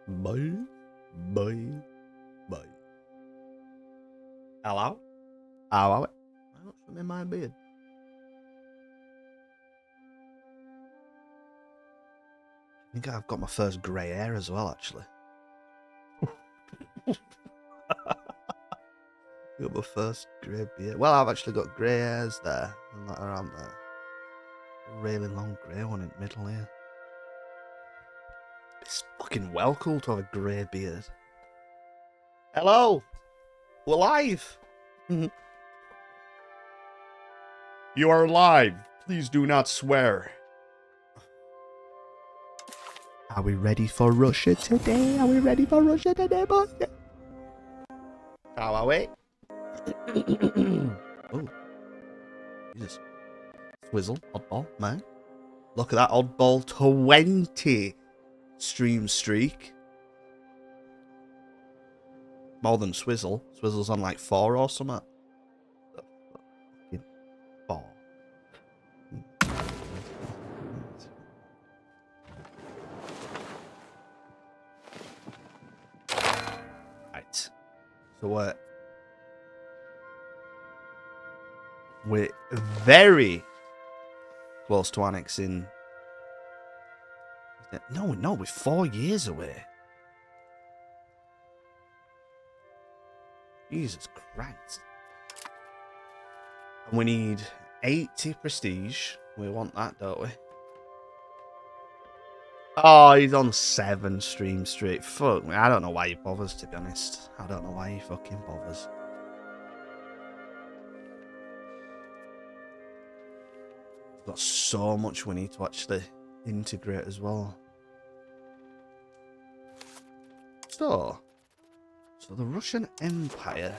Bye. Bye. Bye. Hello? How it? I got something in my beard. I think I've got my first grey hair as well, actually. Got my first grey beard. Well, I've actually got grey hairs there and that around there. A really long grey one in the middle here. It's fucking well cool to have a grey beard. Hello! We're live! You are live. Please do not swear. Are we ready for Russia today? Are we ready for Russia today, boys? How are we? Oh, Jesus. Swizzle, oddball, man. Look at that oddball 20 stream streak. More than Swizzle. Swizzle's on like 4 or something. Fucking 4. Right. So we're very close to annexing. No, we're 4 years away. Jesus Christ. And we need 80 prestige. We want that, don't we? Oh, he's on 7 streams straight. Fuck me. I don't know why he bothers, to be honest. I don't know why he fucking bothers. We've got so much we need to actually integrate as well. So the Russian Empire.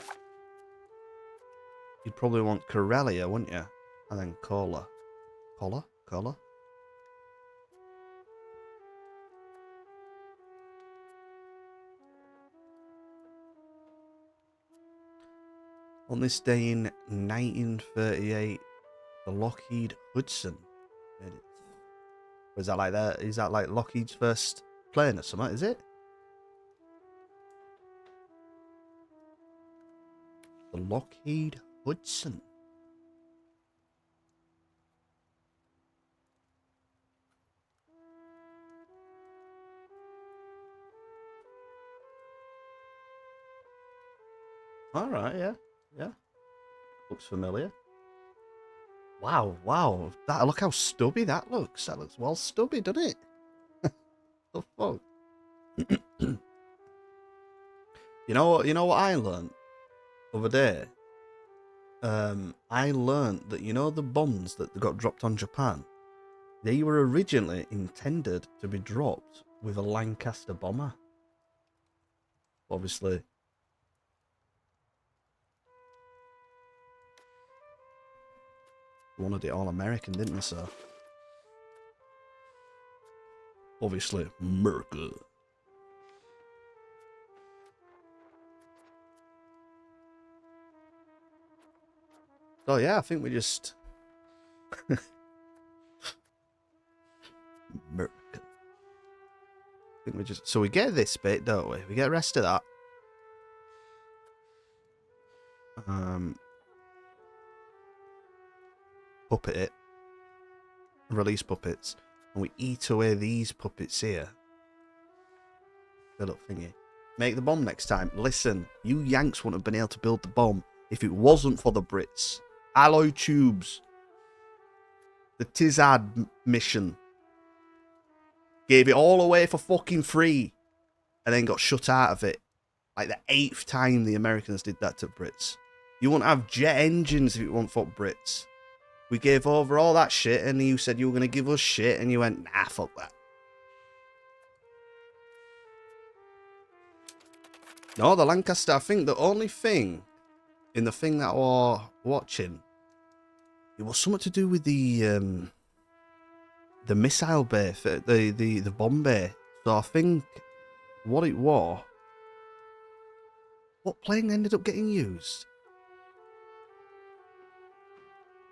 You'd probably want Karelia, wouldn't you? And then Kola. Kola? On this day in 1938, the Lockheed Hudson made it. Was that like that? Is that like Lockheed's first plane or something? Is it? The Lockheed Hudson. All right, yeah. Looks familiar. Wow. That, look how stubby that looks. That looks well stubby, doesn't it? The fuck? You know what I learned the other day? I learned that, you know, the bombs that got dropped on Japan, they were originally intended to be dropped with a Lancaster bomber. Obviously, they wanted it all American, didn't they, sir? Obviously, America. So yeah, I think we just America. I think we just we get this bit, don't we? We get the rest of that. Puppet it. Release puppets. And we eat away these puppets here. Fill up thingy. Make the bomb next time. Listen, you Yanks wouldn't have been able to build the bomb if it wasn't for the Brits. Alloy tubes. The Tizad mission. Gave it all away for fucking free. And then got shut out of it. Like the 8th time the Americans did that to Brits. You wouldn't have jet engines if it weren't for Brits. We gave over all that shit and you said you were going to give us shit and you went, nah, fuck that. No, the Lancaster, I think the only thing in the thing that we're watching, it was something to do with the missile bay, the bomb bay. So I think what it was, what plane ended up getting used?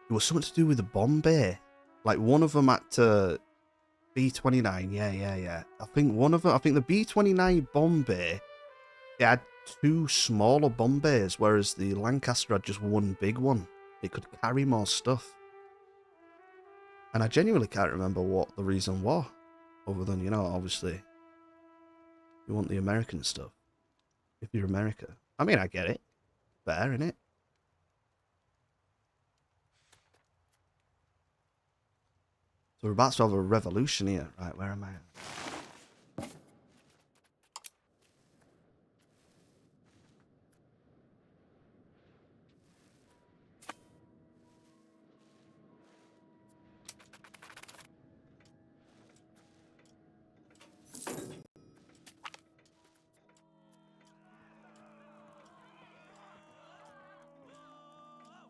It was something to do with the bomb bay. Like one of them had to B-29, yeah. I think one of them, I think the B-29 bomb bay, it had 2 smaller bomb bays, whereas the Lancaster had just 1 big one. It could carry more stuff. And I genuinely can't remember what the reason was, other than, you know, obviously, you want the American stuff, if you're America. I mean, I get it. Fair, innit? So we're about to have a revolution here. Right, where am I?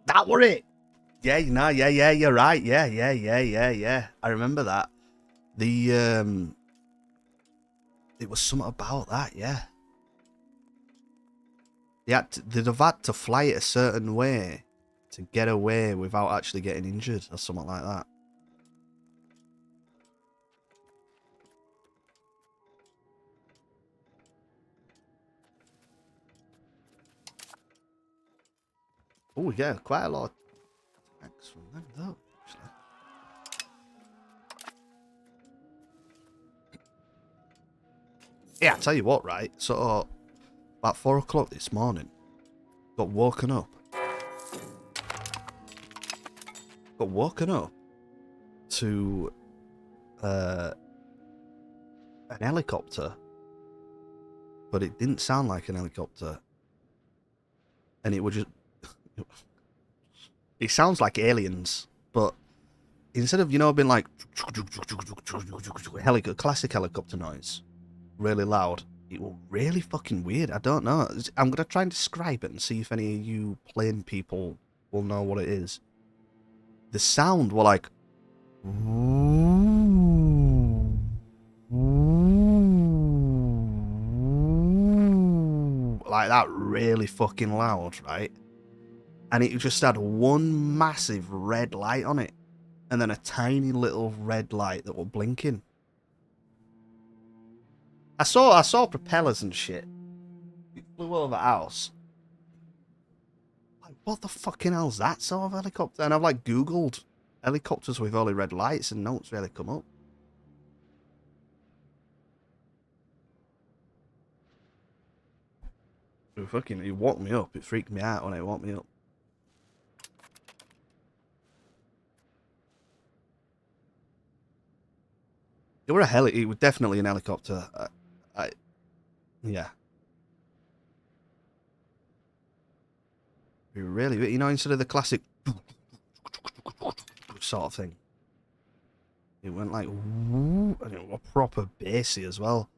That were it! Yeah, no, yeah, you're right. Yeah. I remember that. The, it was something about that, yeah. They'd have had to fly it a certain way to get away without actually getting injured or something like that. Oh, yeah, quite a lot of tanks from them, though, actually. Yeah, I tell you what, right? So, about 4 o'clock this morning, got woken up. To an helicopter, but it didn't sound like an helicopter, and it was just it sounds like aliens, but instead of, you know, being like classic helicopter noise, really loud, it was really fucking weird. I don't know. I'm gonna try and describe it and see if any of you plane people will know what it is. The sound were like that, really fucking loud, right? And it just had one massive red light on it, and then a tiny little red light that was blinking. I saw propellers and shit. It flew over the house. Like, what the fucking hell's that sort of helicopter? And I've like Googled helicopters with only red lights, and no one's really come up. It woke me up. It freaked me out when it woke me up. It were it was definitely an helicopter. Yeah. It really, you know, instead of the classic sort of thing, it went like, and it was proper bassy as well.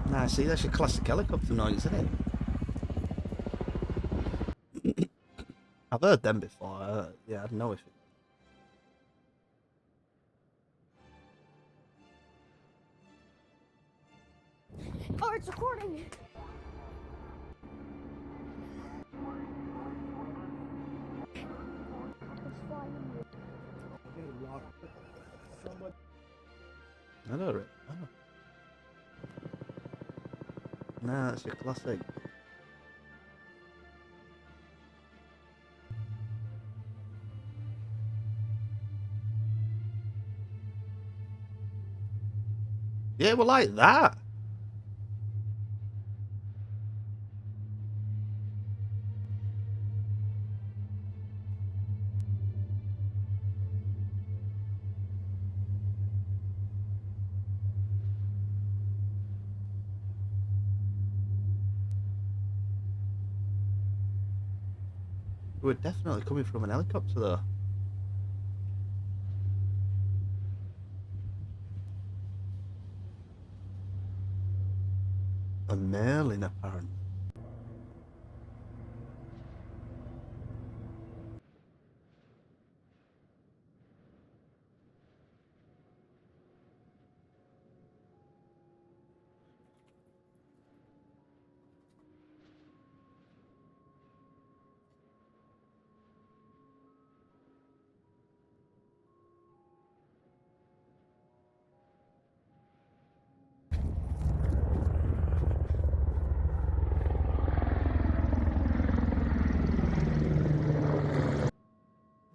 Nah, see, that's your classic helicopter noise, isn't it? I've heard them before. Yeah, I don't know if it... Oh, it's recording! I know it. No, that's your classic. Yeah, we're like that. We're definitely coming from an helicopter, though. A Merlin, apparently.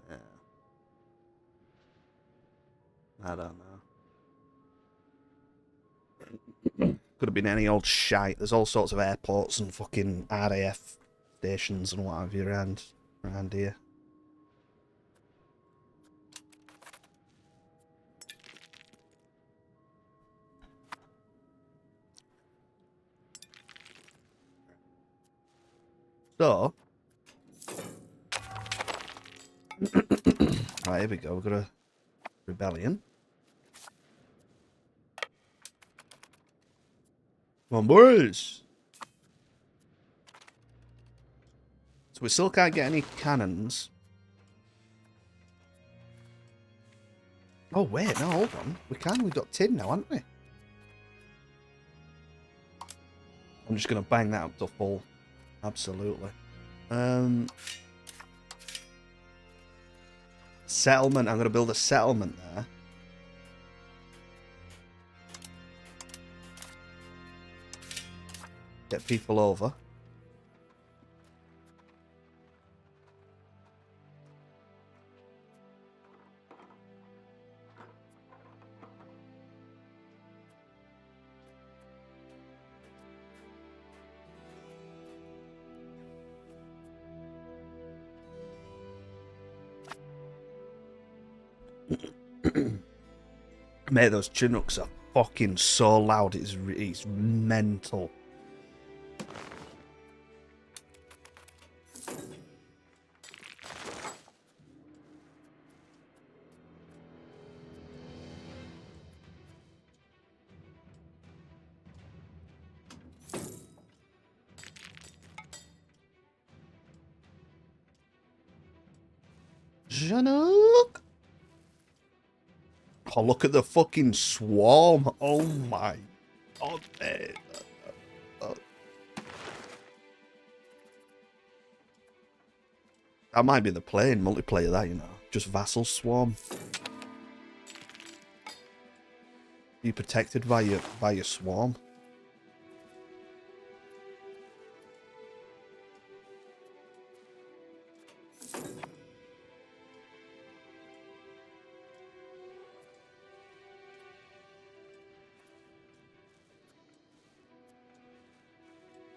Yeah. I don't know. Could have been any old shite. There's all sorts of airports and fucking RAF stations and what have you around here. So, right, here we go. We've got a rebellion. Come on, boys! So we still can't get any cannons. Oh, wait, no, hold on. We can. We've got tin now, haven't we? I'm just going to bang that up to full. Absolutely. Settlement. I'm going to build a settlement there. Get people over. Mate, those Chinooks are fucking so loud. It's mental. Chinook! Oh, look at the fucking swarm. Oh my god, mate. That might be the plane multiplayer, that, you know. Just vassal swarm. Be protected by your swarm.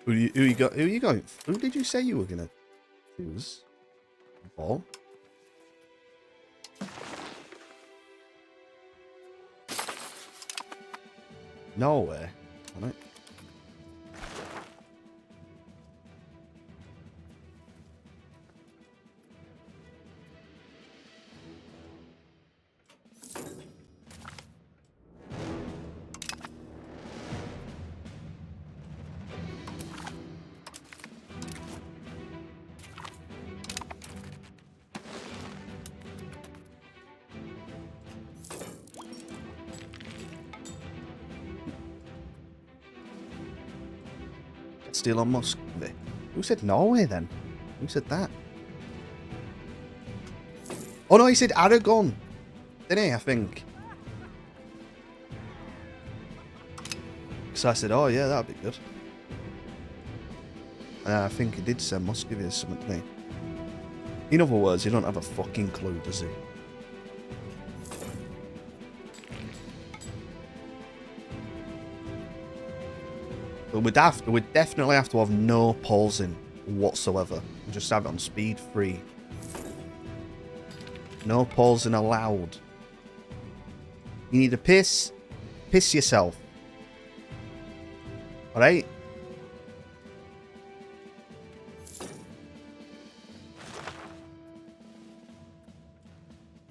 Who you got? Who you going? Who did you say you were gonna choose? Ball. No way. Damn it. Still on Muscovy. Who said Norway then? Who said that? Oh no, he said Aragon. Didn't he, I think? So I said, oh yeah, that'd be good. And I think he did say Muscovy or something, didn't he? In other words, he don't have a fucking clue, does he? But we'd definitely have to have no pausing whatsoever. Just have it on speed free. No pausing allowed. You need to piss yourself. Alright?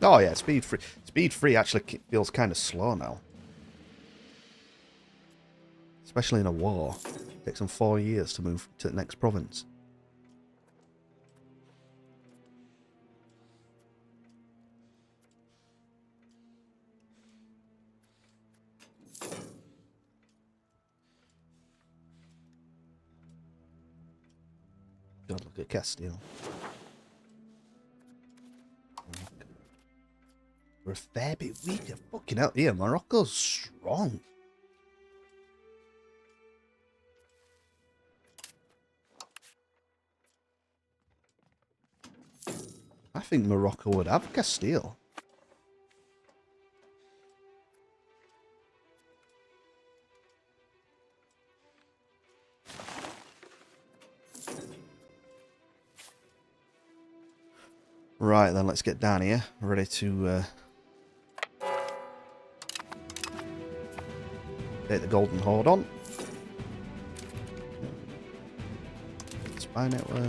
Oh yeah, speed free. Speed free actually feels kind of slow now. Especially in a war. It takes them 4 years to move to the next province. God, look at Castile. We're a fair bit weaker. Fucking hell, yeah, Morocco's strong. I think Morocco would have Castile. Right, then let's get down here. Ready to take the Golden Horde on. Spy network.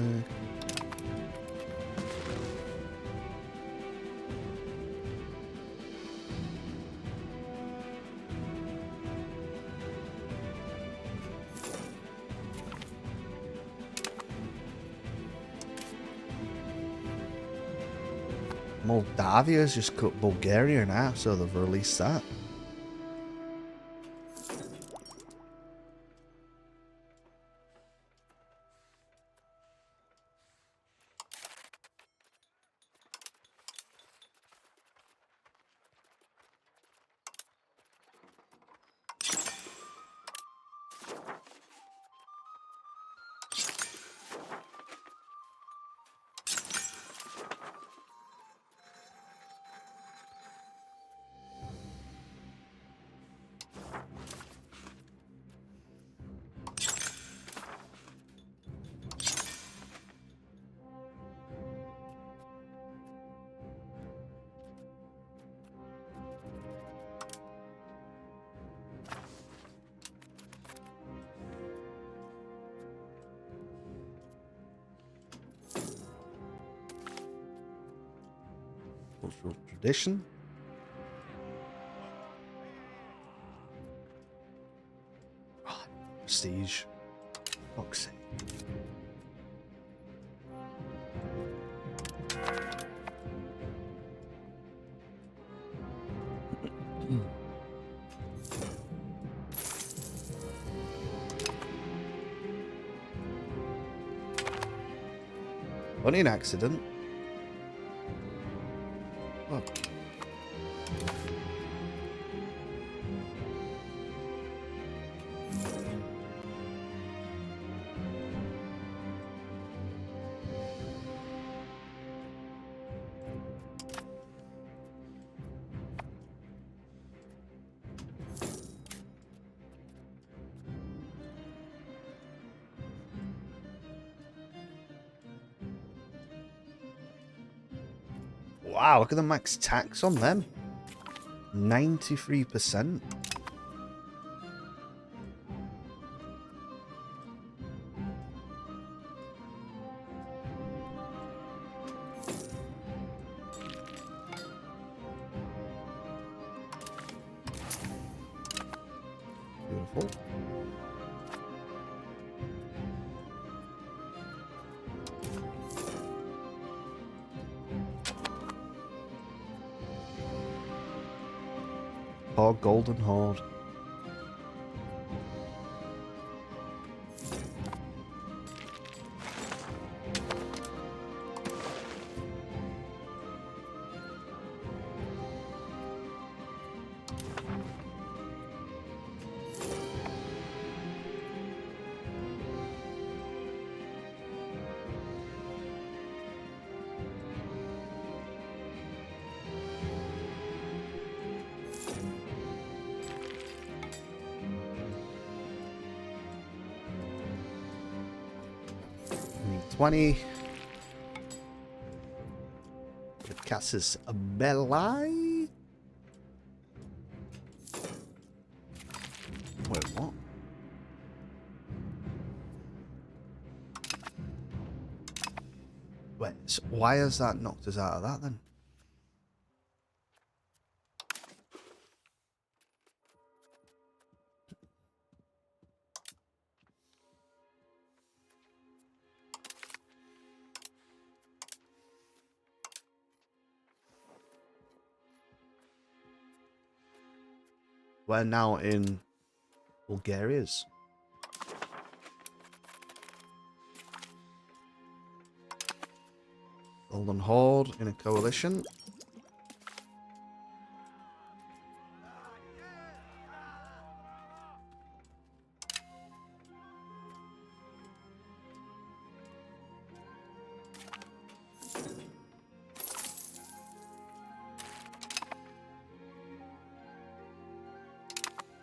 Moldavia's just cut Bulgaria in half, so they've released that. Cultural tradition. Oh, prestige. Fuck's sake. Only an accident. Oh. Wow, look at the max tax on them. 93%. Beautiful. Or Golden Horde. 20. The Cassis Belli. Wait, what? Wait, so why has that knocked us out of that then? We're now in Bulgaria's. Golden Horde in a coalition.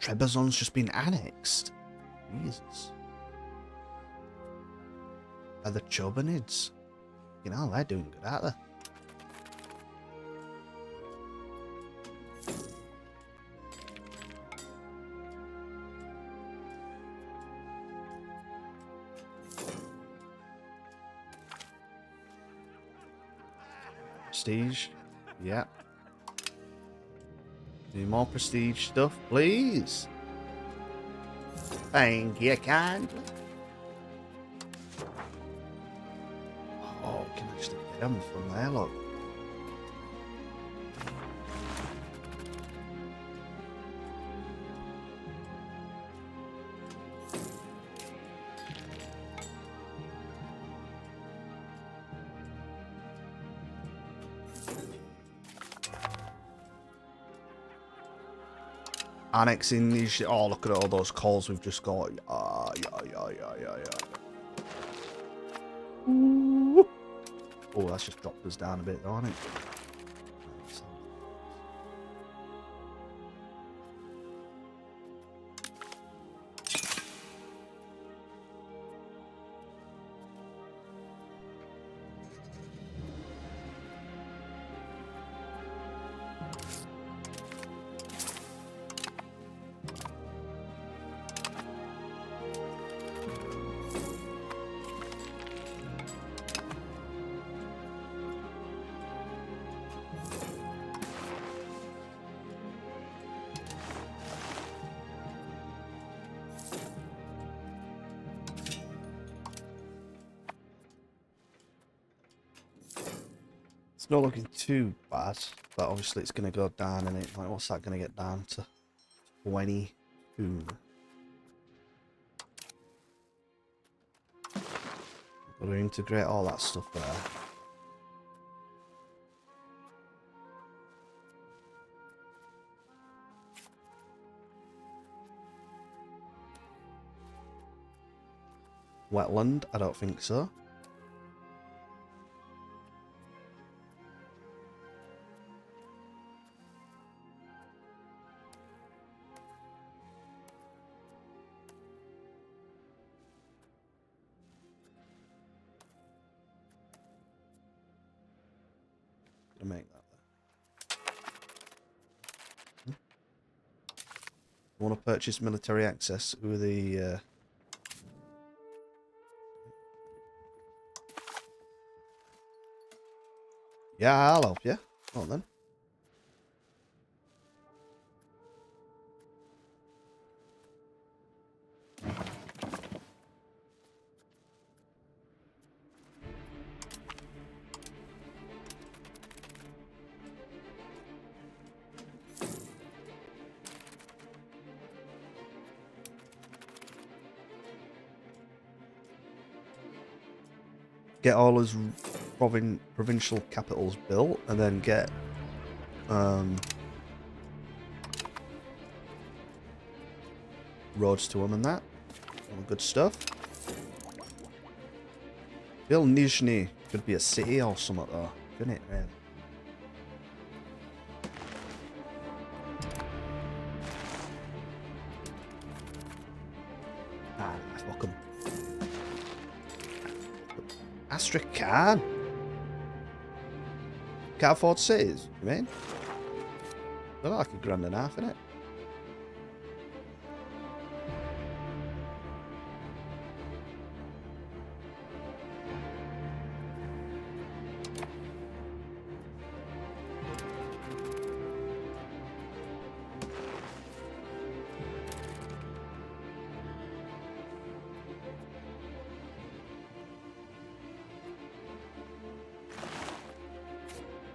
Trebizond's just been annexed. Jesus. Are the Chobanids? You know, they're doing good, aren't they? Prestige. Yeah. Need more prestige stuff, please. Thank you, kindly. Oh, we can actually get them from there, look. Annexing these. Oh, look at all those calls we've just got. Yeah. Ooh. Oh, that's just dropped us down a bit, though, hasn't it? It's not looking too bad, but obviously it's going to go down in it. Like, what's that going to get down to? 22. Got to integrate all that stuff there. Wetland? I don't think so. To make that there. Want to purchase military access with the yeah, I'll help you. Come on then. Get all his provincial capitals built, and then get roads to them and that. All good stuff. Bill Nizhny could be a city or something though, couldn't it, really? Ah, fuck 'em. Astrakhan. Can't afford cities, you mean? They're like £1.5 grand, innit?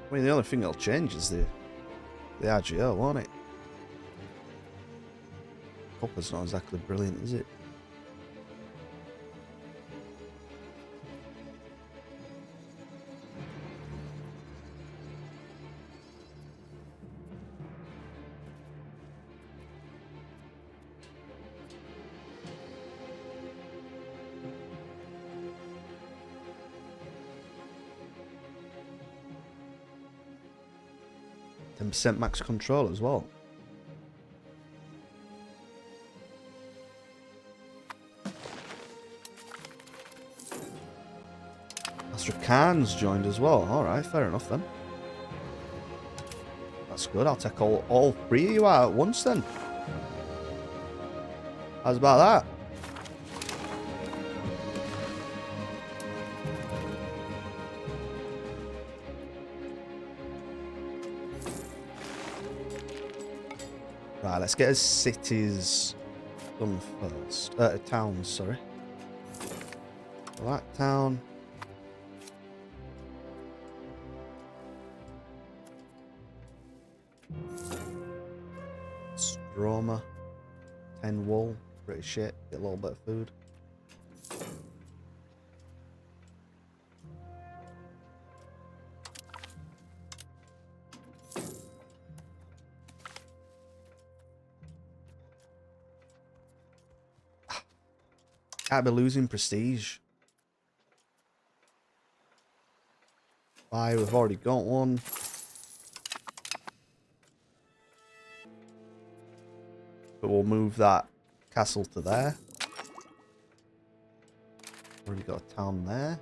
I mean, the only thing that'll change is the RGO, won't it? Copper's not exactly brilliant, is it? %, max control as well. Astrakhan's joined as well. Alright, fair enough then. That's good. I'll take all 3 of you out at once then. How's about that? Right, let's get his cities done first. Towns, sorry. That town. Stroma. 10 wool. Pretty shit. Get a little bit of food. Can't be losing prestige. Why, we've already got one. But we'll move that castle to there. Already got a town there.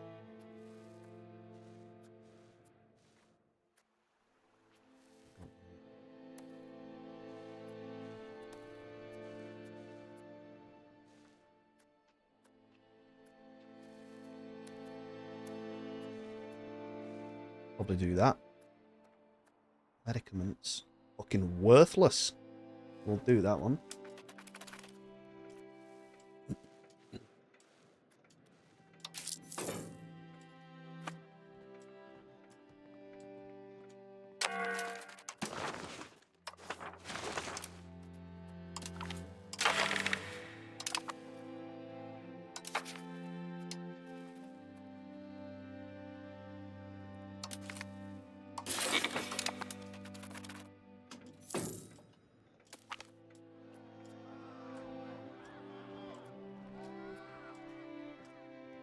Probably do that. Medicaments. Fucking worthless. We'll do that one.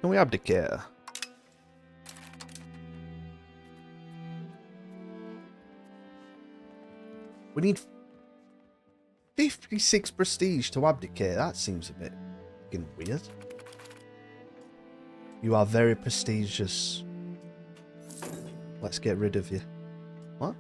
Can we abdicate? We need 56 prestige to abdicate. That seems a bit fucking weird. You are very prestigious. Let's get rid of you. What?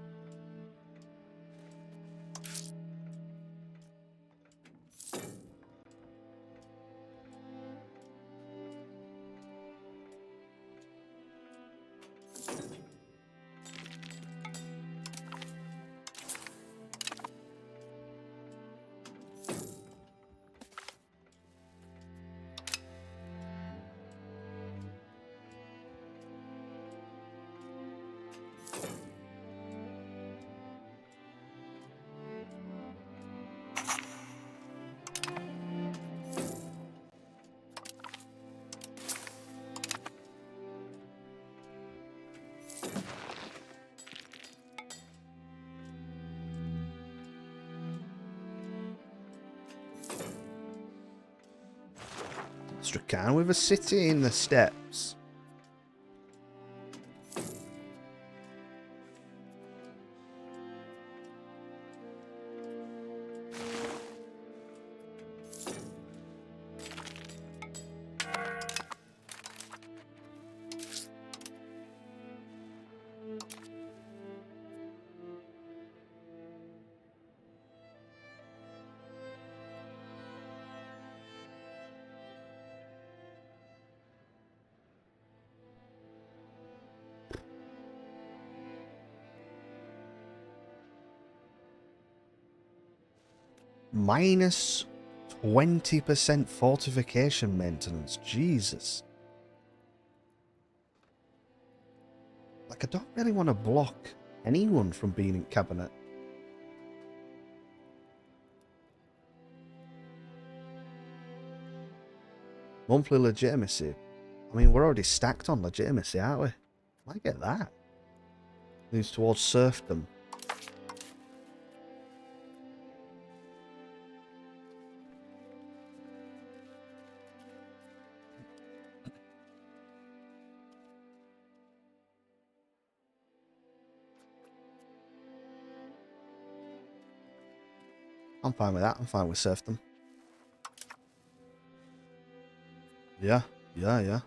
Astrakhan with a city in the steppes. minus 20% fortification maintenance. Jesus. Like, I don't really want to block anyone from being in cabinet. Monthly legitimacy. I mean, we're already stacked on legitimacy, aren't we? Might get that. Moves towards serfdom. I'm fine with that. I'm fine with serfdom. Yeah. The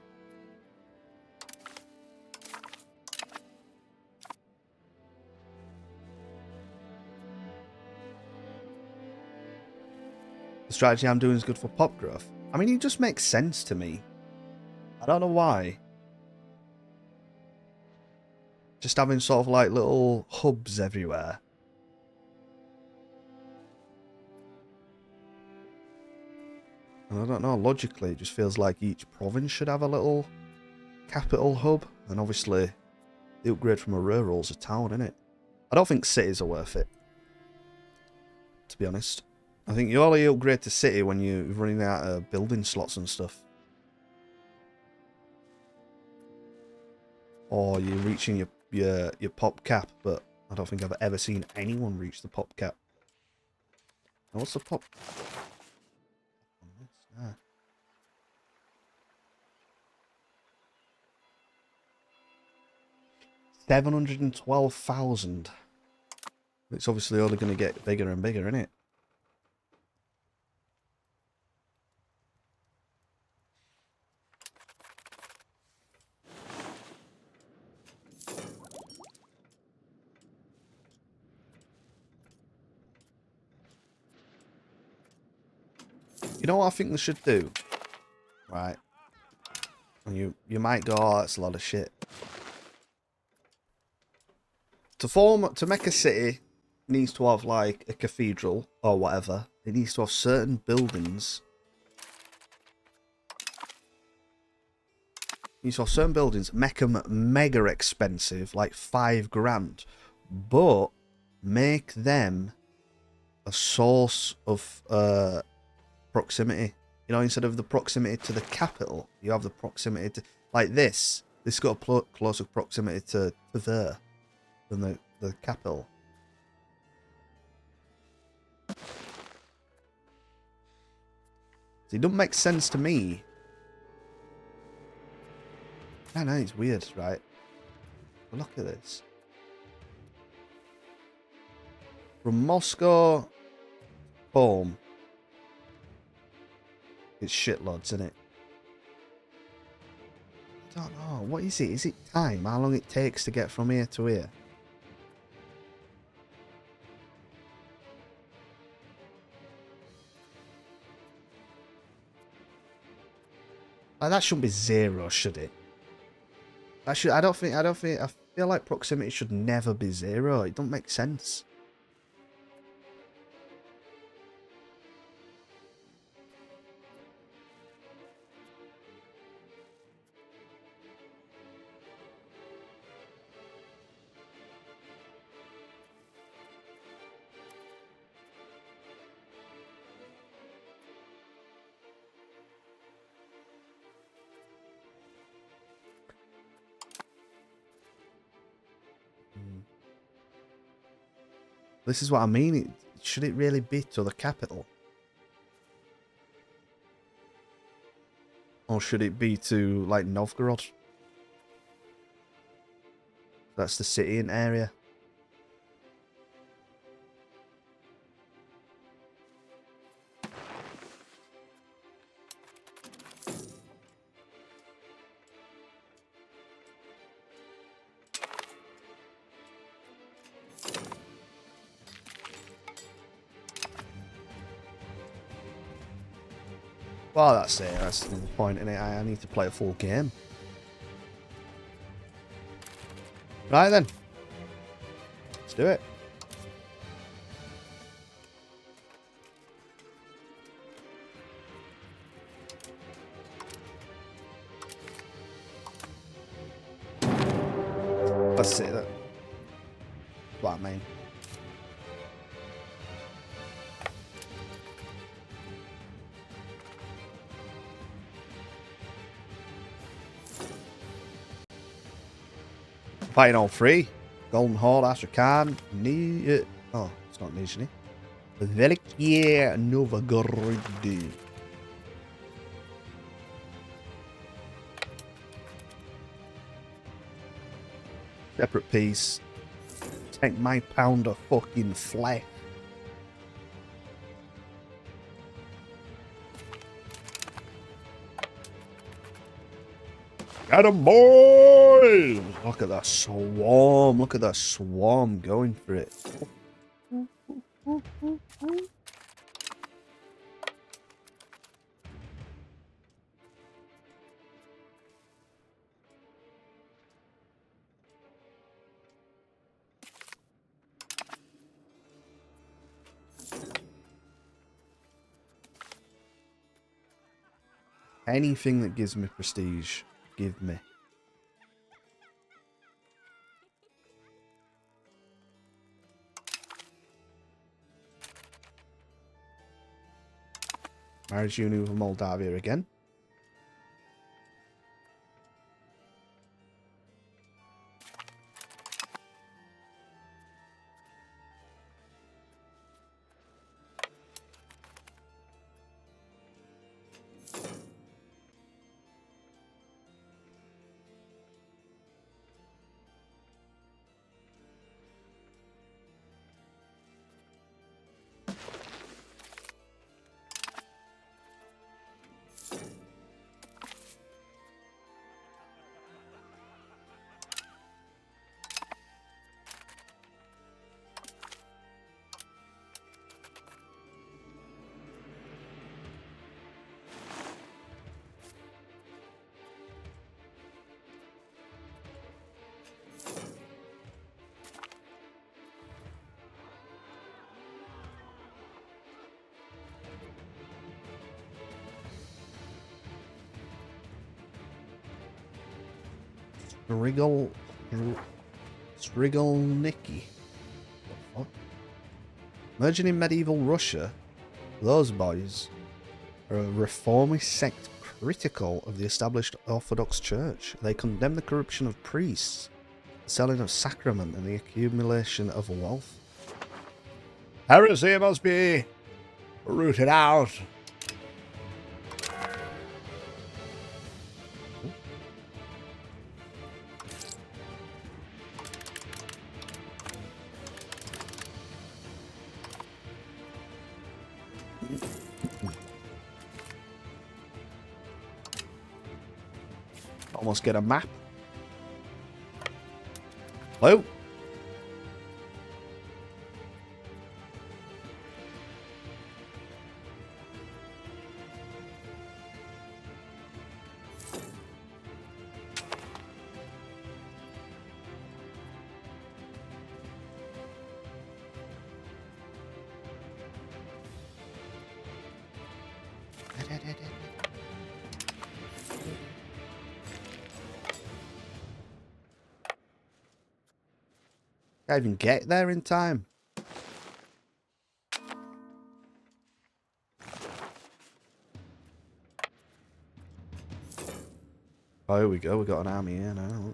strategy I'm doing is good for pop growth. I mean, it just makes sense to me. I don't know why. Just having sort of like little hubs everywhere. And I don't know, logically, it just feels like each province should have a little capital hub. And obviously, the upgrade from a rural's a town, innit? I don't think cities are worth it, to be honest. I think you only upgrade to city when you're running out of building slots and stuff. Or you're reaching your pop cap, but I don't think I've ever seen anyone reach the pop cap. Now, what's the pop? Ah. $712,000. It's obviously only going to get bigger and bigger, isn't it? You know what I think they should do? Right. And you might go, oh, that's a lot of shit. To make a city, it needs to have like a cathedral or whatever. It needs to have certain buildings. It needs to have certain buildings, make them mega expensive, like $5,000, but make them a source of proximity. You know, instead of the proximity to the capital, you have the proximity to, like this. This got a closer proximity to there than the capital. So it doesn't make sense to me. I know, it's weird, right? But look at this. From Moscow home, it's shitloads, isn't it? I don't know. What is it? Is it time? How long it takes to get from here to here? Like, that shouldn't be 0, should it? That should. I feel like proximity should never be 0. It don't make sense. This is what I mean. Should it really be to the capital? Or should it be to, like, Novgorod? That's the city and area. Well, that's it. That's the point in it. I need to play a full game. Right then. Let's do it. That's it. That's what I mean. Fighting all three. Golden Horde, Astro Khan, oh, it's not Nizhny. Velikier Novgorod. Separate piece. Take my pound of fucking flesh. Get 'em, boys! Look at that swarm. Look at that swarm going for it. Anything that gives me prestige, give me. Marriage union with Moldavia again. Strigolniki. What? Merging in medieval Russia, those boys are a reformist sect critical of the established Orthodox Church. They condemn the corruption of priests, the selling of sacrament, and the accumulation of wealth. Heresy must be rooted out. Almost get a map. Hello? Can't even get there in time. Oh, here we go. We got an army here now.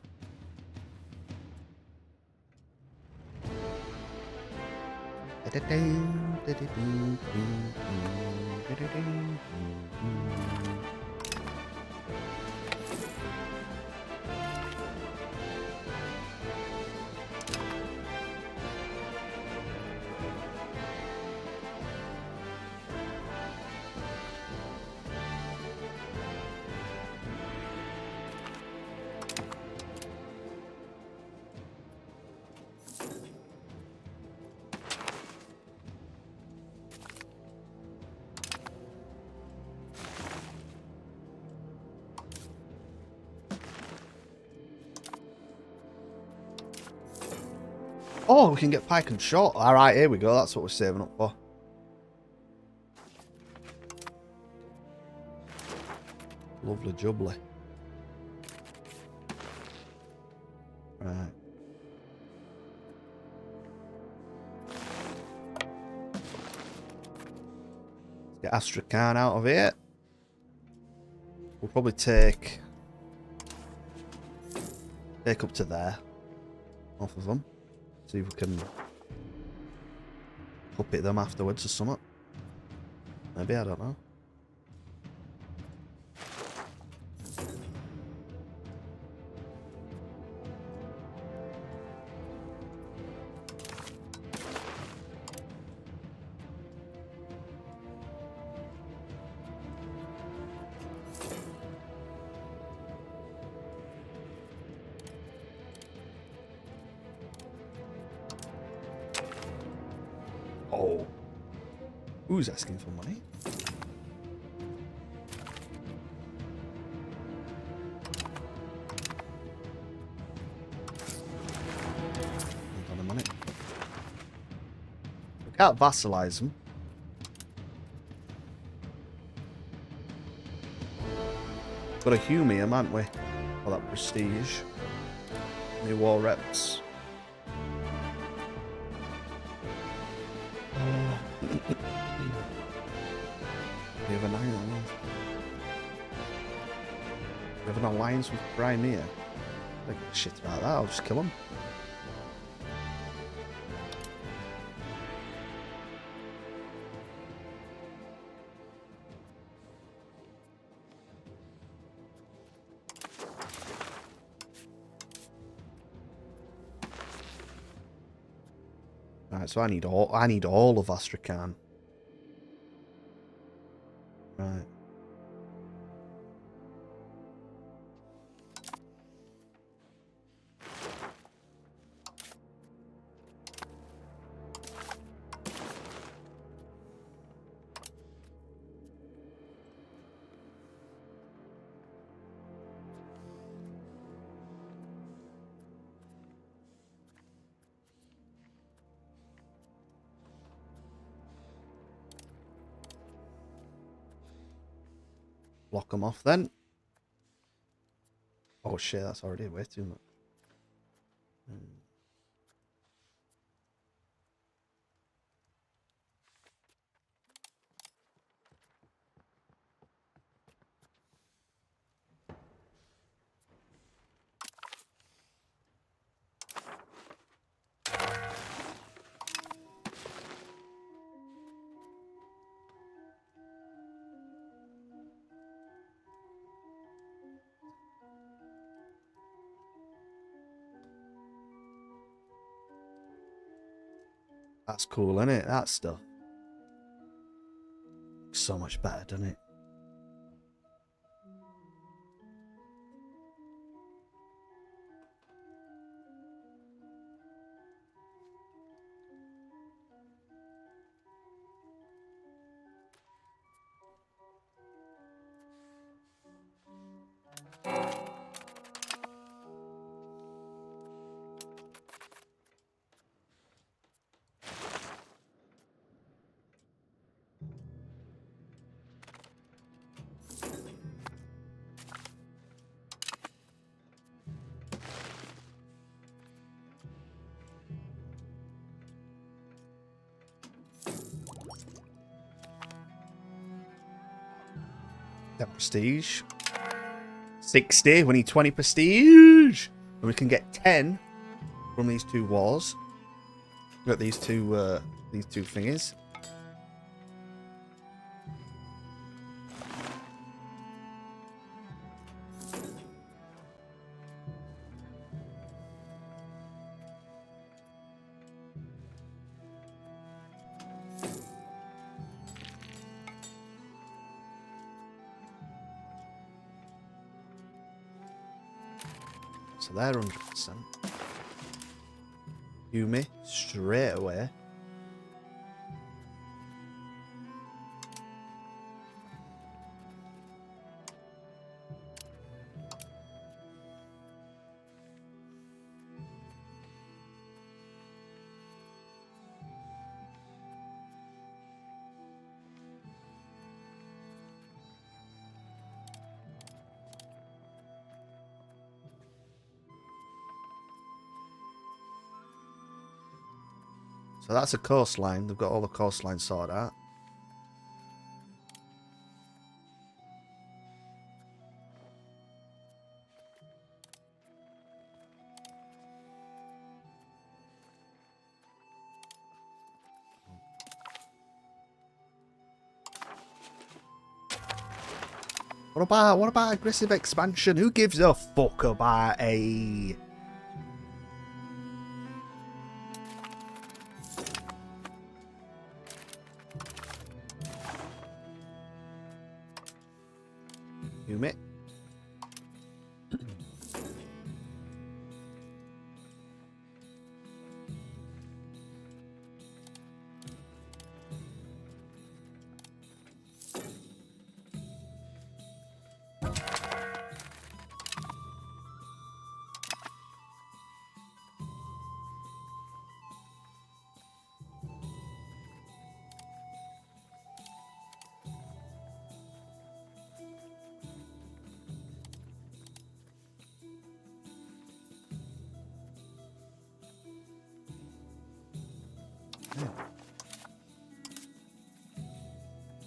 Oh, we can get pike and shot. All right, here we go. That's what we're saving up for. Lovely jubbly. Right. Get Astrakhan out of here. We'll probably take up to there. Off of them. See if we can puppet them afterwards or something. Maybe, I don't know. Oh. Who's asking for money? Hold on a minute. We can't vassalize them. Got a Humium, haven't we? For that prestige. New war reps. We have an alliance with Crimea. I don't give a shit about that, I'll just kill them. Right, so I need all of Astrakhan. Right. Block them off then. Oh shit, that's already way too much. That's cool, isn't it? That stuff. So much better, doesn't it? That prestige. 60. We need 20 prestige. And we can get 10 from these two wars. Got these two thingies. So they're 100%. Yumi, straight away. So that's a coastline. They've got all the coastline sorted out. What about aggressive expansion? Who gives a fuck about a... You mate?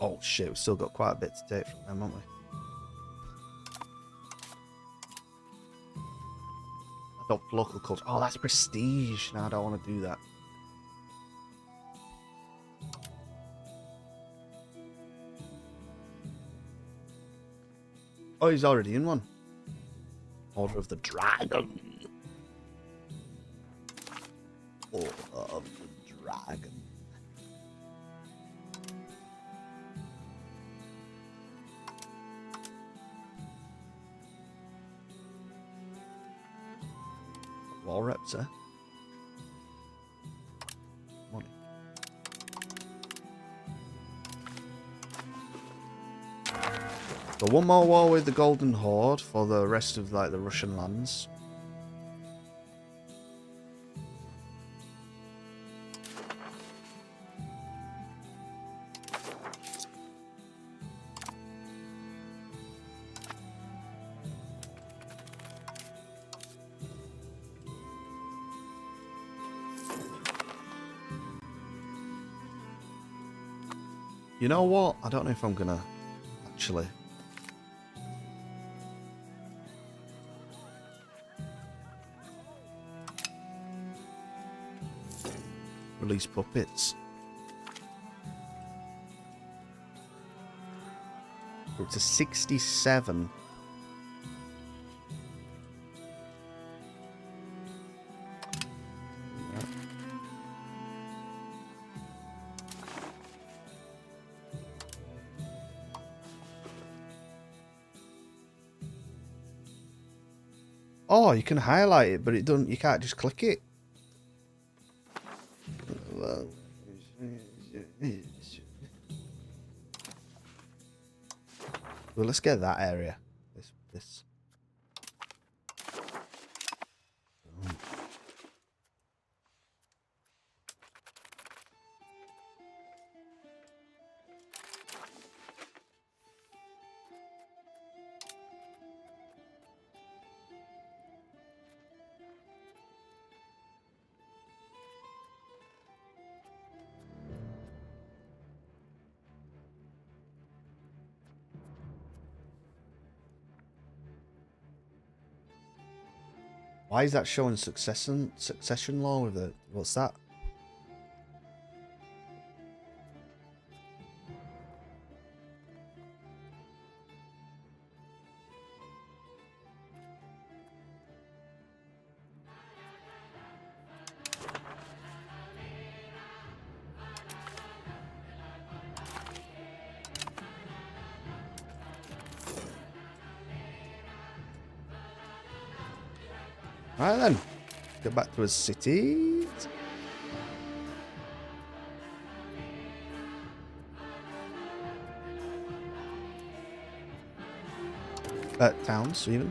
Oh shit, we've still got quite a bit to take from them, haven't we? Adopt local culture. Oh, that's prestige. No, I don't want to do that. Oh, he's already in one. Order of the Dragon. Order of the Dragon. Wall reps, eh? Money. So one more war with the Golden Horde for the rest of like the Russian lands. You know what? I don't know if I'm gonna actually. Release puppets. We're up to 67. Oh, you can highlight it, but it doesn't. You can't just click it. Well, let's get that area. This. Why is that showing succession law with it? What's that? Right then, get back to his city. Towns, even.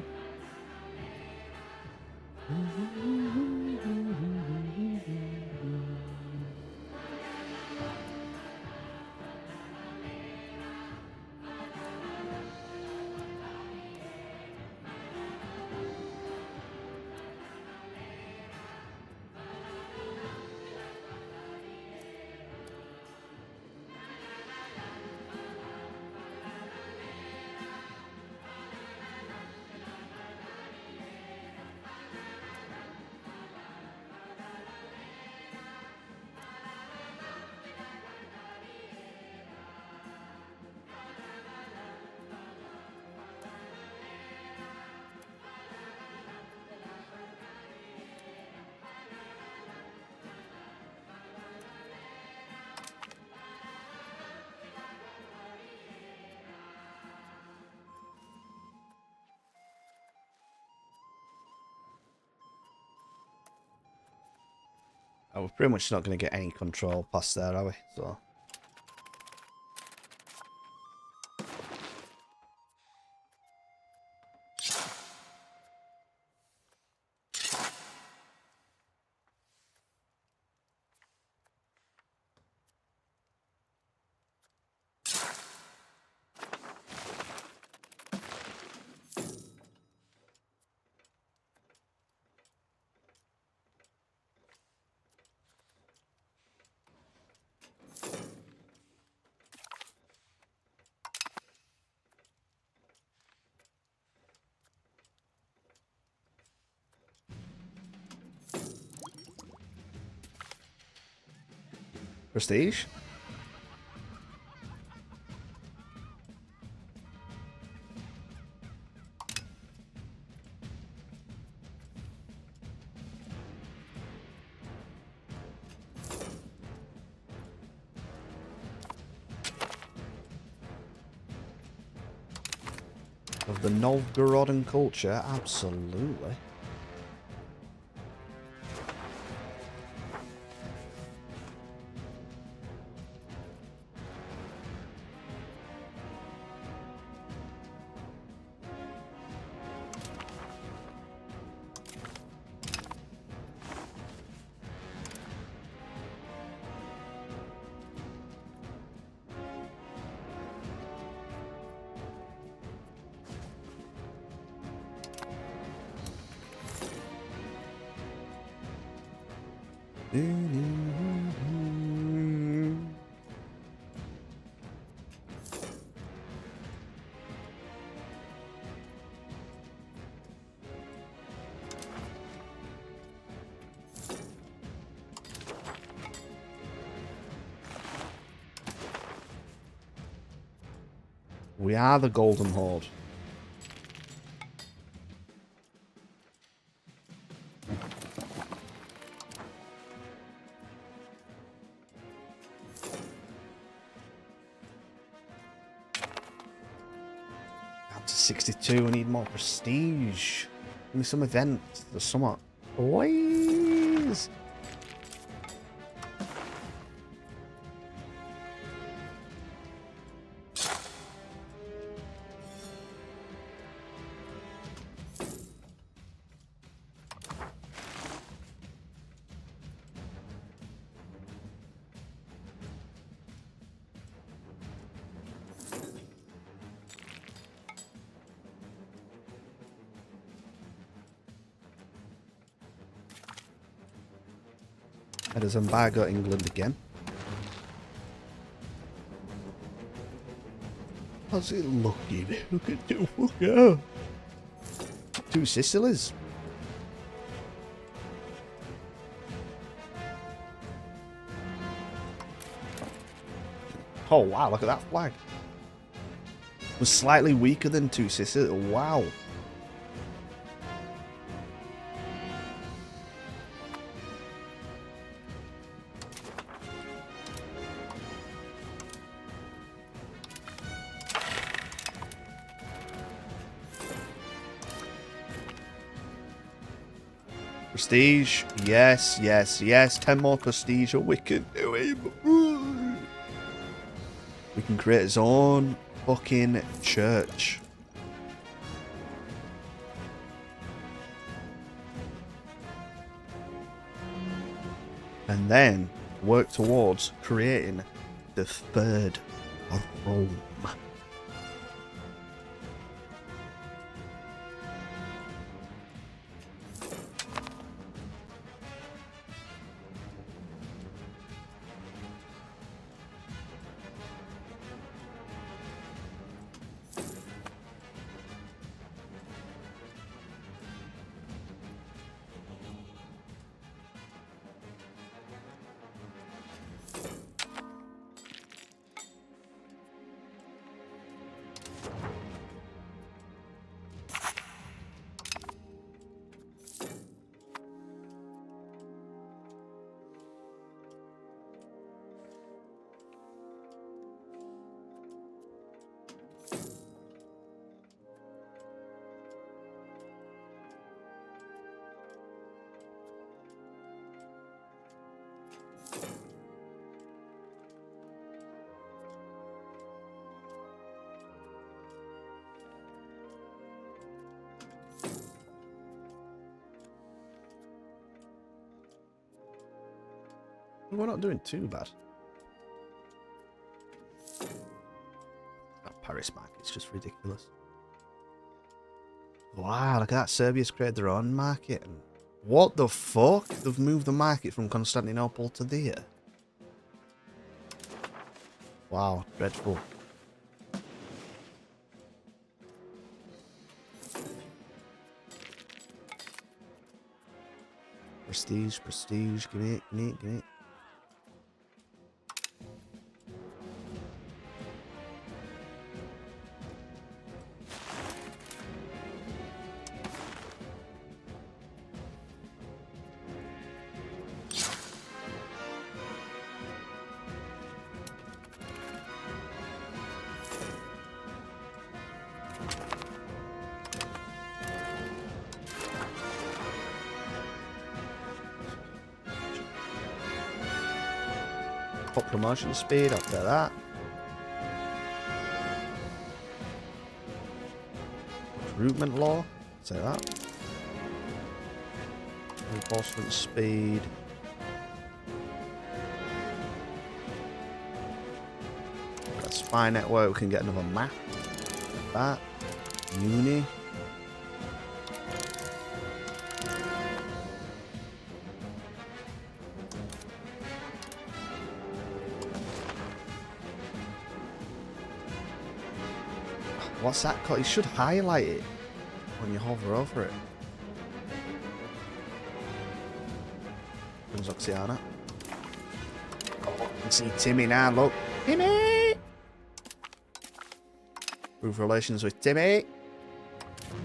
we're pretty much not going to get any control past there, are we? So. Prestige? Of the Novgorodan culture, absolutely. We are the Golden Horde. Down to 62, I need more prestige. Give me some events. There's some. Please. It has embargo England again. How's it looking? Look at two. Yeah. Two Sicilies. Oh wow, look at that flag. It was slightly weaker than two Sicilies. Wow. Prestige, yes, yes, yes. 10 more prestige, or we can do it. We can create his own fucking church. And then work towards creating the third Rome. We're not doing too bad. That Paris market's just ridiculous. Wow, look at that. Serbia's created their own market. What the fuck? They've moved the market from Constantinople to there. Wow, dreadful. Prestige, prestige, give me it, give me it, give me it. Up promotion speed, up to that. Recruitment law, say that. Reinforcement speed. Got spy network, we can get another map. That. Uni. What's that called? You should highlight it when you hover over it. Brings Oxiana. You can see Timmy now, look. Timmy! Improve relations with Timmy.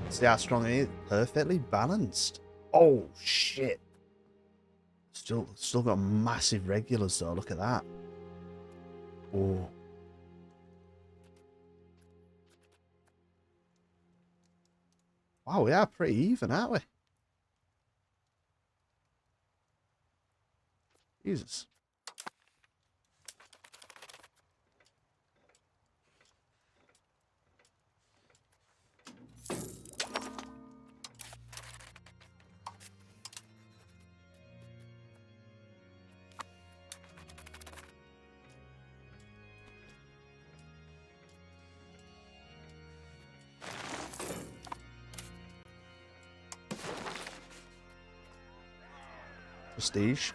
See how strong he is? Perfectly balanced. Oh, shit. Still got massive regulars, though. Look at that. Oh. Wow, we are pretty even, aren't we? Jesus. Prestige.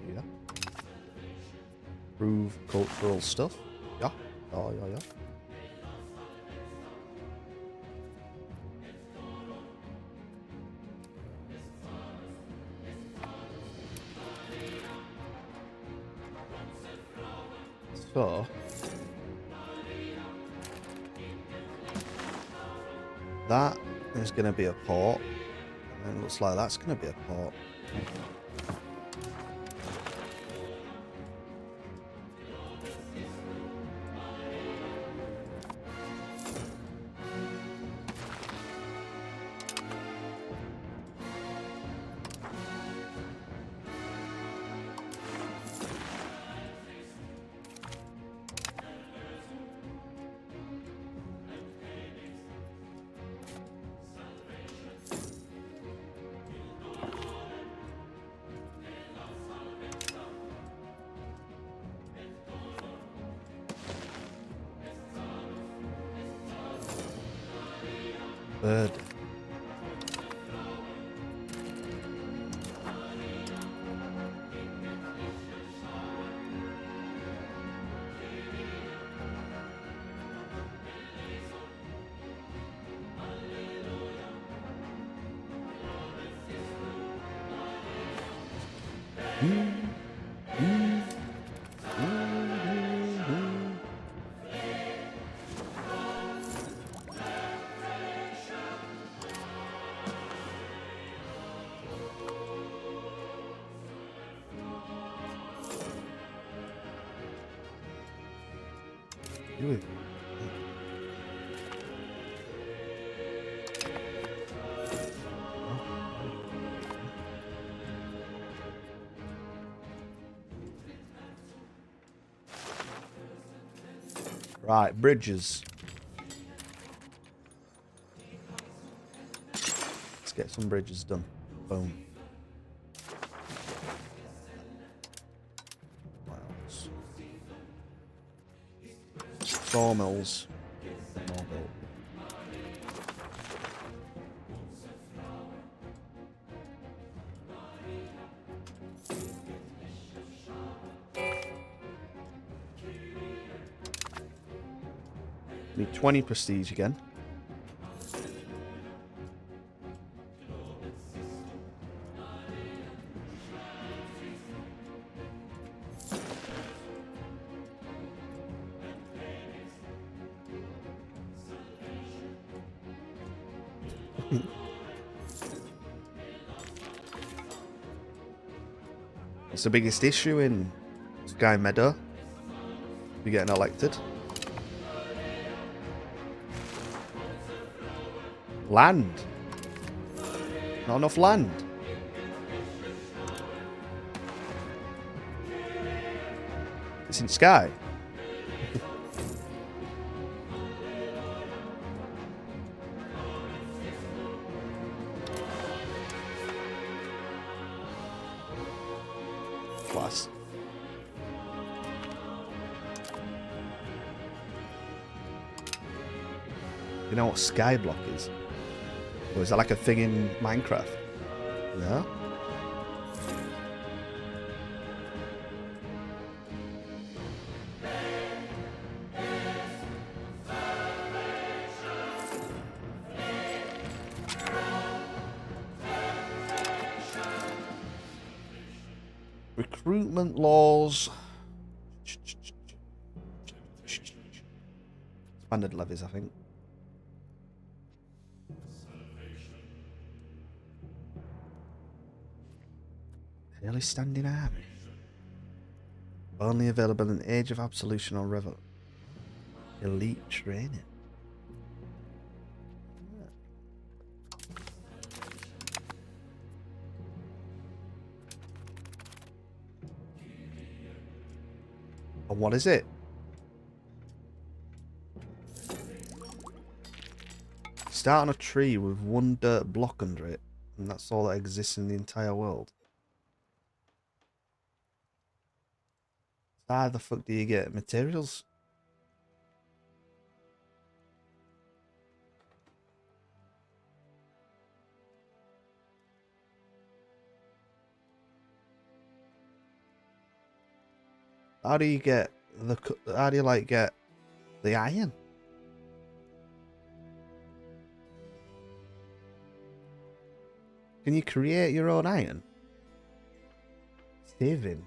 Yeah. Prove cultural stuff. Yeah. Oh, yeah, yeah. So, that is going to be a port. And it looks like that's going to be a port. Bird. Ooh. Right, bridges. Let's get some bridges done. Boom. What else? Sawmills. More built. Need 20 prestige again. What's the biggest issue in Sky Meadow? You getting elected? Land. Not enough land. It's in Sky. Plus. You know what Skyblock is? Or is that like a thing in Minecraft? Yeah? Recruitment laws. Expanded levies, I think. Early standing army. Only available in Age of Absolution or Revel. Elite training. And what is it? Start on a tree with one dirt block under it, and that's all that exists in the entire world. How the fuck do you get materials? How do you get the? How do you like get the iron? Can you create your own iron? Saving.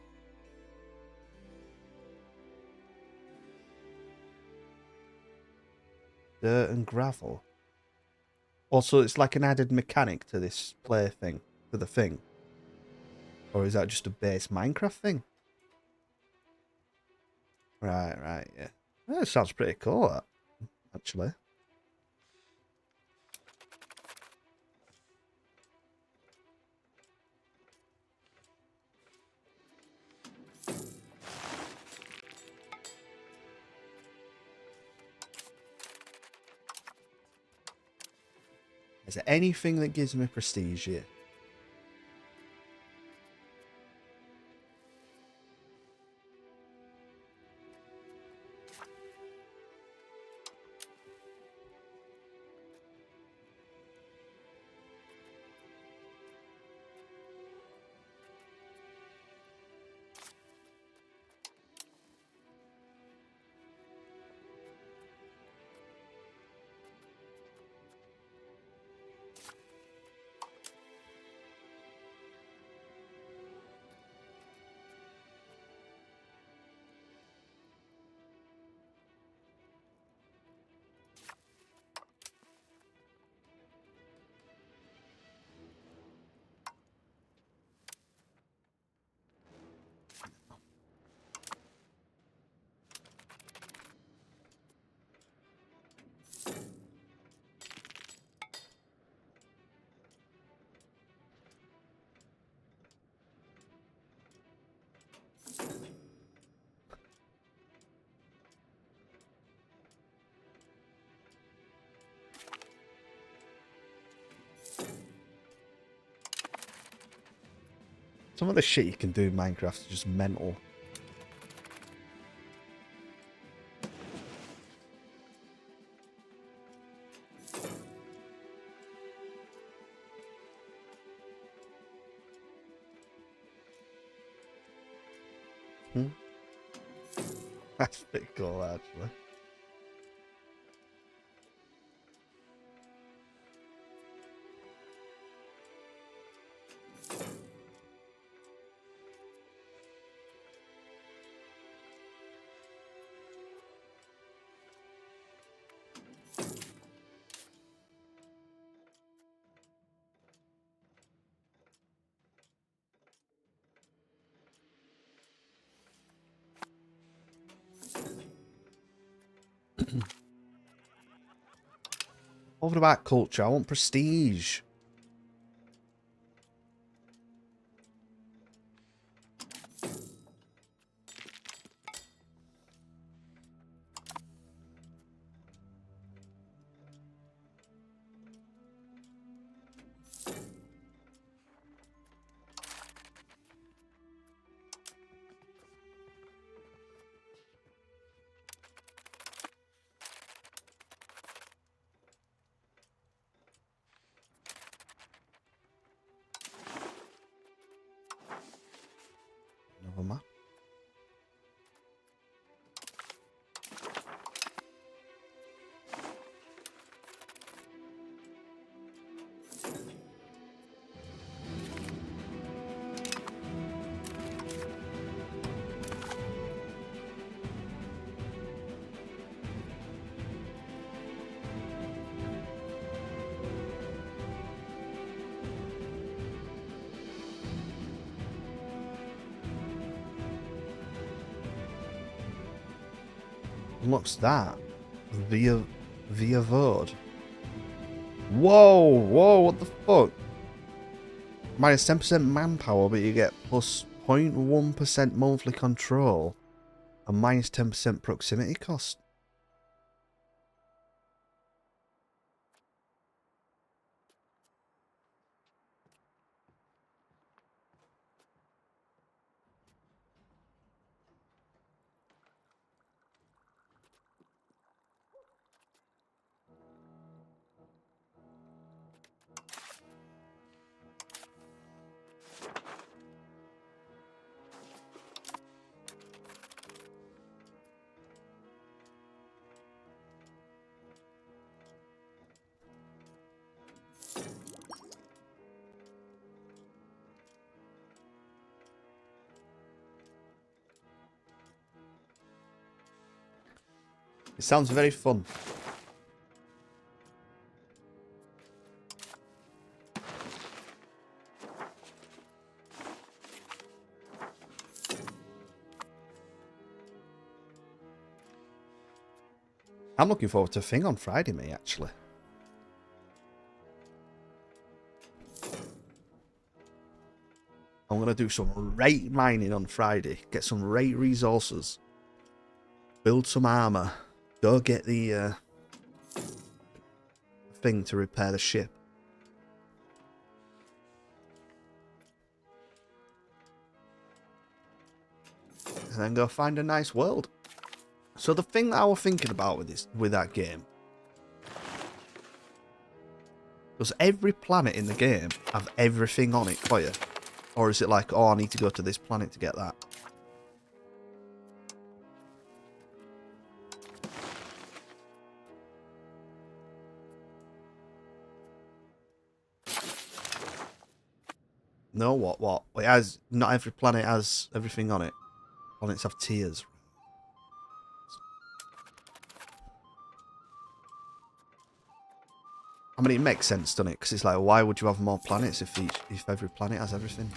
Dirt and gravel. Also, it's like an added mechanic to this play thing, to the thing. Or is that just a base Minecraft thing? Right, yeah. That sounds pretty cool, that, actually. Is there anything that gives me prestige here? Some of the shit you can do in Minecraft is just mental. That's pretty cool, actually. What about culture? I want prestige. Another map. What's that? Via VOD. Whoa, whoa, what the fuck? Minus 10% manpower, but you get plus 0.1% monthly control and minus 10% proximity cost. It sounds very fun. I'm looking forward to Thing on Friday, mate, actually. I'm going to do some rate mining on Friday. Get some rate resources. Build some armor. Go get the thing to repair the ship. And then go find a nice world. So the thing that I was thinking about with that game, does every planet in the game have everything on it for you? Or is it like, oh, I need to go to this planet to get that? No, what? It has, not every planet has everything on it. Planets have tiers. I mean, it makes sense, doesn't it? Because it's like, why would you have more planets if every planet has everything?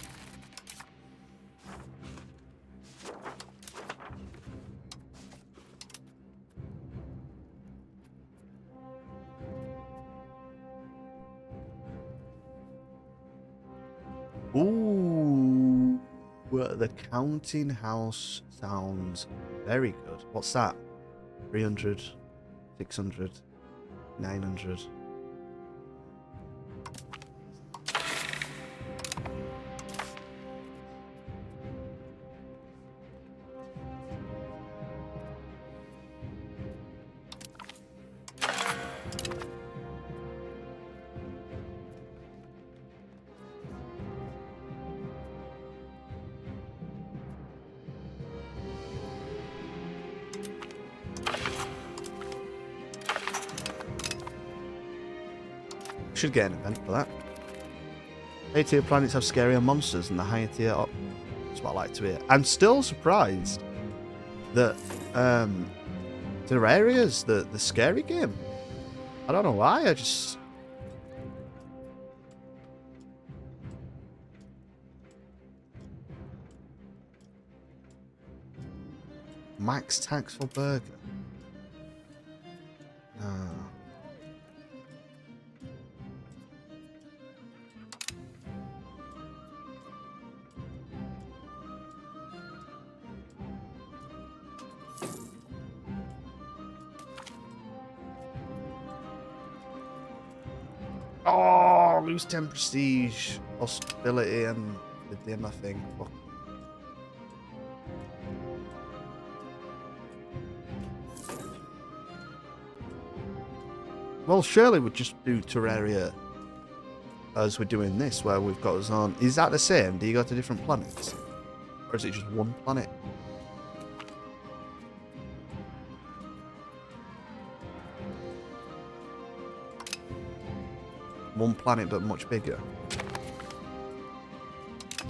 Ooh, the counting house sounds very good. What's that? 300, 600, 900. Should get an event for that. Higher tier planets have scarier monsters than the higher tier. That's what I like to hear. I'm still surprised that Terraria's the scary game. I don't know why. I just. Max tax for burger. No. Oh, lose 10 prestige, hostility, and the dimmer thing. Fuck. Well, surely we'd just do Terraria as we're doing this, where we've got us on. Is that the same? Do you go to different planets? Or is it just one planet? One planet, but much bigger.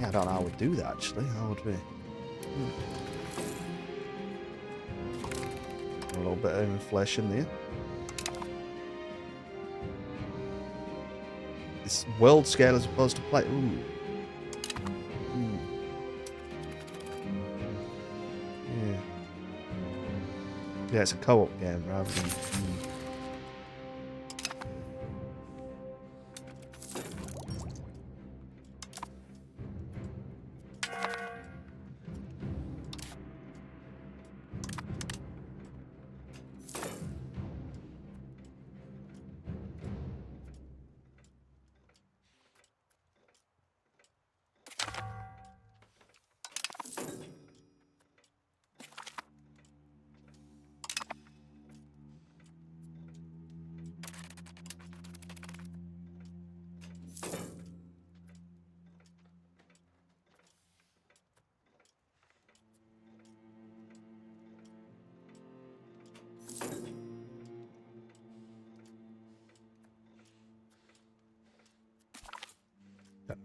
Yeah, I don't know how we'd do that, actually. How would we? A little bit of inflation there. It's world scale as opposed to play. Ooh. Yeah. Yeah, it's a co-op game rather than.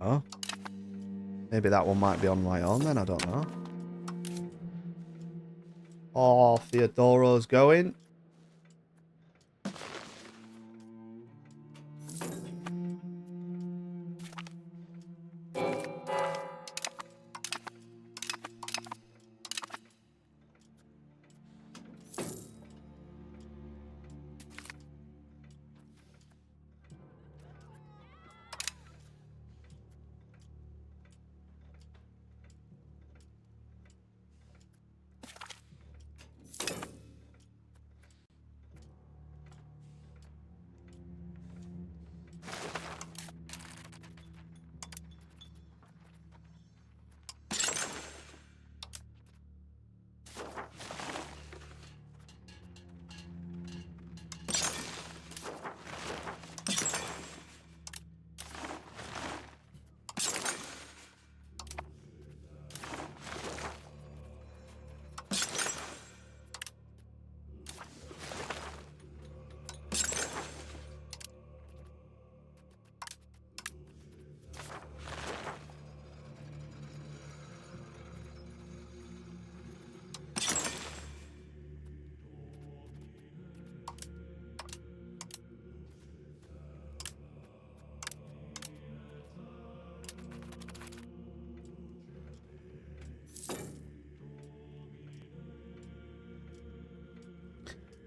Oh. Maybe that one might be on my own then, I don't know. Oh, Theodoro's going.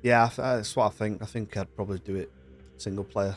Yeah, that's what I think. I think I'd probably do it single player.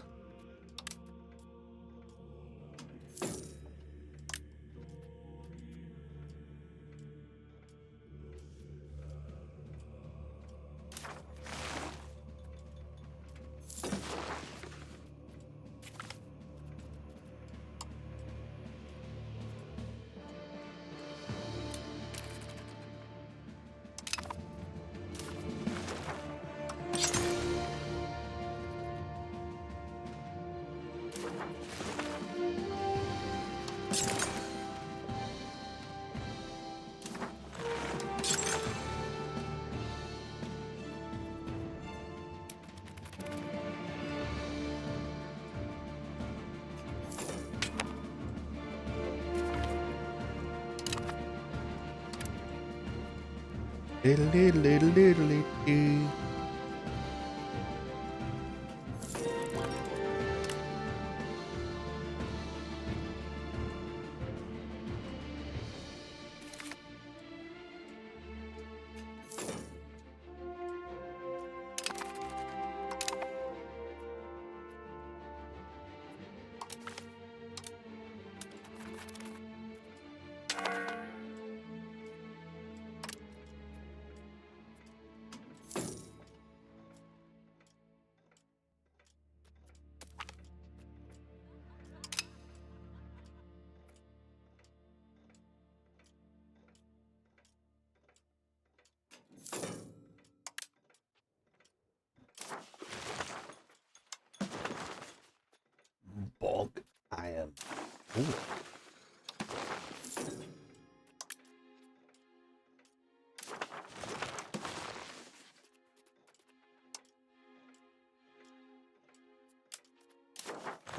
Diddle-diddle-diddle-diddle-dee. Bog iron. Ooh.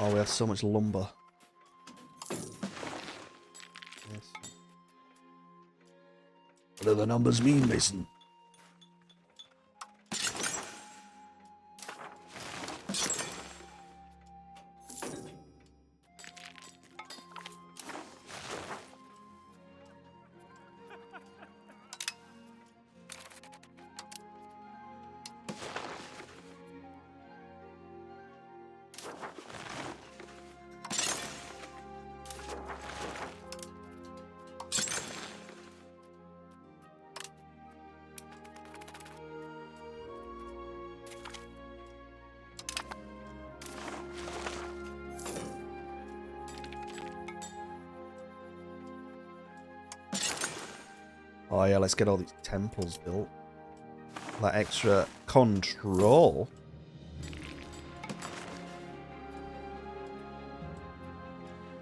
Oh, we have so much lumber. Yes. What do the numbers mean, Mason? Oh yeah, let's get all these temples built. That extra control.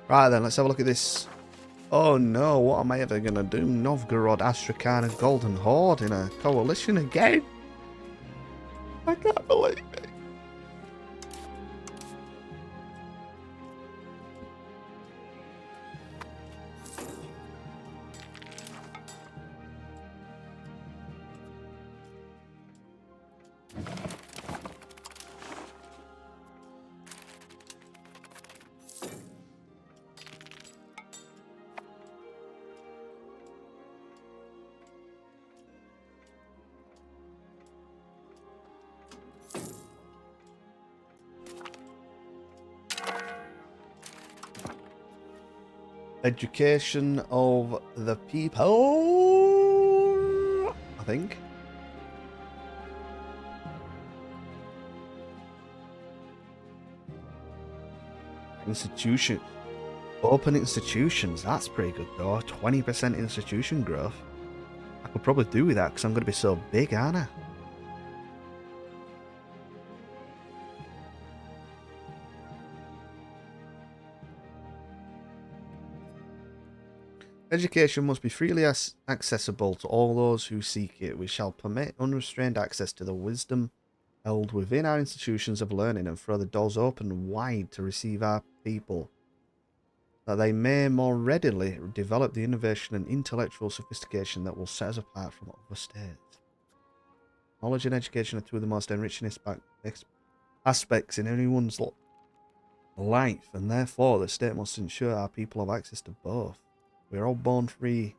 Right then, let's have a look at this. Oh no, what am I ever gonna do? Novgorod, Astrakhan, and Golden Horde in a coalition again? I can't believe it. Education of the people, I think. Institution. Open institutions. That's pretty good though. 20% institution growth. I could probably do with that because I'm going to be so big, aren't I? Education must be freely accessible to all those who seek it. We shall permit unrestrained access to the wisdom held within our institutions of learning and throw the doors open wide to receive our people, that they may more readily develop the innovation and intellectual sophistication that will set us apart from other states. Knowledge and education are two of the most enriching aspects in anyone's life, and therefore the state must ensure our people have access to both. We're all born free.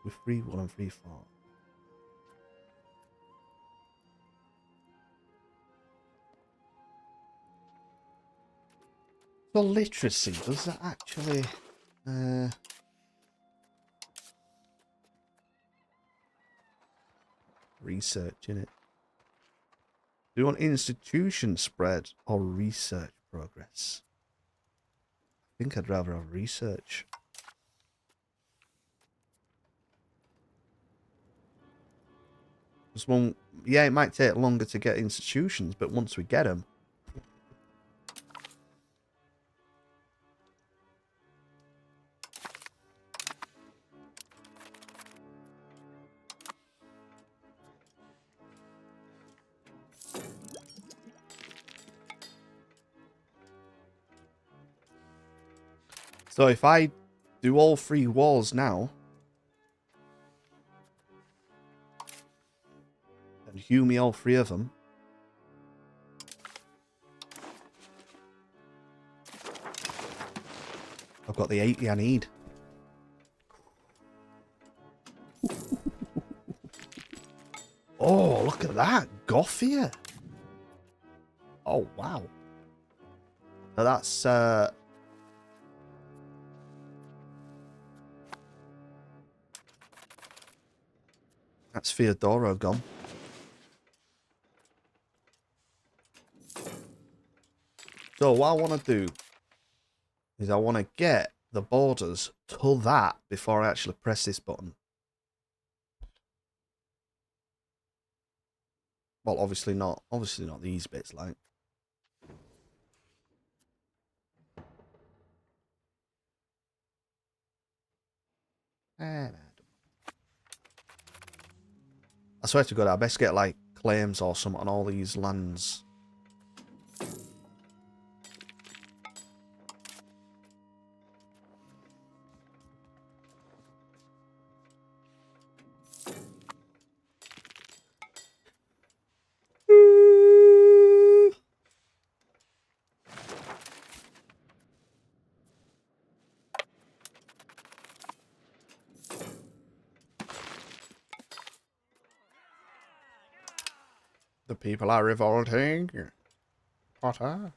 We're free will and free thought. So literacy, does that actually research in it? Do you want institution spread or research progress? I think I'd rather have research. Yeah, it might take longer to get institutions, but once we get them. So if I do all 3 walls now, Hew me all three of them. I've got the 80 I need. Oh, look at that. Gothia. Oh, wow. Now that's... That's Theodoro gone. So what I want to do is I want to get the borders to that before I actually press this button. Well, obviously not these bits, like. I swear to God, I best get like claims or something on all these lands. The people are revolting. Potter.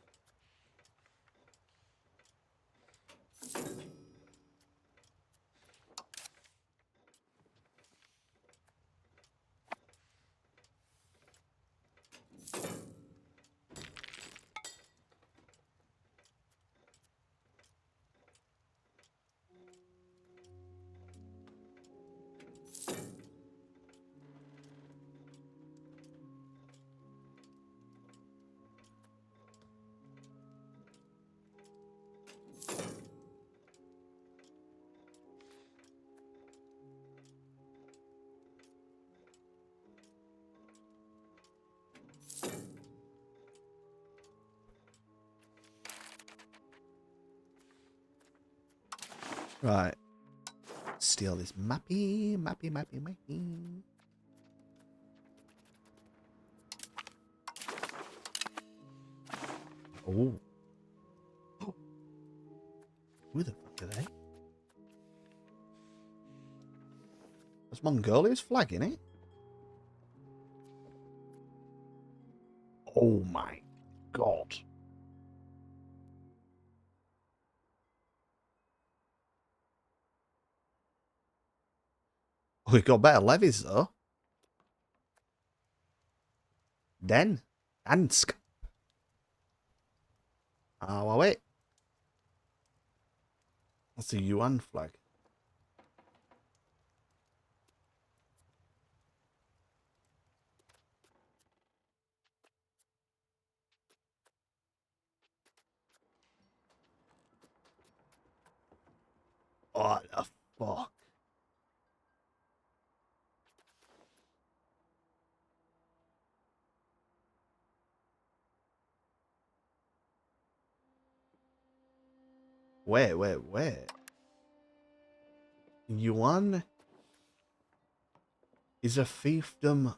Right. Steal this mappy. Oh. Who the fuck are they? That's Mongolia's flag, innit? Oh my god. We got better levies though. Den. Dansk. Oh, well, wait. That's the Yuan flag. What the fuck? Wait. Yuan is a fiefdom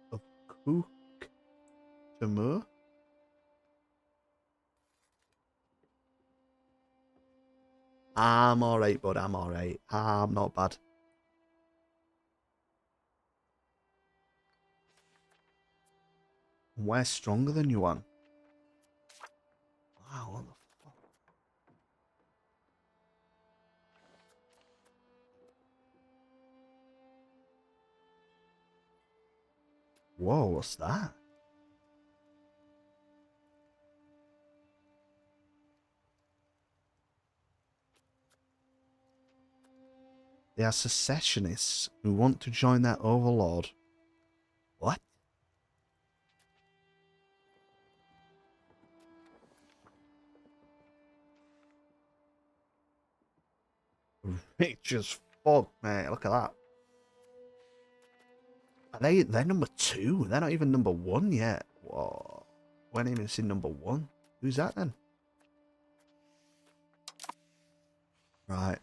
of Kuk Timur? I'm alright, bud. I'm alright. I'm not bad. We're stronger than Yuan. Wow, what the fuck? Whoa, what's that? They are secessionists who want to join their overlord. What? Rich as fuck, mate. Look at that. Are they're number 2? They're not even number 1 yet. Whoa. We're not even seen number 1. Who's that then? Right.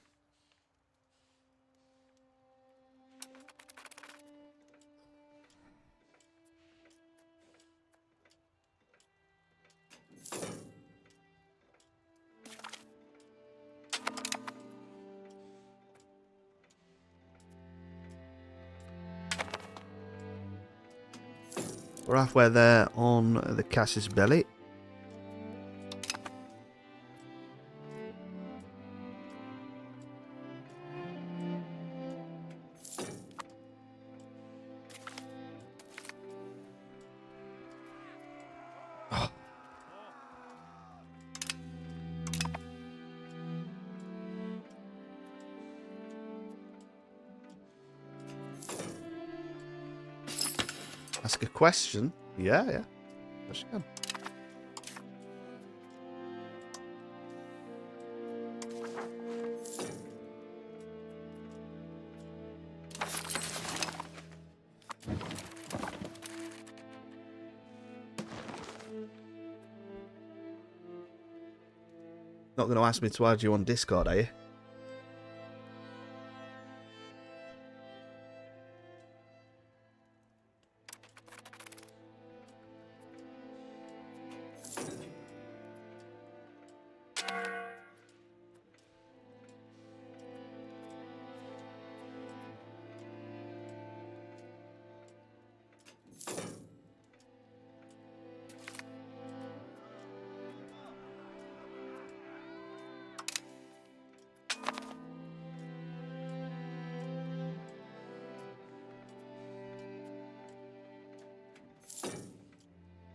We're halfway there on the Casus Belli. Ask a question. Yeah. Yes, you can. Not going to ask me to add you on Discord, are you?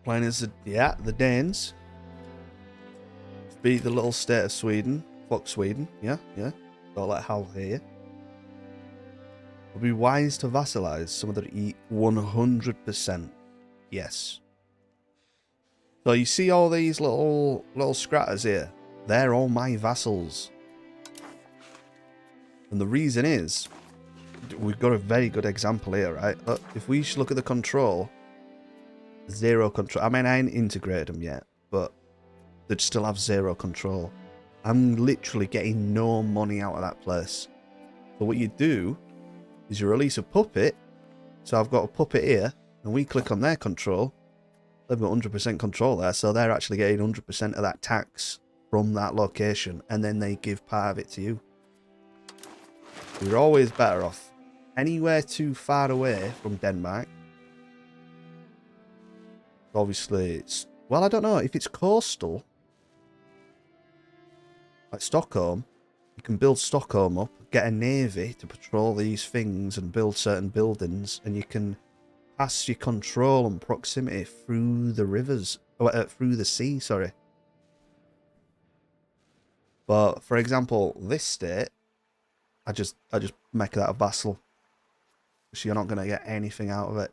Playing as the Danes. Beat the little state of Sweden. Fuck Sweden. Yeah. Don't let Hal hear you. Would be wise to vassalize some of the 100%. Yes. So you see all these little scratters here? They're all my vassals. And the reason is, we've got a very good example here, right? If we look at the control, 0 control. I mean, I ain't integrated them yet, but they'd still have 0 control. I'm literally getting no money out of that place. So what you do is you release a puppet. So I've got a puppet here, and we click on their control. They've got 100% control there, so they're actually getting 100% of that tax from that location, and then they give part of it to you. You're always better off. Anywhere too far away from Denmark, obviously it's... Well, I don't know. If it's coastal, like Stockholm, you can build Stockholm up, get a navy to patrol these things and build certain buildings, and you can pass your control and proximity through the rivers, through the sea, sorry. But for example, this state, I just make that a vassal, so you're not going to get anything out of it.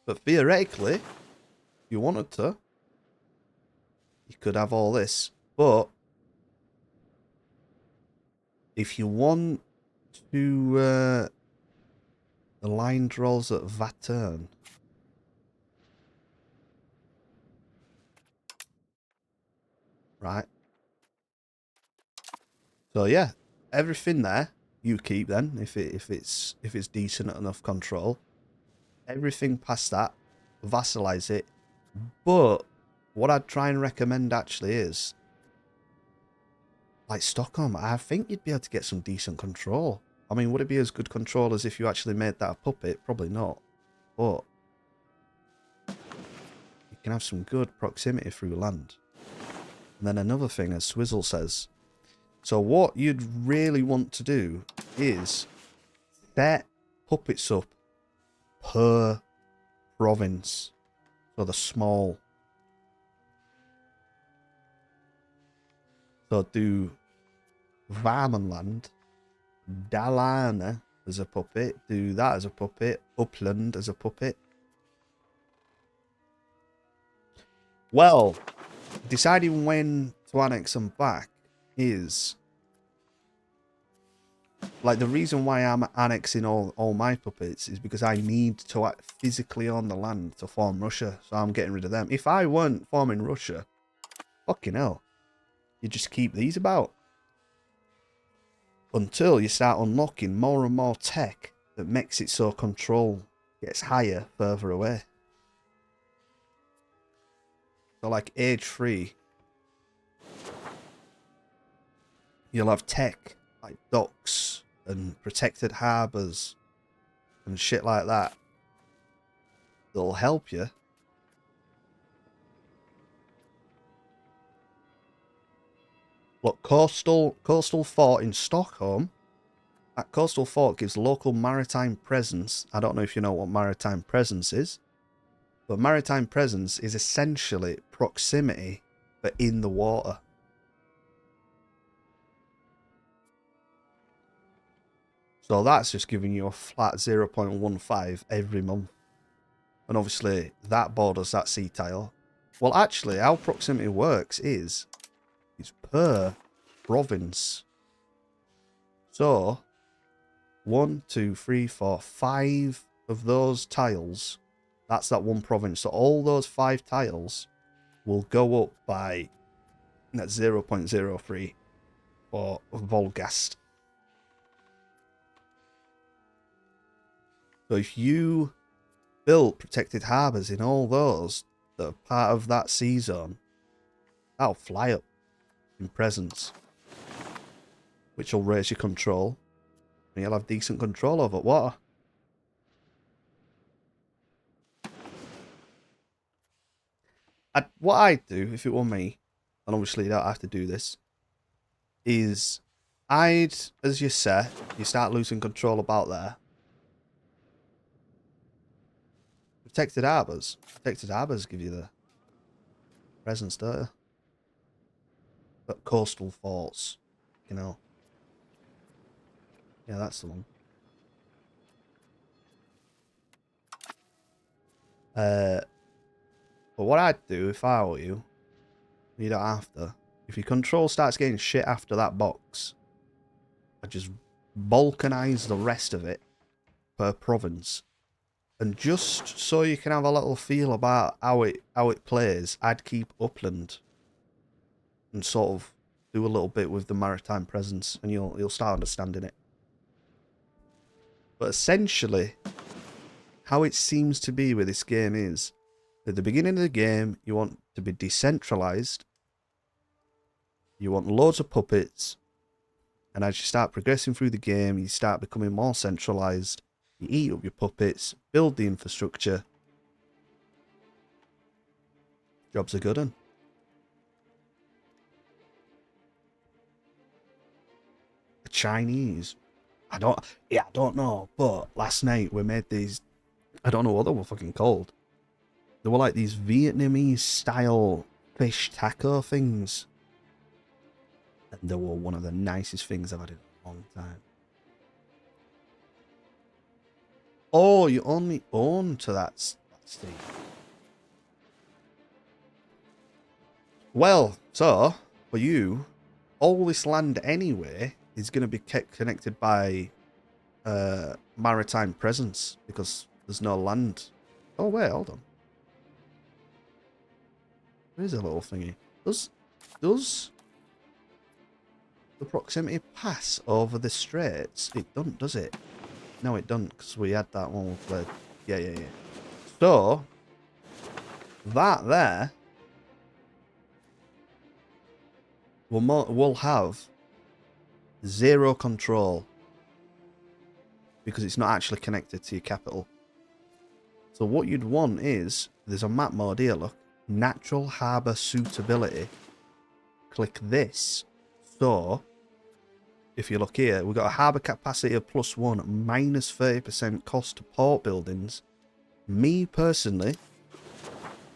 But theoretically, if you wanted to, you could have all this. But if you want to the line draws at Vatern. Right. So yeah, everything there you keep then if it's decent enough control. Everything past that, vassalize it. But what I'd try and recommend actually is, like Stockholm, I think you'd be able to get some decent control. I mean, would it be as good control as if you actually made that a puppet? Probably not. But you can have some good proximity through land. And then another thing, as Swizzle says, so what you'd really want to do is set puppets up per province. So the small. So do Varmanland, Dalarna as a puppet, do that as a puppet, Upland as a puppet. Well, deciding when to annex them back is, like, the reason why I'm annexing all my puppets is because I need to act physically on the land to form Russia, so I'm getting rid of them. If I weren't forming Russia, fucking hell, you just keep these about until you start unlocking more and more tech that makes it so control gets higher further away. So like age 3, you'll have tech like docks, and protected harbours and shit like that that'll help you. Look, coastal fort in Stockholm. That coastal fort gives local maritime presence. I don't know if you know what maritime presence is, but maritime presence is essentially proximity, but in the water. So that's just giving you a flat 0.15 every month. And obviously that borders that sea tile. Well, actually, how proximity works is it's per province. So 1, 2, 3, 4, 5 of those tiles, that's that one province. So all those 5 tiles will go up by that 0.03 for Volgast. So if you build protected harbours in all those that are part of that sea zone, that'll fly up in presence, which will raise your control, and you'll have decent control over water. What I'd do if it were me, and obviously you don't have to do this, is as you say, you start losing control about there. Protected harbours. Protected harbours give you the presence, don't they? But coastal forts, you know. Yeah, that's the one. But what I'd do if I were you, you don't have to. If your control starts getting shit after that box, I'd just balkanize the rest of it per province. And just so you can have a little feel about how it plays, I'd keep Upland and sort of do a little bit with the maritime presence, and you'll start understanding it. But essentially, how it seems to be with this game is, at the beginning of the game, you want to be decentralized. You want loads of puppets, and as you start progressing through the game, you start becoming more centralized. You eat up your puppets, build the infrastructure. Job's a good one. The Chinese. I don't know, but last night we made these, I don't know what they were fucking called. They were like these Vietnamese style fish taco things. And they were one of the nicest things I've had in a long time. Oh, you only own to that state. Well, so, for you, all this land anyway is going to be kept connected by maritime presence, because there's no land. Oh, wait, hold on. There's a little thingy. Does the proximity pass over the straits? It doesn't, does it? No, it doesn't, because we had that one we played. Yeah. So, that there will have 0 control, because it's not actually connected to your capital. So what you'd want is, there's a map mode here, look. Natural harbour suitability. Click this. So, if you look here, we've got a harbour capacity of +1, minus 30% cost to port buildings. Me, personally,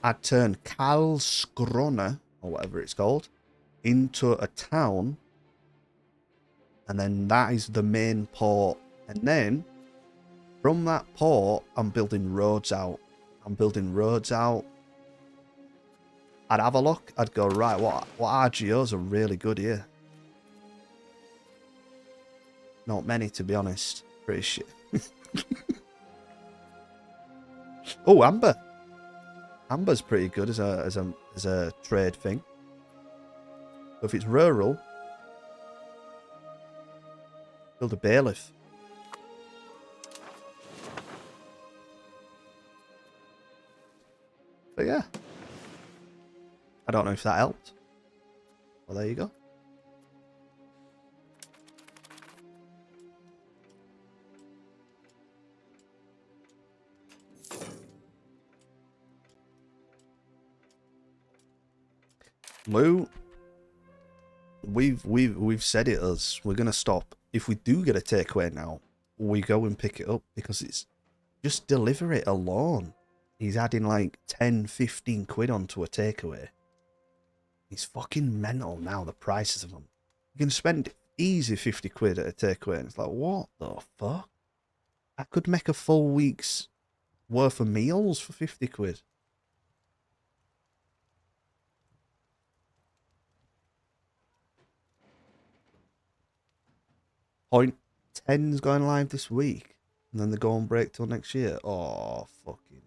I'd turn Karlskrona, or whatever it's called, into a town. And then that is the main port. And then, from that port, I'm building roads out. I'd have a look. I'd go, right, what RGOs are really good here? Not many, to be honest. Pretty shit. Oh, Amber. Amber's pretty good as a trade thing. So if it's rural, build a bailiff. But yeah. I don't know if that helped. Well, there you go. Lou, we've said it as we're gonna stop. If we do get a takeaway now, we go and pick it up because it's just deliver it alone. He's adding like 10, 15 quid onto a takeaway. He's fucking mental now, the prices of them. You can spend easy 50 quid at a takeaway and it's like, what the fuck? I could make a full week's worth of meals for 50 quid. Point 10's going live this week, and then they go on break till next year. Oh, fucking.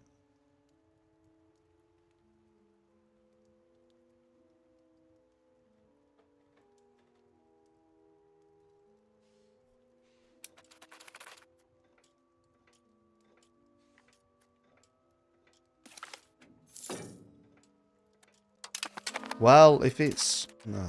Well, if it's... No.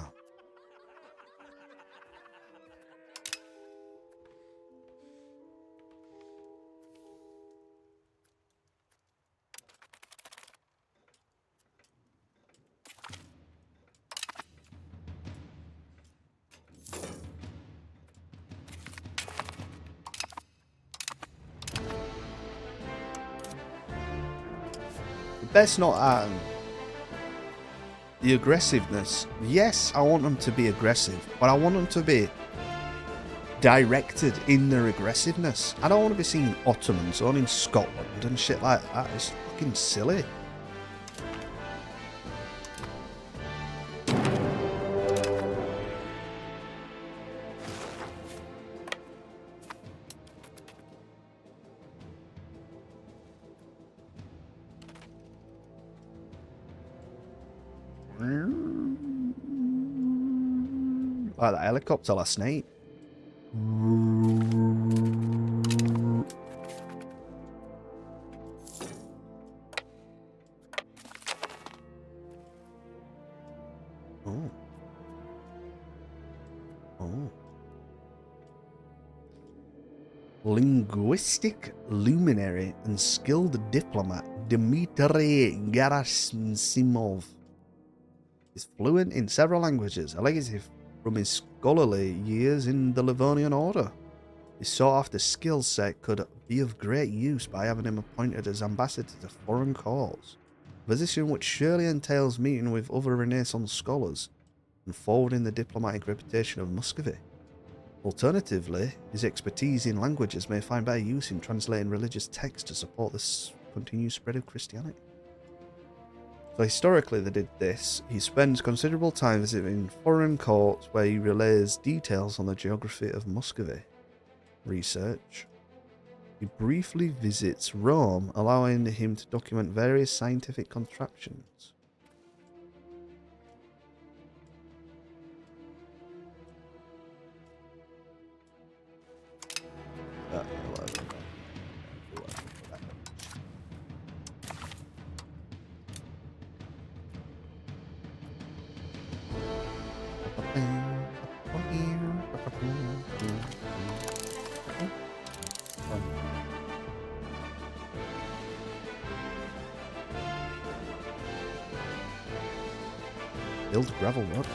Best not the aggressiveness. Yes, I want them to be aggressive, but I want them to be directed in their aggressiveness. I don't want to be seeing Ottomans on in Scotland and shit like that. It's fucking silly. Like that helicopter last night. Oh. Oh. Linguistic luminary and skilled diplomat Dmitry Gerasimov is fluent in several languages, a legacy from his scholarly years in the Livonian Order. His sought-after skill set could be of great use by having him appointed as ambassador to foreign courts, a position which surely entails meeting with other Renaissance scholars and forwarding the diplomatic reputation of Muscovy. Alternatively, his expertise in languages may find better use in translating religious texts to support the continued spread of Christianity. So historically they did this. He spends considerable time visiting foreign courts where he relays details on the geography of Muscovy. Research. He briefly visits Rome, allowing him to document various scientific contraptions. Build gravel road.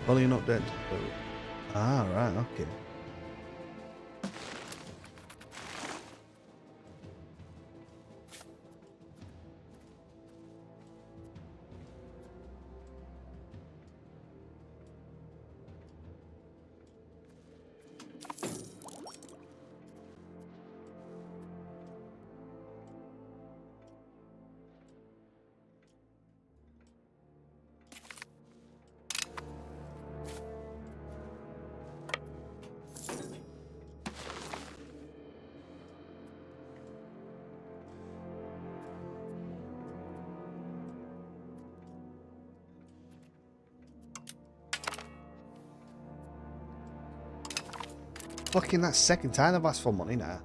Well, you're not dead. Ah, right, okay. Fucking that second time I've asked for money now.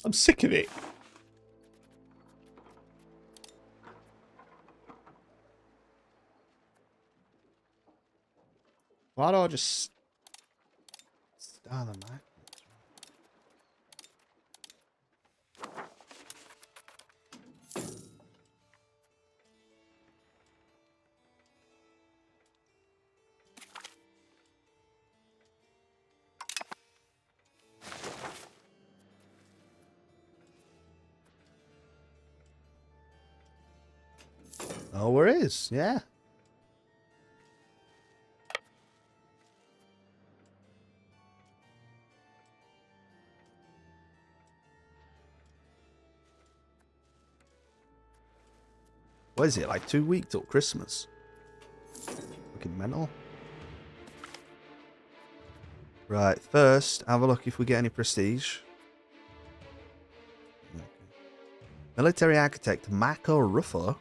I'm sick of it. Why don't I just start the mic? Oh, where is? Yeah. What is it, like 2 weeks till Christmas? Fucking mental. Right, first, have a look if we get any prestige. Okay. Military architect Marco Ruffo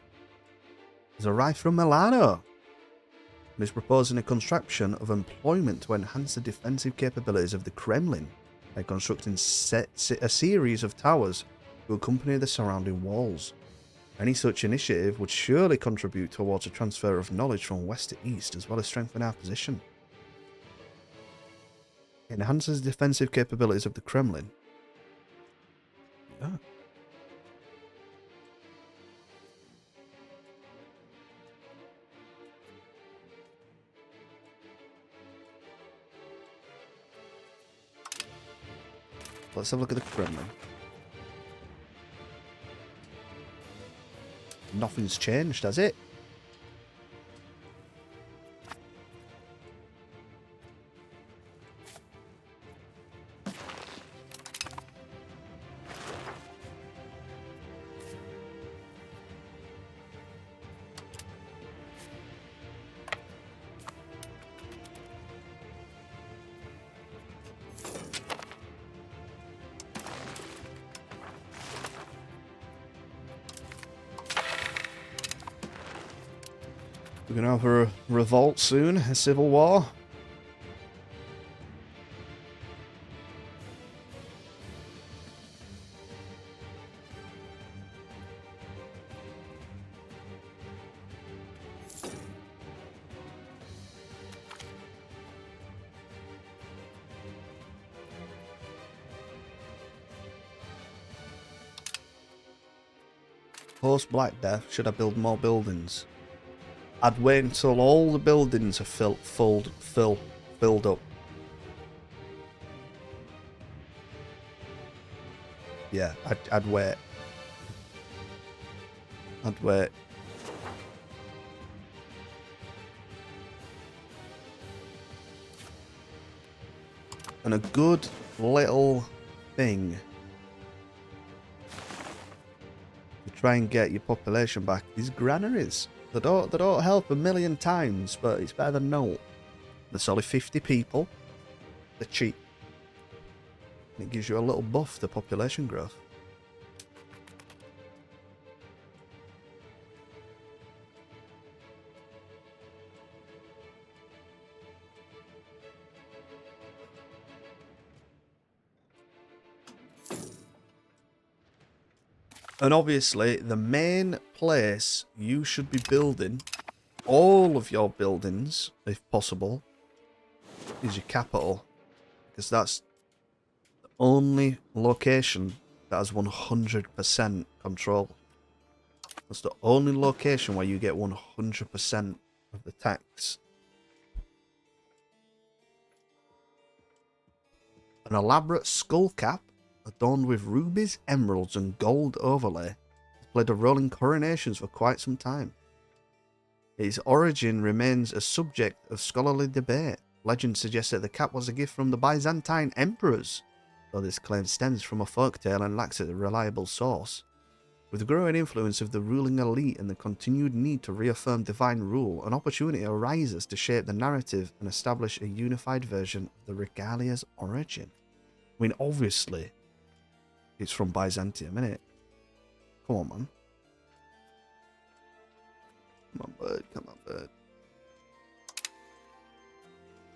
has arrived from Milano and is proposing a construction of employment to enhance the defensive capabilities of the Kremlin by constructing a series of towers to accompany the surrounding walls. Any such initiative would surely contribute towards a transfer of knowledge from west to east, as well as strengthen our position. Enhances the defensive capabilities of the Kremlin. Yeah. Let's have a look at the Kremlin. Nothing's changed, has it? We're going to have a revolt soon, a civil war. Post Black Death, should I build more buildings? I'd wait until all the buildings are filled up. Yeah, I'd wait. I'd wait. And a good little thing to try and get your population back is granaries. They don't help a million times, but it's better than no. There's only 50 people. They're cheap. And it gives you a little buff to population growth. And obviously, the main place you should be building all of your buildings, if possible, is your capital. Because that's the only location that has 100% control. That's the only location where you get 100% of the tax. An elaborate skull cap adorned with rubies, emeralds, and gold overlay has played a role in coronations for quite some time. Its origin remains a subject of scholarly debate. Legend suggests that the cap was a gift from the Byzantine emperors, though this claim stems from a folktale and lacks a reliable source. With the growing influence of the ruling elite and the continued need to reaffirm divine rule, an opportunity arises to shape the narrative and establish a unified version of the regalia's origin. I mean, obviously, it's from Byzantium, innit? Come on, man. Come on, bird. Come on, bird.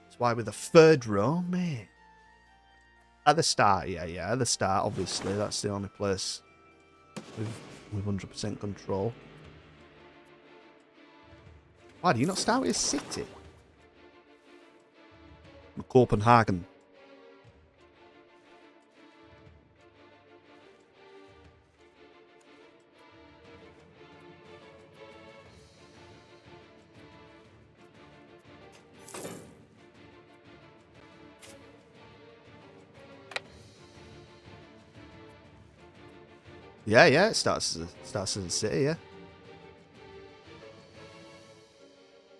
That's why we're the third row, mate. At the start, yeah. At the start, obviously. That's the only place with 100% control. Why do you not start with a city? Copenhagen. Yeah, it starts as a city, yeah.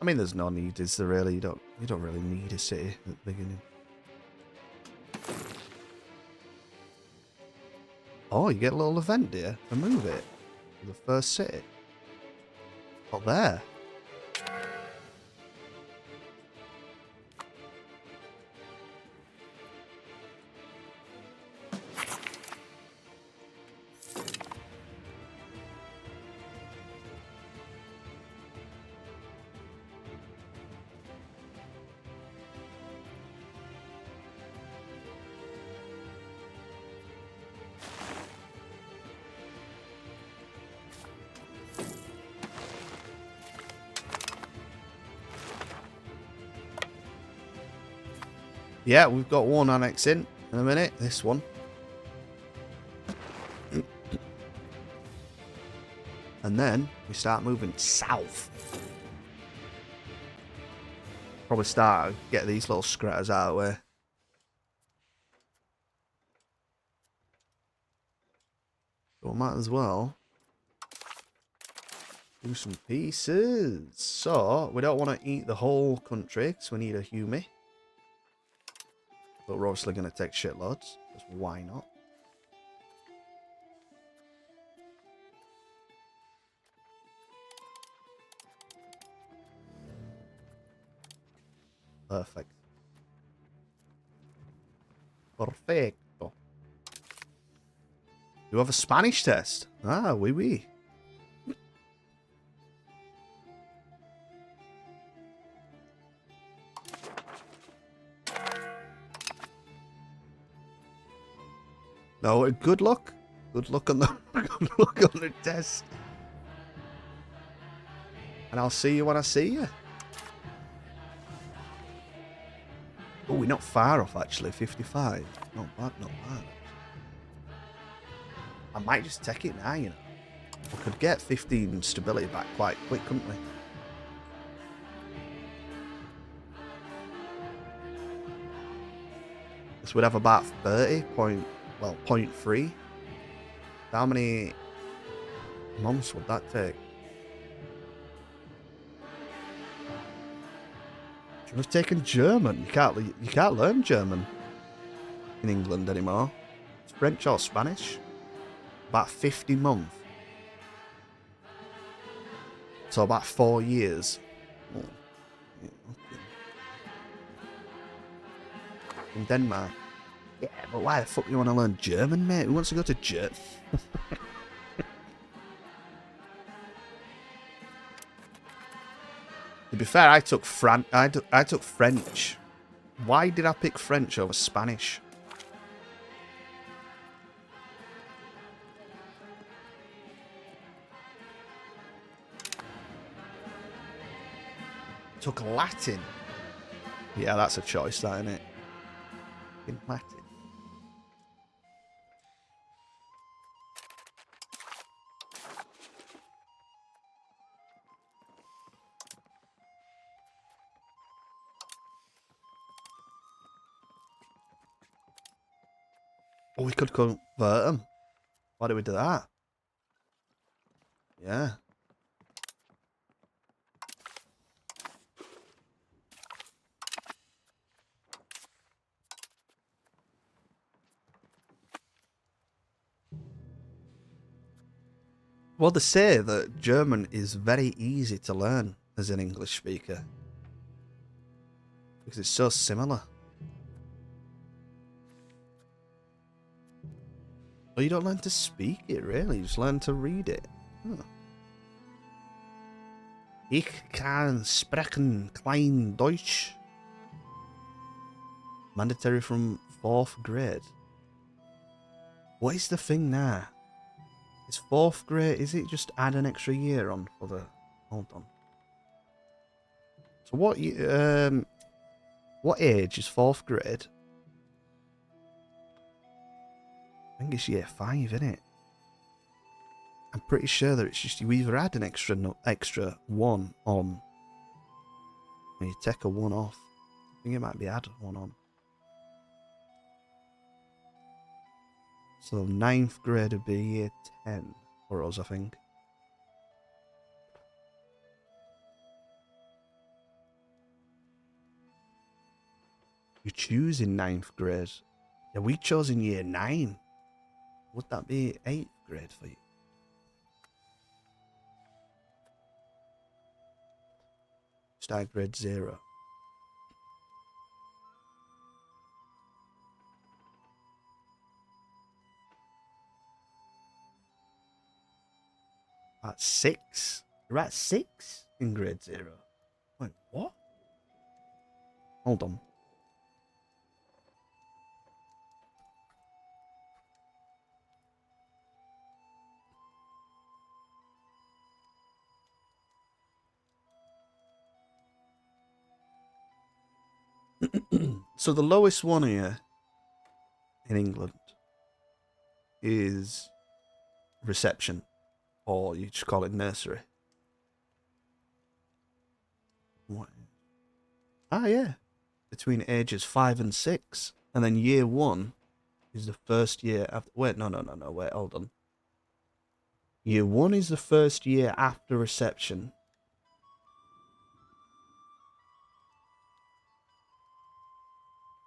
I mean, there's no need, is there really? You don't really need a city at the beginning. Oh, you get a little event here to move it. The first city. Not there. Yeah, we've got one annex in a minute. This one. And then we start moving south. Probably start get these little scratters out of the way. So we might as well do some pieces. So we don't want to eat the whole country because we need a humi. But we're obviously going to take shitloads, because why not? Perfect. Perfecto. You have a Spanish test? Ah, oui, oui. No, good luck. Good luck on the good luck on the test. And I'll see you when I see you. Oh, we're not far off actually. 55. Not bad, not bad. I might just take it now, you know. We could get 15 stability back quite quick, couldn't we? So we'd have about 0.3. How many months would that take? Should have taken German. You can't learn German in England anymore. It's French or Spanish. About 50 months. So about 4 years. Oh, yeah, okay. In Denmark. Yeah, but why the fuck do you want to learn German, mate? Who wants to go to Germany? To be fair, I took French. Why did I pick French over Spanish? Took Latin. Yeah, that's a choice, that, isn't it? In Latin. Oh, we could convert them. Why do we do that? Yeah. Well, they say that German is very easy to learn as an English speaker. Because it's so similar. Well, you don't learn to speak it, really. You just learn to read it. Huh. Ich kann sprechen klein Deutsch. Mandatory from 4th grade. What is the thing now? Is 4th grade, is it just add an extra year on for the... Hold on. So what age is 4th grade? I think it's year 5, isn't it? I'm pretty sure that it's just you either add an extra 1 on, or you take a 1 off. I think it might be add 1 on. So 9th grade would be year 10 for us, I think. You choose in 9th grade. Yeah, we chose in year 9. Would that be 8th grade for you? Start grade 0. At 6? You're at 6 in grade 0? Wait, what? Hold on. So the lowest one here in England is reception, or you just call it nursery. What? Ah, yeah. Between ages 5 and 6. And then year 1 is the first year after. Wait, no. Wait, hold on. Year 1 is the first year after reception.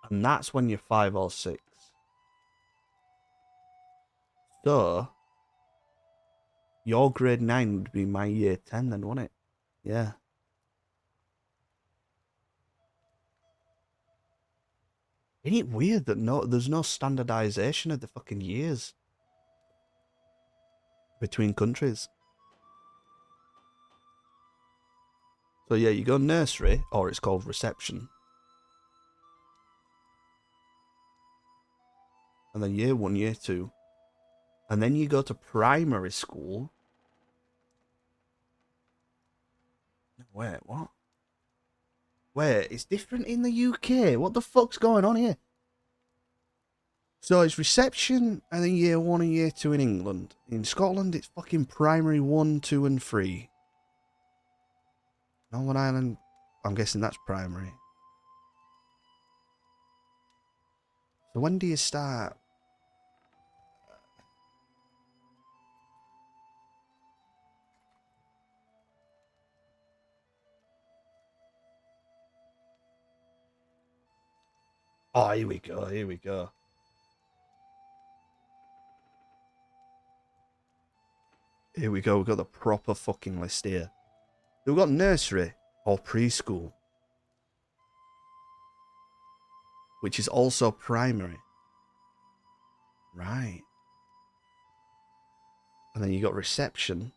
And that's when you're 5 or 6. So, your grade 9 would be my year 10 then, wouldn't it? Yeah. Isn't it weird that there's no standardization of the fucking years between countries? So yeah, you go nursery, or it's called reception. And then year 1, year 2. And then you go to primary school. Wait, what? Wait, it's different in the UK. What the fuck's going on here? So it's reception and then year 1 and year 2 in England. In Scotland, it's fucking primary 1, 2 and 3. Northern Ireland, I'm guessing that's primary. So when do you start? Oh, here we go, here we go. Here we go, we've got the proper fucking list here. We've got nursery or preschool, which is also primary. Right. And then you got reception.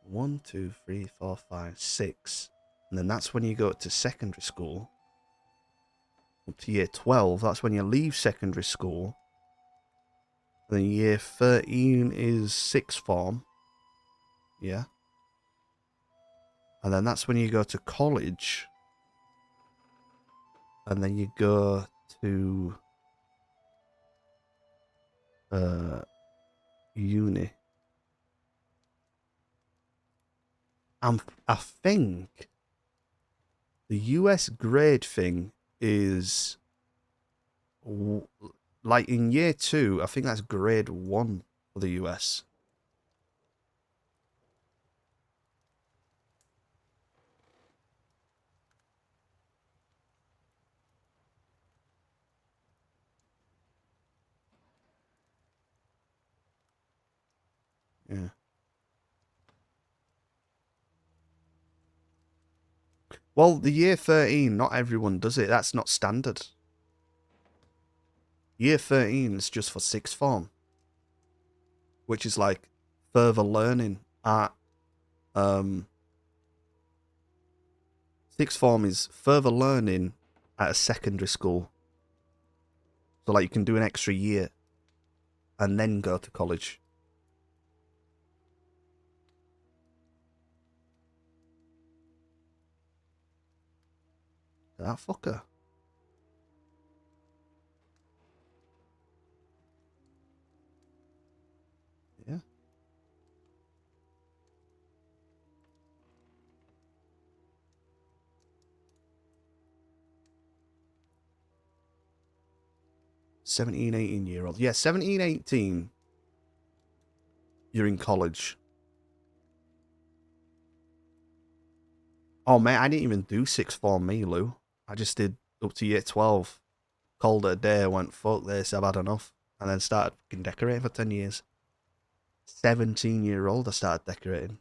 1, 2, 3, 4, 5, 6. And then that's when you go to secondary school. Up to year 12, that's when you leave secondary school. And then year 13 is sixth form. Yeah. And then that's when you go to college. And then you go to uni. I think the US grade thing is like in year 2, I think that's grade 1 for the US. Yeah. Well, the year 13, not everyone does it. That's not standard. Year 13 is just for sixth form, which is like further learning at sixth form is further learning at a secondary school. So like you can do an extra year and then go to college. That fucker. Yeah. $17, 18-year-olds. Yeah, 17, 18. You're in college. Oh, mate, I didn't even do sixth form, me, Lou. I just did up to year 12. Called it a day, went, fuck this, I've had enough. And then started fucking decorating for 10 years. 17-year-old, I started decorating.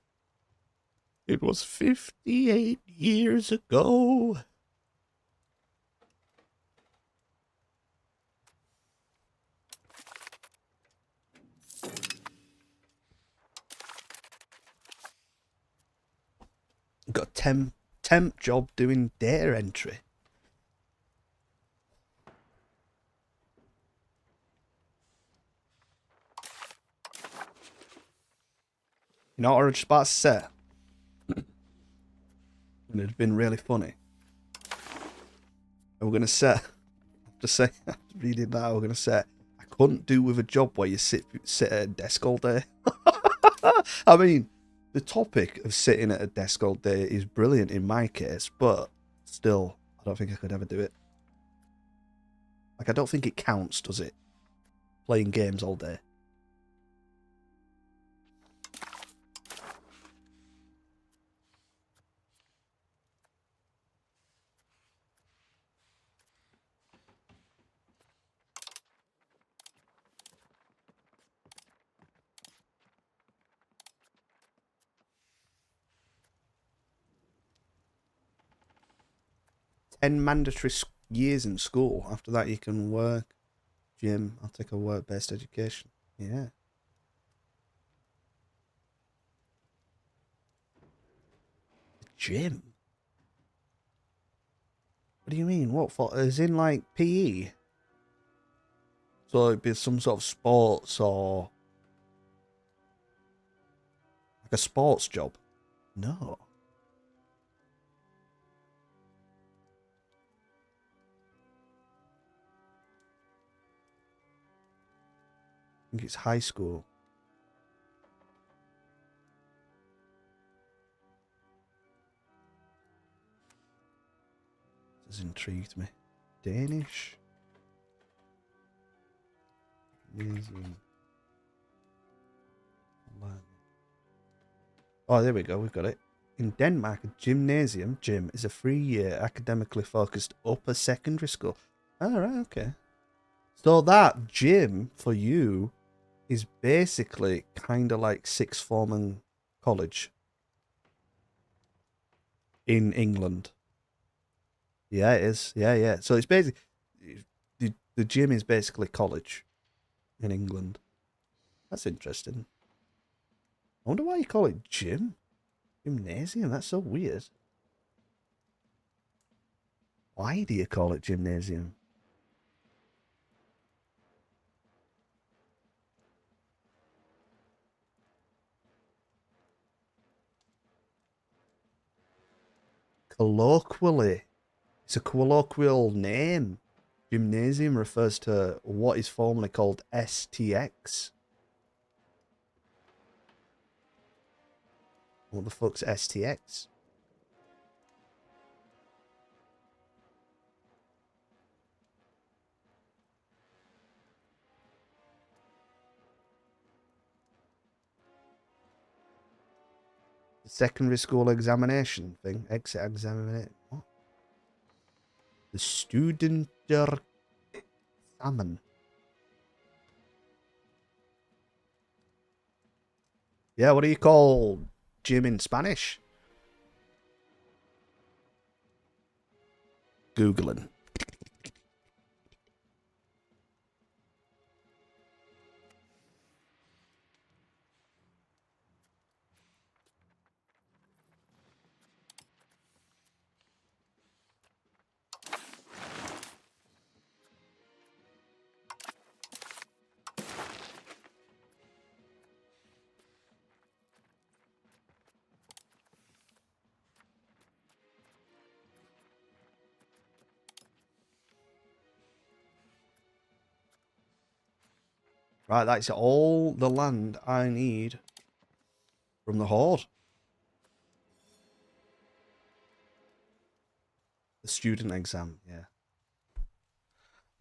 It was 58 years ago. Got a temp job doing data entry. You know what I was about to say? And it'd been really funny. And we're going to say, after reading that, we're going to say, I couldn't do with a job where you sit at a desk all day. I mean, the topic of sitting at a desk all day is brilliant in my case, but still, I don't think I could ever do it. Like, I don't think it counts, does it? Playing games all day. And mandatory years in school. After that, you can work. Gym. I'll take a work-based education. Yeah. Gym? What do you mean? What for? As in, like, PE? So it'd be some sort of sports or... like a sports job? No. I think it's high school. This has intrigued me. Danish? Museum. Oh, there we go. We've got it. In Denmark, a gymnasium gym is a 3-year academically focused upper secondary school. All right, okay. So that gym for you is basically kind of like sixth form and college in England. Yeah, it is. Yeah. So it's basically the gym is basically college in England. That's interesting. I wonder why you call it gym. Gymnasium? That's so weird. Why do you call it gymnasium? Colloquially. It's a colloquial name. Gymnasium refers to what is formerly called STX. What the fuck's STX? The secondary school examination thing. Exit examination. What? The student examen. Yeah, what do you call gym in Spanish? Googling. Right, that's all the land I need from the Horde. The student exam, yeah.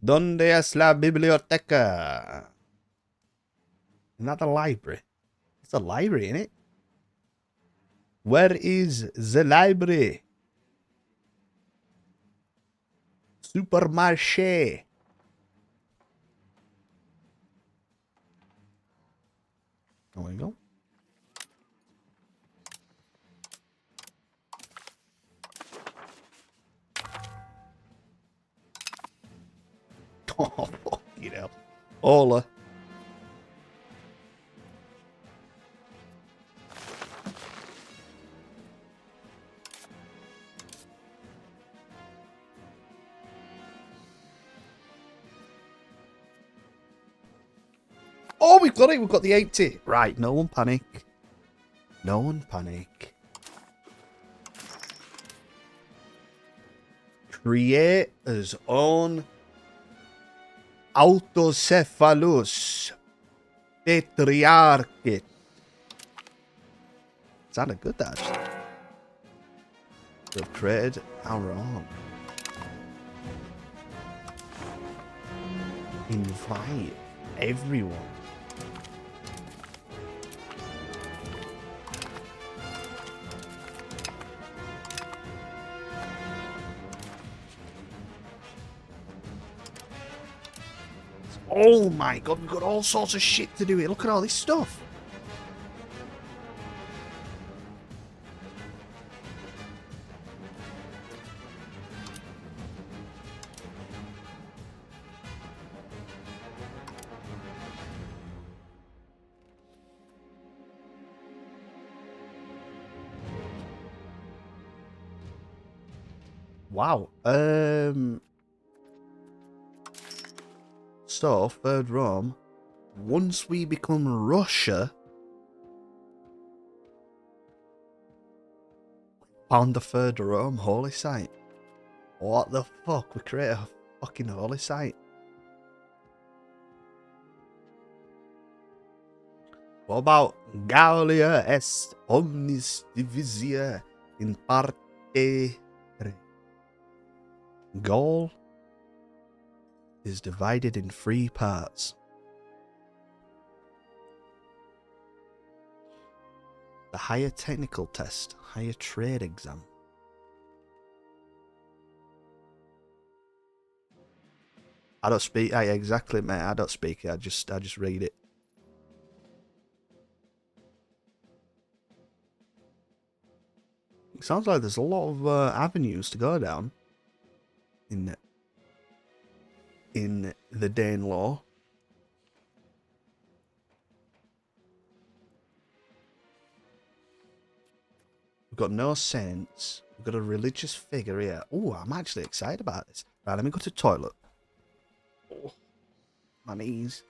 ¿Dónde es la biblioteca? Isn't that the library? It's a library, isn't it? Where is the library? Supermarché. There we go. Oh, fucking hell. Hola. Oh, we've got it. We've got the 80. Right, no one panic. No one panic. Create his own autocephalus patriarchate. Sounded good, that actually. We've created our own. Invite everyone. Oh my god, we've got all sorts of shit to do here. Look at all this stuff. Wow. So, third Rome. Once we become Russia, found the third Rome holy site. What the fuck? We create a fucking holy site. What about Gallia est omnis divisia in parte re? Gaul is divided in 3 parts. The higher technical test, higher trade exam. I don't speak. Exactly, mate. I don't speak it. I just read it. It sounds like there's a lot of avenues to go down in the Danelaw. We've got no saints. We've got a religious figure here. Oh, I'm actually excited about this. Right, let me go to the toilet. Oh, my knees.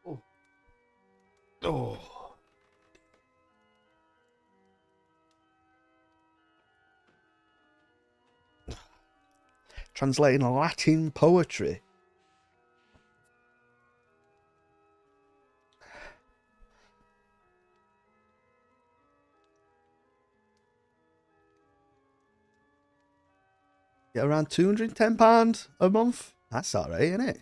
Oh. Oh. Translating Latin poetry. Get around £210 a month. That's alright, isn't it?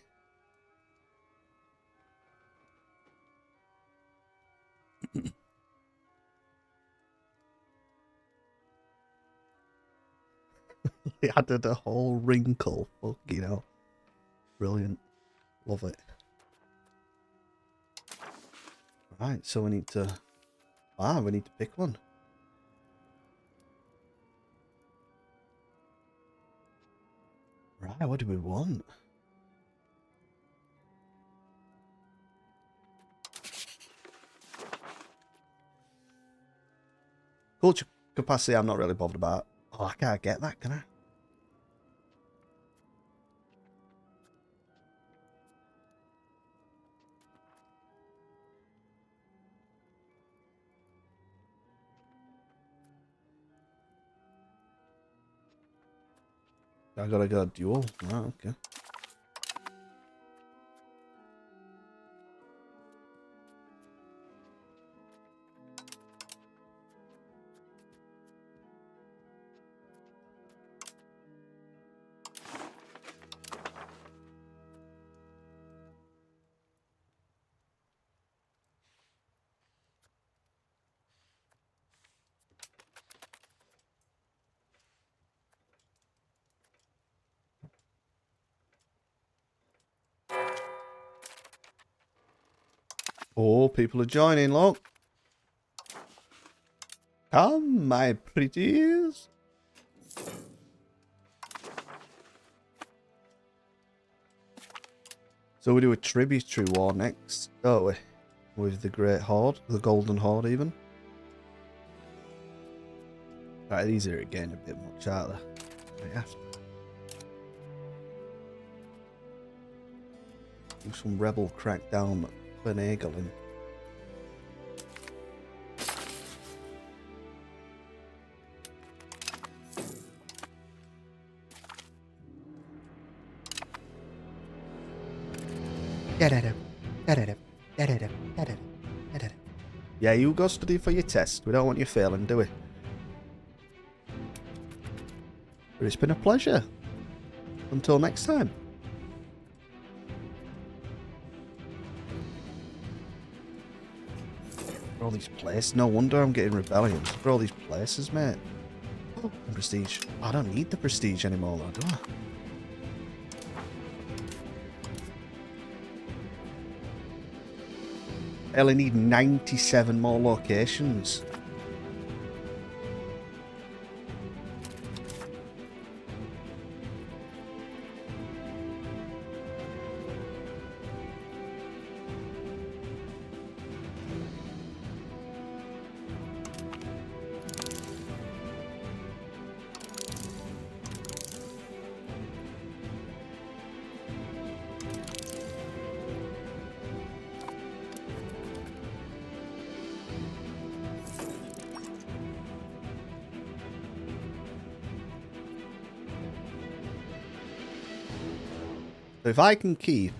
He added a whole wrinkle. Fucking hell. Brilliant. Love it. Right, so we need to... we need to pick one. Right, what do we want? Culture capacity, I'm not really bothered about. Oh, I can't get that, can I? I gotta go dual. Oh, okay. Oh, people are joining, look. Come, my pretties. So we do a tributary war next, don't we? With the Great Horde, the Golden Horde even. Right, these are getting a bit much, aren't they? Right, after. Do some rebel crackdown finagling. Yeah, you go study for your test. We don't want you failing, do we? But it's been a pleasure. Until next time. For all these places. No wonder I'm getting rebellions. For all these places, mate. Oh, prestige. I don't need the prestige anymore, though, do I? I only need 97 more locations. So if I can keep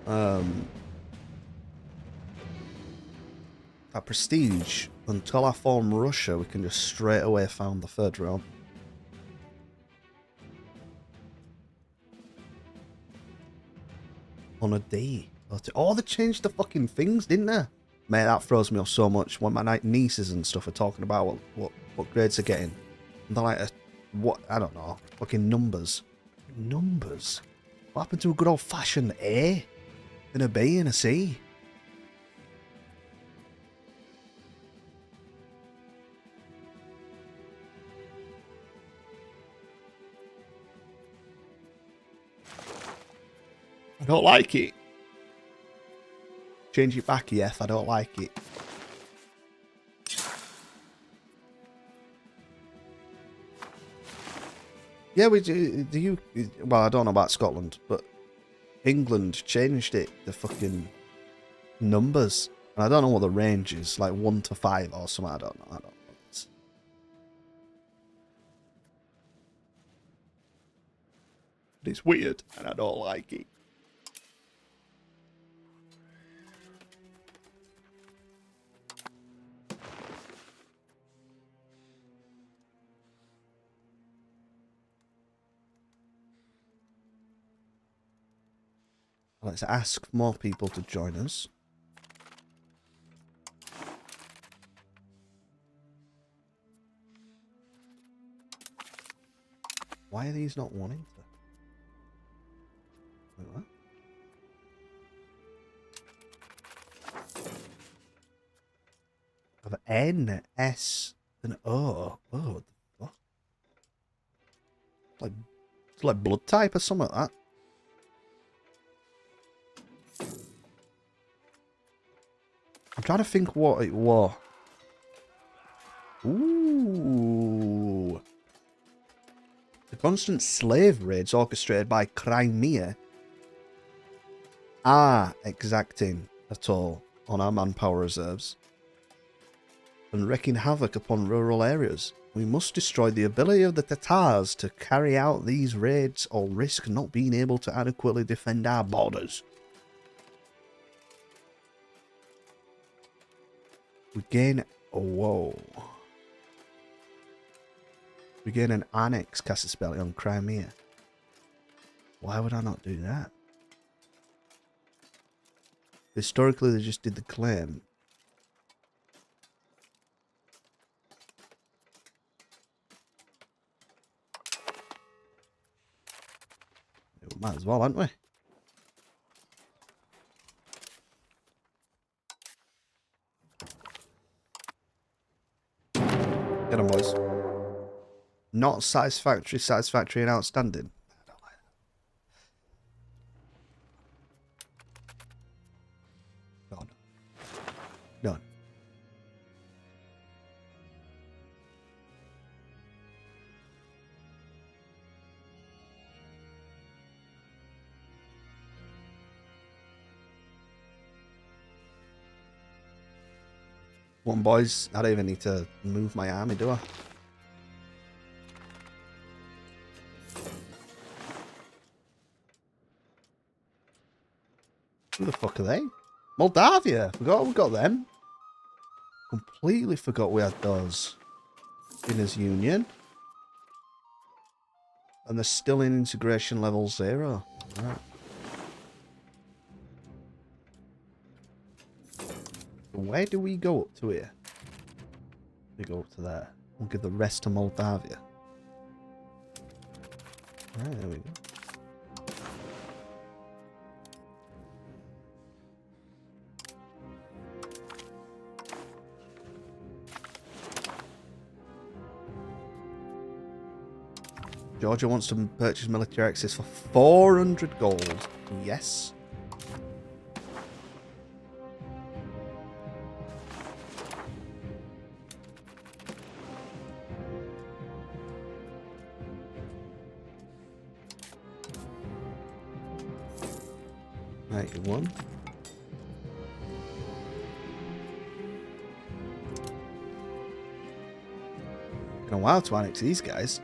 that prestige until I form Russia, we can just straight away found the third realm. On a day. Oh, they changed the fucking things, didn't they? Mate, that throws me off so much when my nieces and stuff are talking about what grades they're getting. And they're like, what? I don't know. Fucking numbers. Numbers? What happened to a good old-fashioned A? And a B and a C? I don't like it. Change it back, F. I don't like it. Yeah, we do. Do you? Well, I don't know about Scotland, but England changed it. The fucking numbers, and I don't know what the range is. Like 1 to 5 or something. I don't know. But it's weird, and I don't like it. Let's ask more people to join us. Why are these not wanting to? Wait, what? Of N, S, and O. Oh, what the fuck? It's like blood type or something like that. I'm trying to think what it was. Ooh. The constant slave raids orchestrated by Crimea are exacting a toll on our manpower reserves and wreaking havoc upon rural areas. We must destroy the ability of the Tatars to carry out these raids or risk not being able to adequately defend our borders. We gain... Whoa. We gain an annex caster spell on Crimea. Why would I not do that? Historically, they just did the claim. We might as well, aren't we? Get on, boys. Not satisfactory, satisfactory, and outstanding. I don't like that. Gone. Done. One, boys. I don't even need to move my army, do I? Who the fuck are they? Moldavia! We got them. Completely forgot we had those in his union. And they're still in integration level 0. Right. Where do we go up to here? We go up to there. We'll give the rest to Moldavia. Right, there we go. Georgia wants to purchase military access for 400 gold. Yes. One. Taking a while to annex these guys.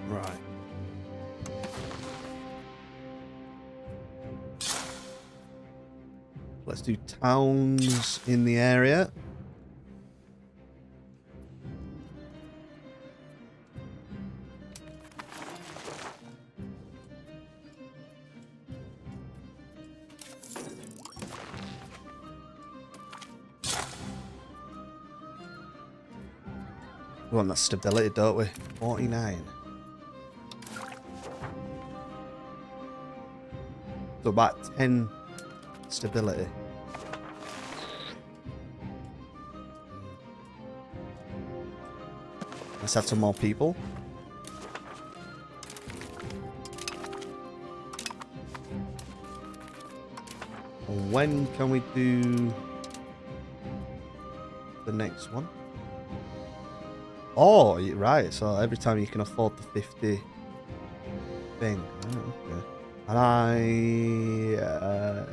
Right. Let's do towns in the area. We want that stability, don't we? 49. So about 10 stability. Let's have some more people. When can we do the next one? Oh, right. So every time you can afford the 50 thing. Oh, okay. And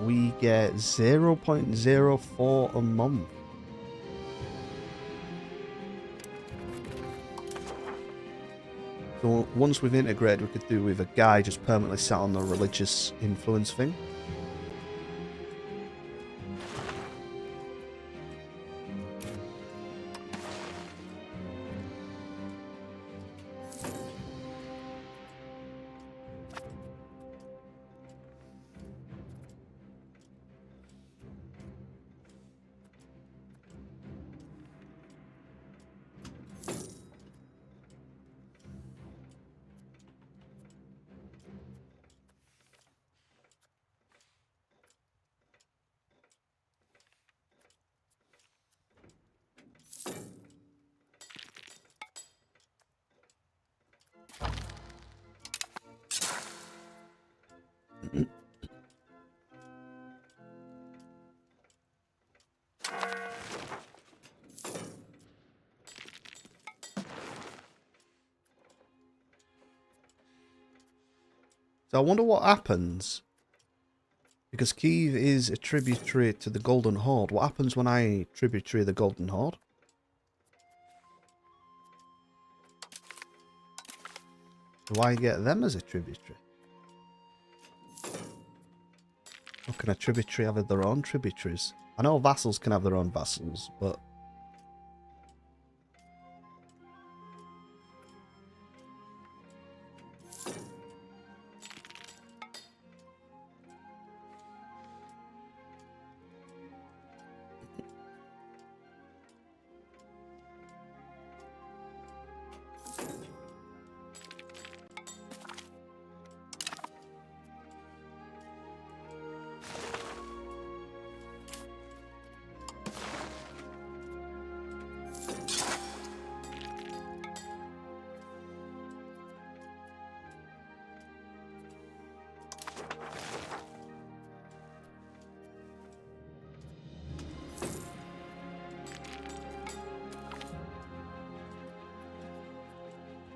we get 0.04 a month. So once we've integrated, we could do with a guy just permanently sat on the religious influence thing. So I wonder what happens, because Kiev is a tributary to the Golden Horde. What happens when I tributary the Golden Horde? Do I get them as a tributary? Or can a tributary have their own tributaries? I know vassals can have their own vassals, but...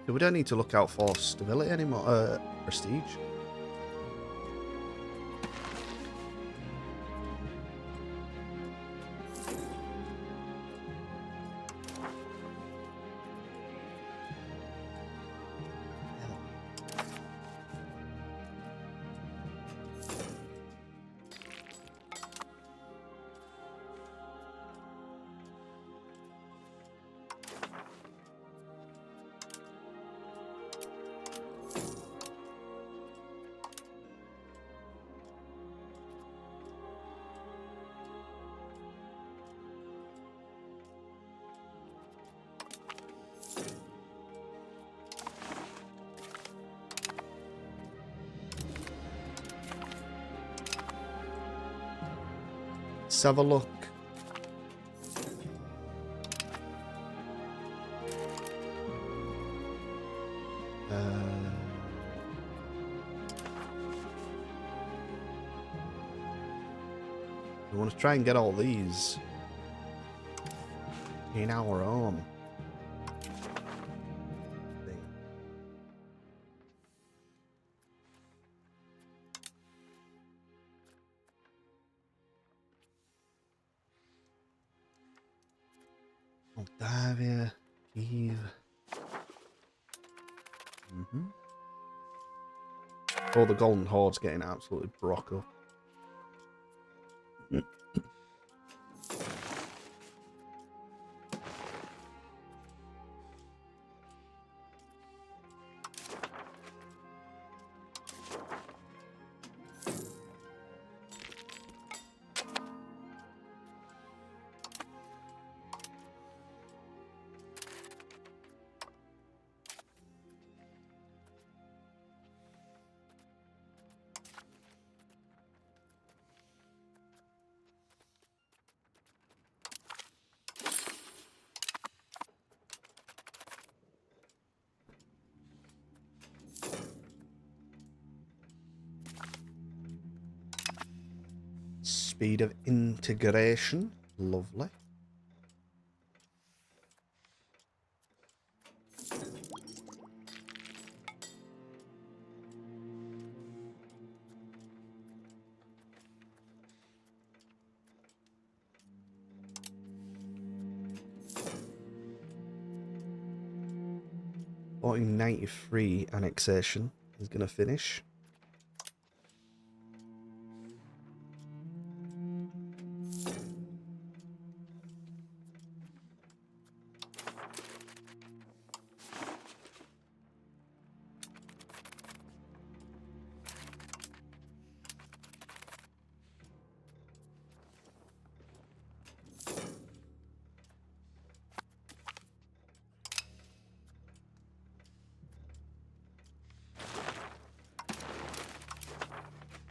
we don't need to look out for stability anymore, prestige. Let's have a look. We want to try and get all these in our own thing. Moldavia, Kiev. Oh, the Golden Horde's getting absolutely broke up. speed of integration. Lovely. (1493) annexation is going to finish.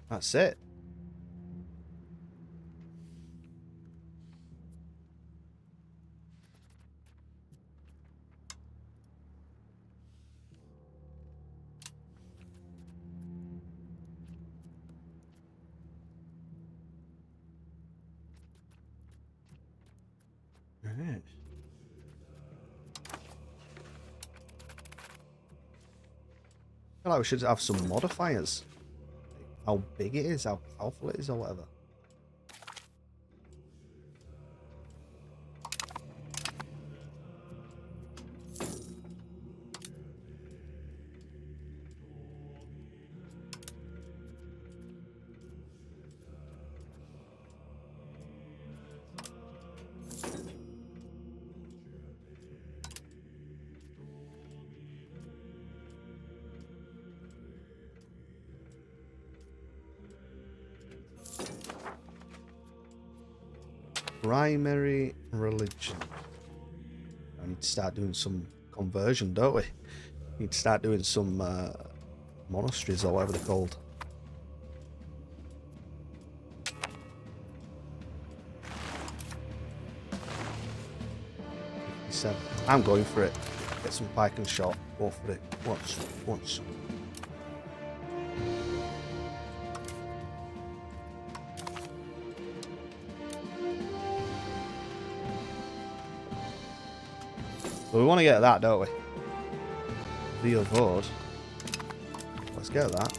That's it. Right. I feel like we should have some modifiers. How big it is, how powerful it is, or whatever. Primary religion. I need to start doing some conversion, don't we? Need to start doing some monasteries or whatever they're called. I'm going for it. Get some pike and shot. Go for it. Once. But we want to get that, don't we? VOD. Let's get that.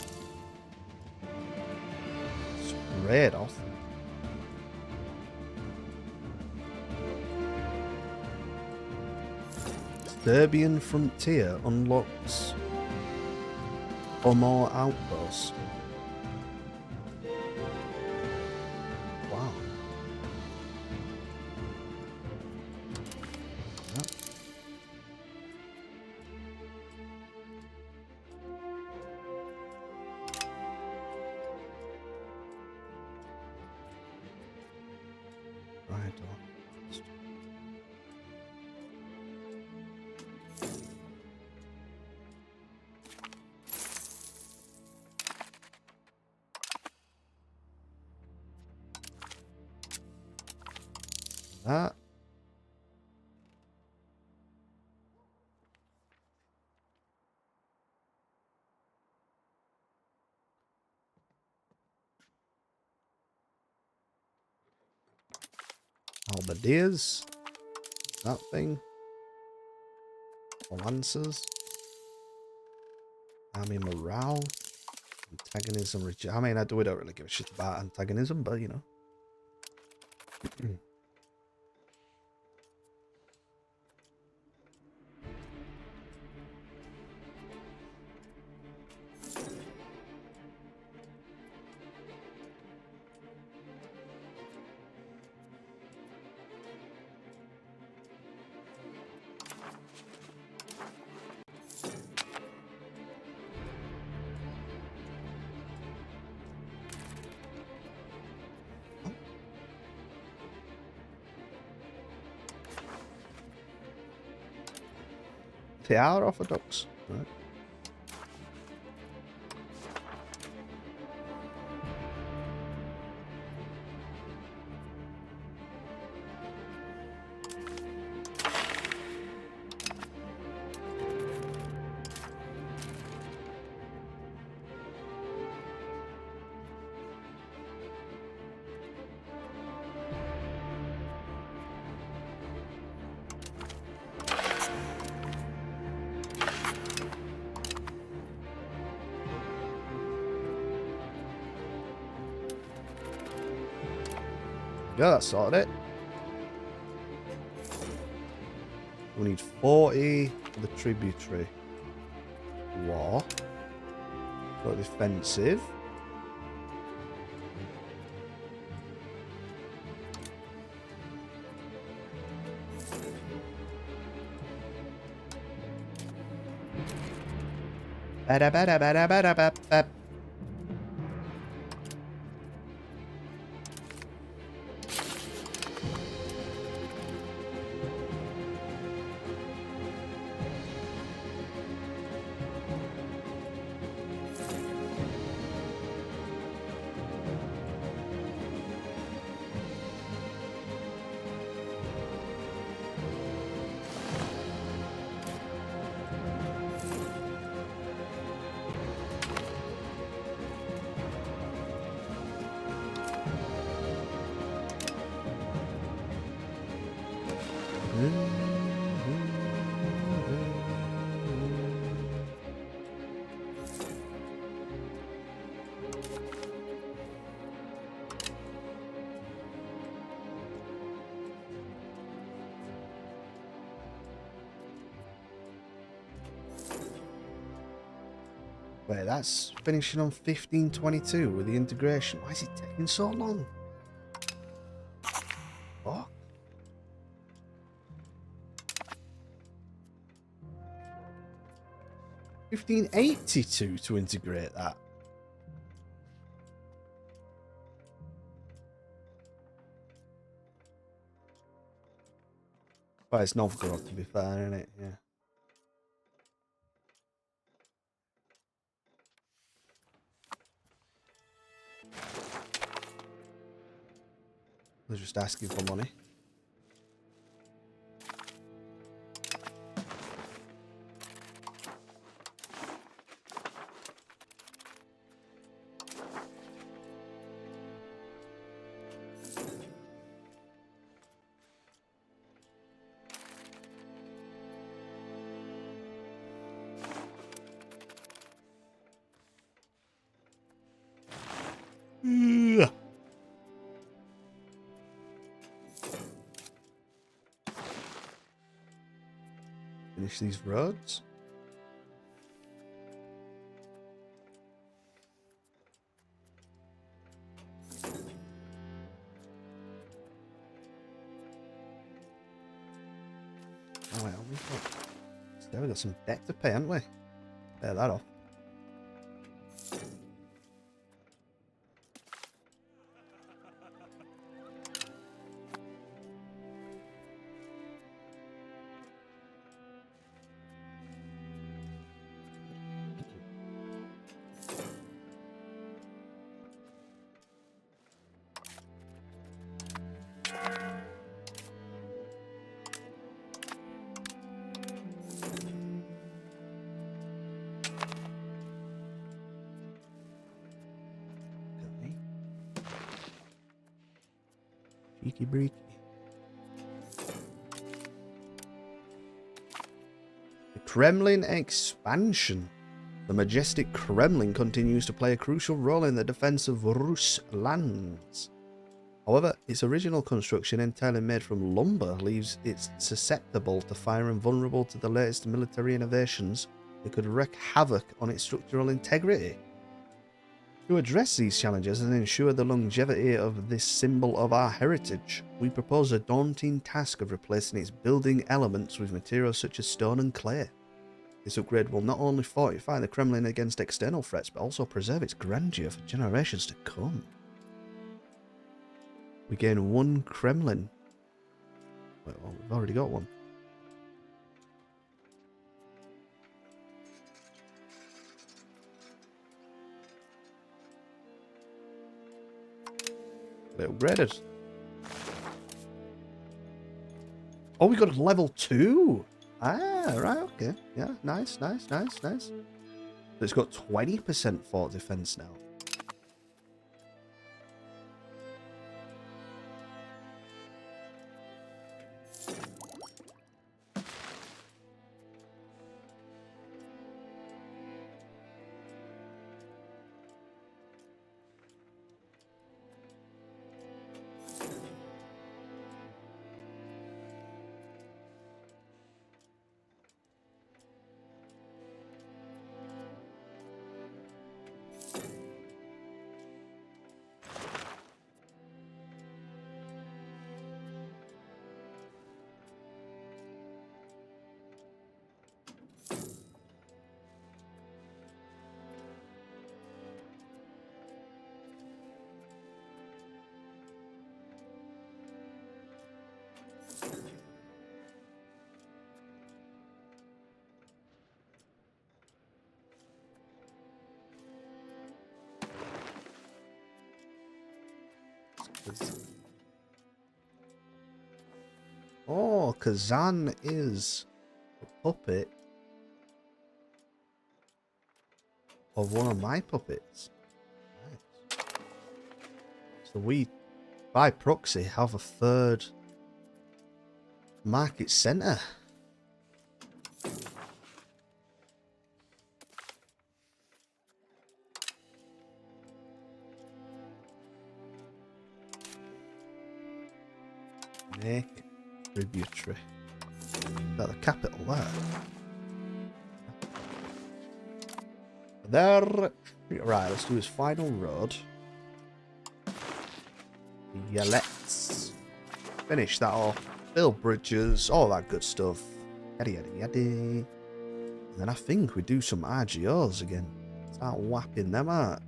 Raid off. Serbian frontier unlocks for more outposts. Wow. Yep. Right on. That. Halberdiers. That thing. Lancers. Army morale. Antagonism. I mean, we don't really give a shit about antagonism, but you know. They are orthodox, right? Yeah, that sorted it. We need 40 for the tributary. War. Got defensive. Bada bada bada bada bap bap. Wait, that's finishing on 1522 with the integration. Why is it taking so long? Fuck. $1582 to integrate that. Well, it's Novgorod to be fair, isn't it? Yeah. They're just asking for money. Yeah. Finish these roads. Oh, wait, we've got some debt to pay, haven't we? Pay that off. Cheeky breaky. The Kremlin expansion. The majestic Kremlin continues to play a crucial role in the defense of Rus lands. However, its original construction, entirely made from lumber, leaves it susceptible to fire and vulnerable to the latest military innovations that could wreak havoc on its structural integrity. To address these challenges and ensure the longevity of this symbol of our heritage, we propose a daunting task of replacing its building elements with materials such as stone and clay. This upgrade will not only fortify the Kremlin against external threats, but also preserve its grandeur for generations to come. We gain one Kremlin. Wait, well, we've already got one. They upgraded. Oh, we got a level 2. Ah, right, okay. Yeah, nice. So it's got 20% fort defense now. Kazan. Oh, Kazan is a puppet of one of my puppets. Nice. So we, by proxy, have a third market centre. Make tributary. Is that the capital there? There. Right, let's do his final road. Yeah, let's finish that off. Build bridges, all that good stuff. Yada yada yada. And then I think we do some RGOs again. Start whapping them out.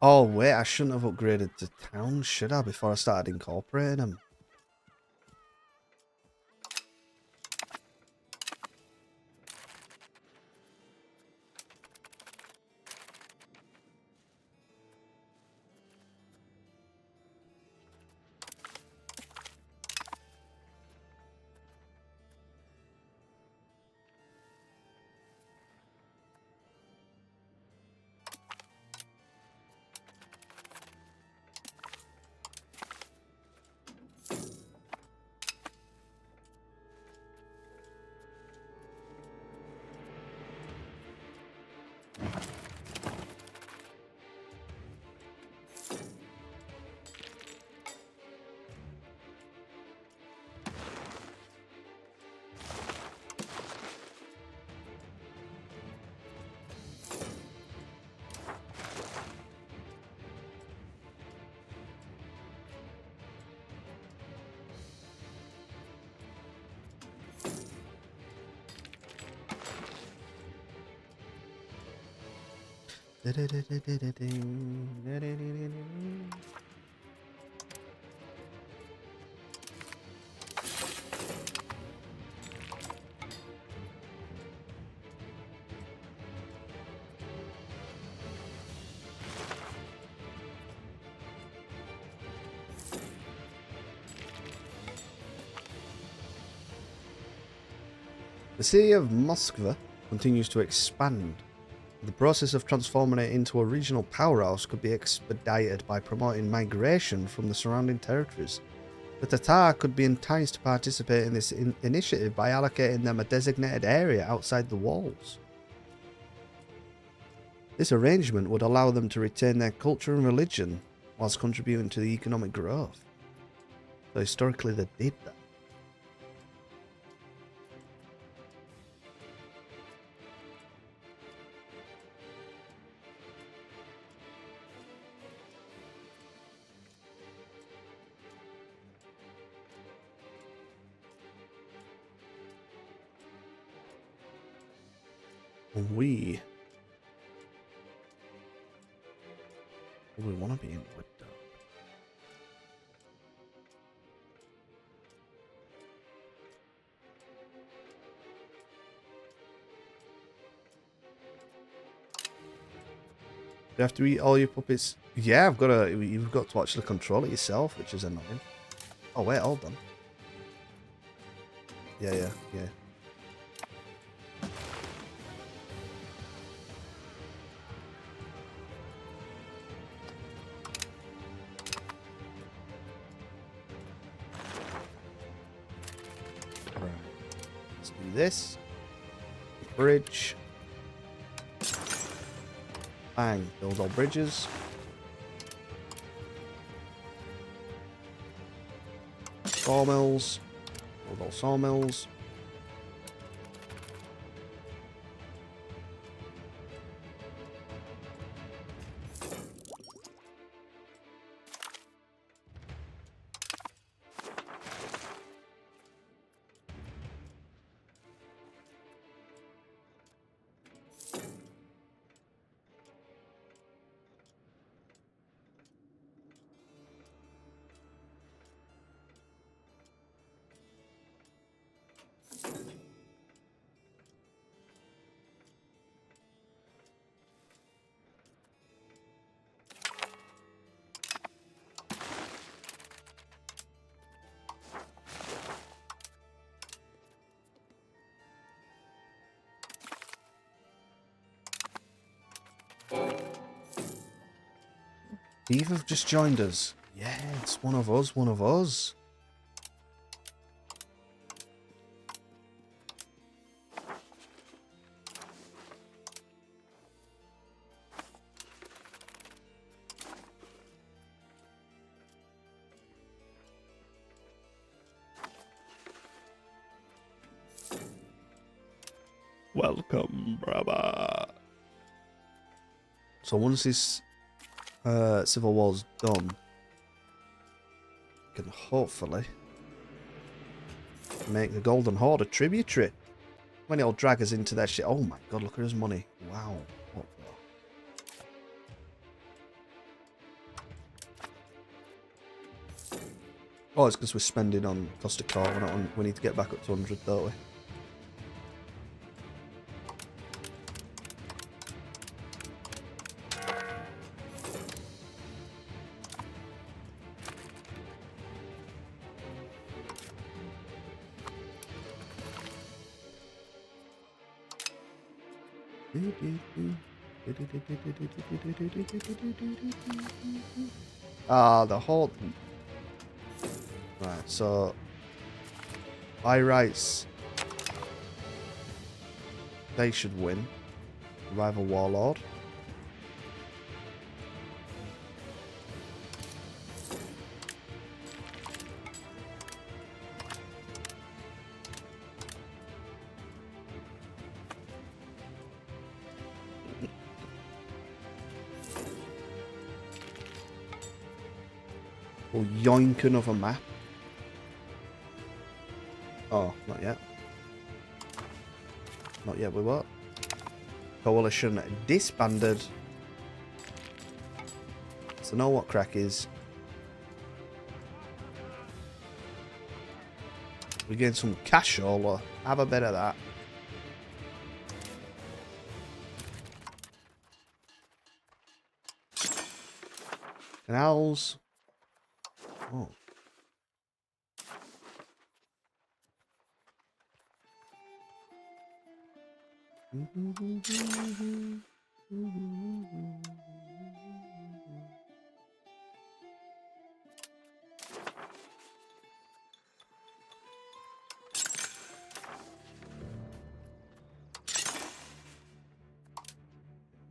Oh, wait, I shouldn't have upgraded the town, should I, before I started incorporating them? The city of Muscovy continues to expand. The process of transforming it into a regional powerhouse could be expedited by promoting migration from the surrounding territories. The Tatar could be enticed to participate in this initiative by allocating them a designated area outside the walls. This arrangement would allow them to retain their culture and religion whilst contributing to the economic growth. So historically they did that. We want to be in wood though. You have to eat all your puppets. Yeah, you've got to actually control it yourself, which is annoying. Oh wait, hold on. Yeah. Right. Let's do this. Bridge. Bang. Build all bridges. Sawmills. Build all sawmills. Eve have just joined us. Yeah, it's one of us, one of us. Welcome, brother. So once this civil war's done, we can hopefully make the Golden Horde a tributary. When it'll drag us into their shit. Oh my god, look at his money. Wow. What the? Oh, it's because we're spending on Costa Corp. We need to get back up to 100, don't we? Ah, the whole... Right, so... By rights... They should win. Rival Warlord. We'll yoink another map. Oh, not yet. Not yet, we what? Coalition disbanded. So know what crack is. We gain some cash or have a bit of that. Canals. Oh.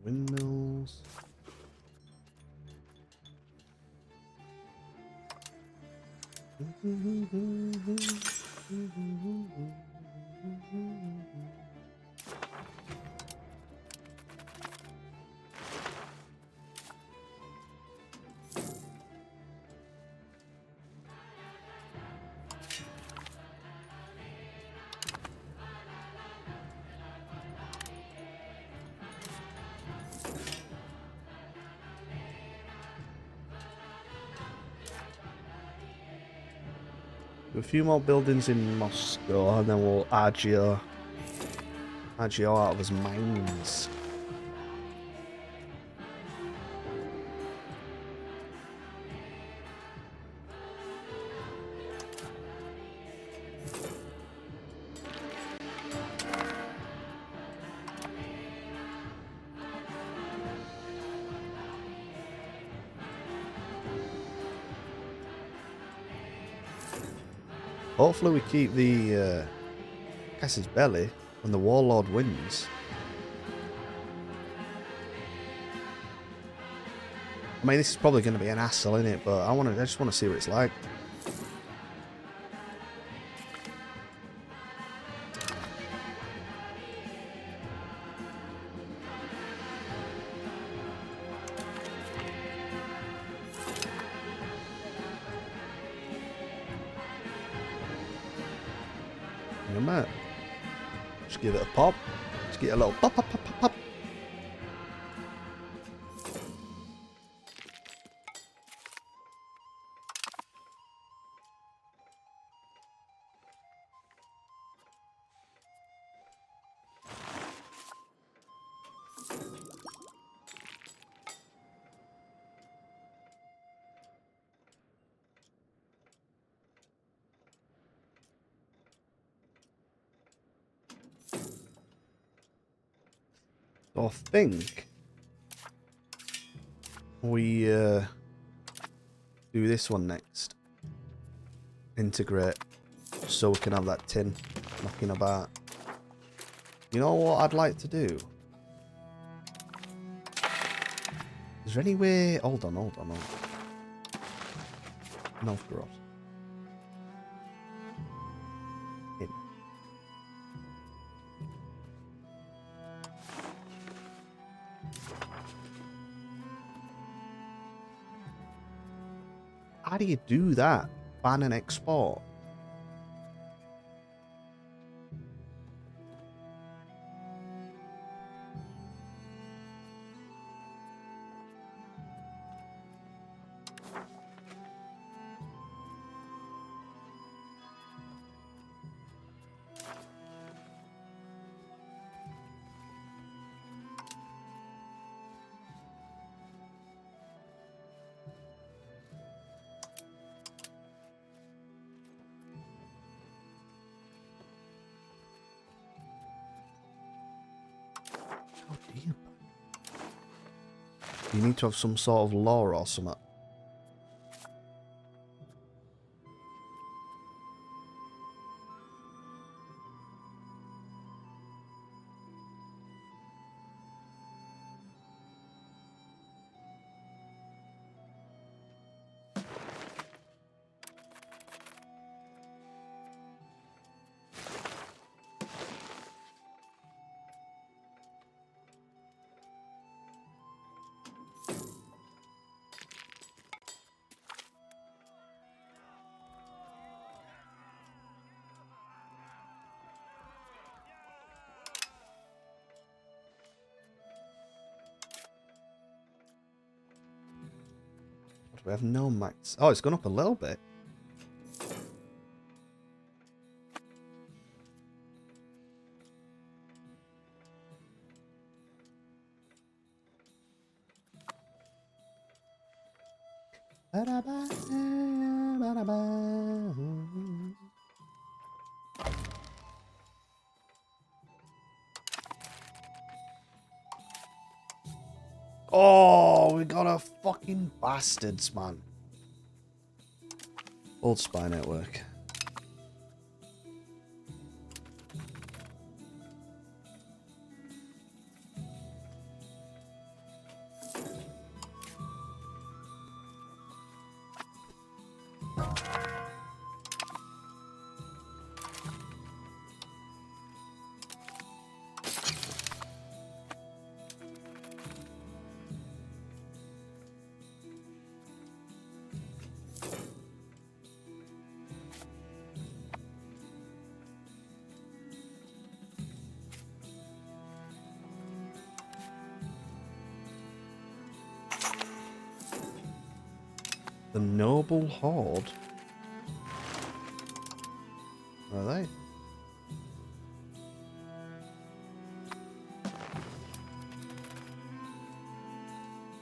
Windmills. A few more buildings in Moscow, and then we'll Agio out of his mines. Hopefully we keep the Cass's belly when the Warlord wins. I mean, this is probably going to be an hassle, isn't it? But I just want to see what it's like. Just give it a pop. Just get a little pop, pop, pop, pop, pop. So I think we do this one next. Integrate. So we can have that tin knocking about. You know what I'd like to do? Is there any way... Hold on. Novgorod. In. How do you do that? Ban and export. How do you? You need to have some sort of law or something. We have no max. Oh, it's gone up a little bit. Oh, we got a fucking bastards, man. Old spy network. The Noble Horde? Are they?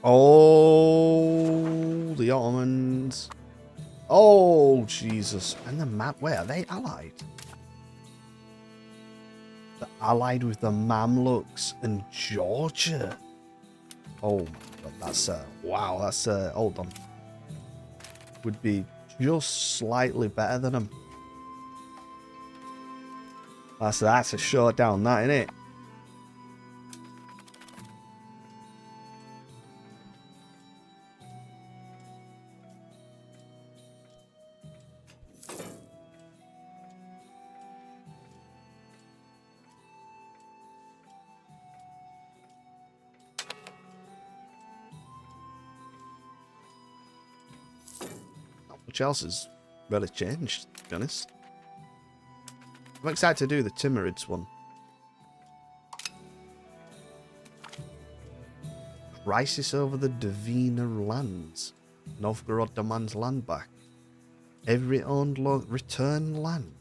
Oh, the Ottomans. Oh, Jesus. And the map, where are they allied? They're allied with the Mamluks and Georgia. Oh, my God, that's, wow, that's, hold on. Would be just slightly better than them. That's a showdown, that, isn't it? Not much else has really changed, to be honest. I'm excited to do the Timurids one. Crisis over the Dvina lands. Novgorod demands land back. Every owned return land.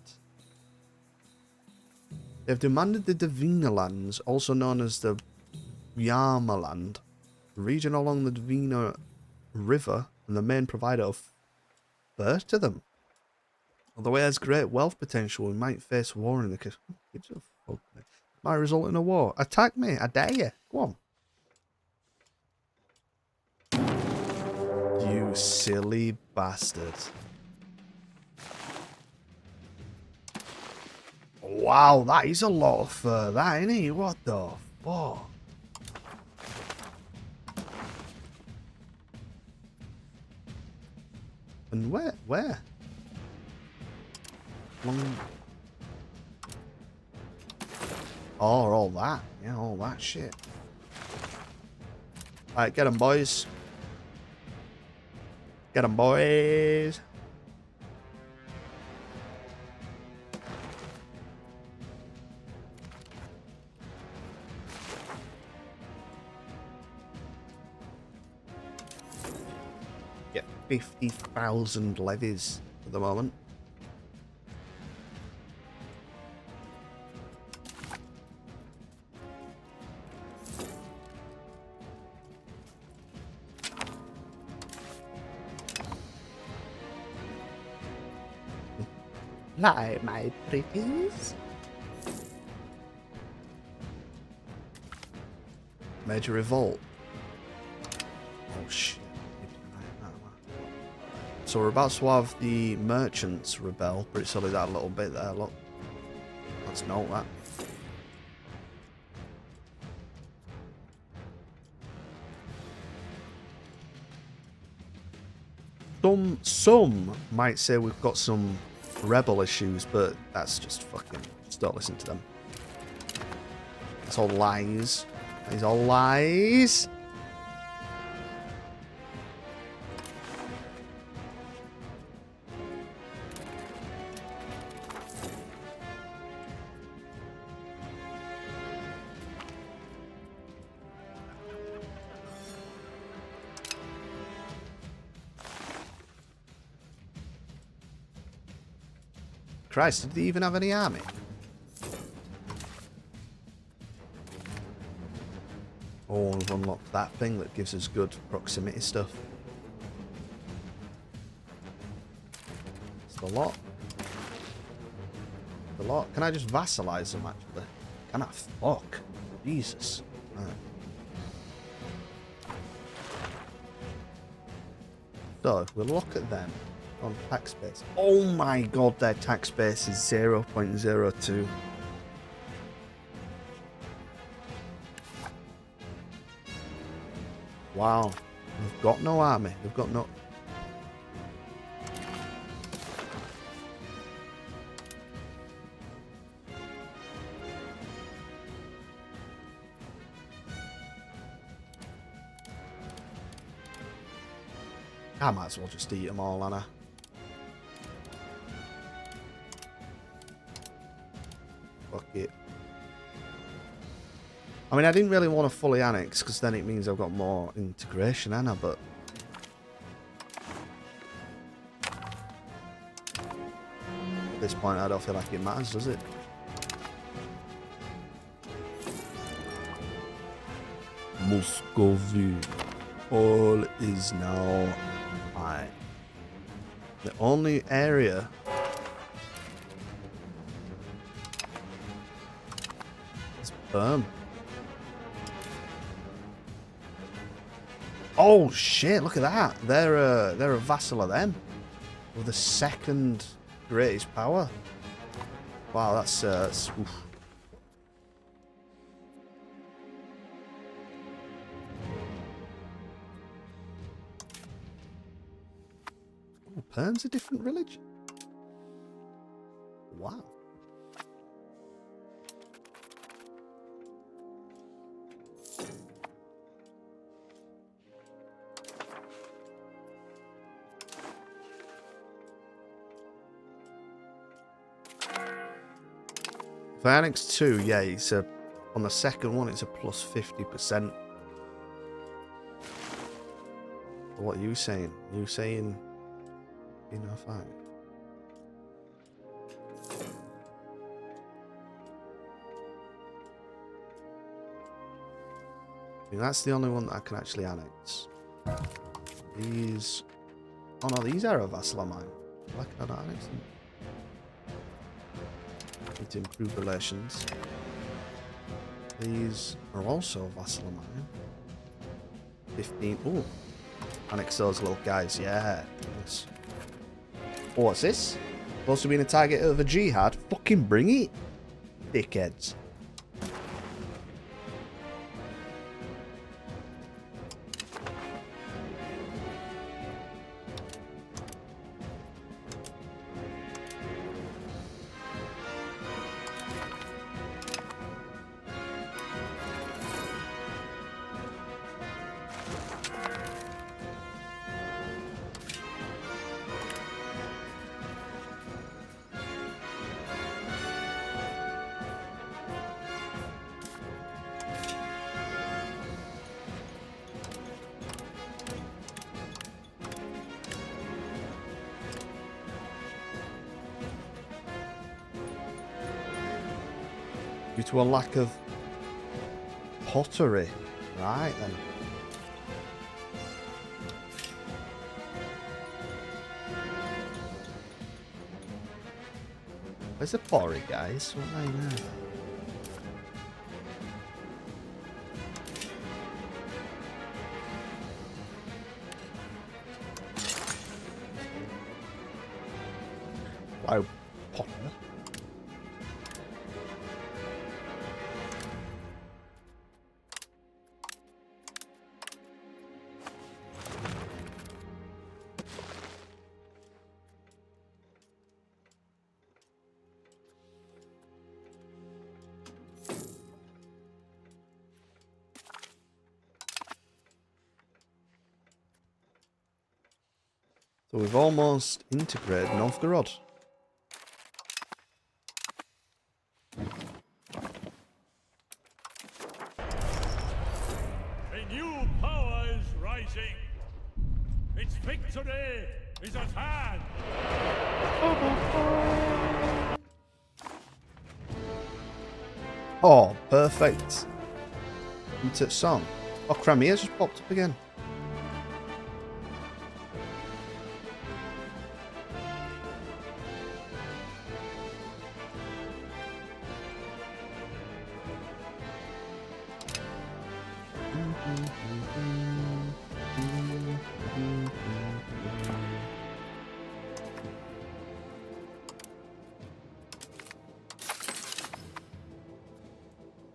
They've demanded the Dvina lands, also known as the Yarma land, the region along the Dvina River, and the main provider of fur to them. Although it has great wealth potential, we might face war in the case. Gives a fuck, mate. Might result in a war. Attack me, I dare you. Go on. You silly bastard. Wow, that is a lot of fur, that, isn't it? What the fuck? And where? Where? Oh, all that. Yeah, all that shit. Alright, get them, boys. Get them, boys. Get 50,000 levies at the moment. Hi, my pretties. Major revolt. Oh shit. So we're about to have the merchants rebel, but it's only that little bit there, look. Let's note that. Some might say we've got some rebel issues, but that's just fucking, just don't listen to them. It's all lies. It's all lies. Christ, did they even have any army? Oh, we've unlocked that thing that gives us good proximity stuff. It's the lot. The lot. Can I just vassalize them, actually? Can I? Fuck. Jesus. Right. So, we'll look at them on tax base. Oh my god, their tax base is 0.02. Wow. They've got no army. They've got no... I might as well just eat them all, Anna. Fuck it. I mean, I didn't really want to fully annex, because then it means I've got more integration, Anna, but... At this point, I don't feel like it matters, does it? Muscovy. All is now mine. The only area... is Burm. Oh shit! Look at that. They're a vassal of them, with the second greatest power. Wow, that's oof. Oh, Perm's a different religion. Wow. For Annex 2, yeah, it's a, on the second one, it's a plus 50%. What are you saying? You saying EU5? I think that's the only one that I can actually annex. These... Oh no, these are a vassal of mine. Why can I not annex them? Need to improve relations. These are also a vassal of mine. 15. Oh, Annex those little guys, yeah. Nice. Oh, what's this? Supposed to be in a target of a jihad? Fucking bring it, dickheads. Due to a lack of pottery. Right then. Where's the pottery, guys? What are they now? Wow, potter. So we've almost integrated Novgorod. A new power is rising. Its victory is at hand. Oh, perfect. Into song. Oh, Crimea's just popped up again.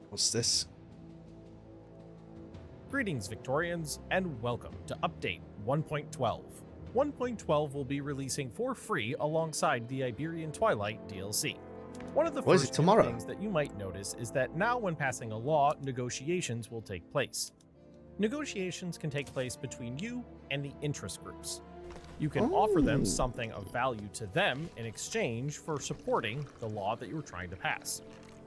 What's this? Greetings, Victorians, and welcome to Update 1.12. 1.12 will be releasing for free alongside the Iberian Twilight DLC. One of the What is it, first new tomorrow? things that you might notice is that now when passing a law, negotiations will take place. Negotiations can take place between you and the interest groups. You can offer them Oh. something of value to them in exchange for supporting the law that you were trying to pass.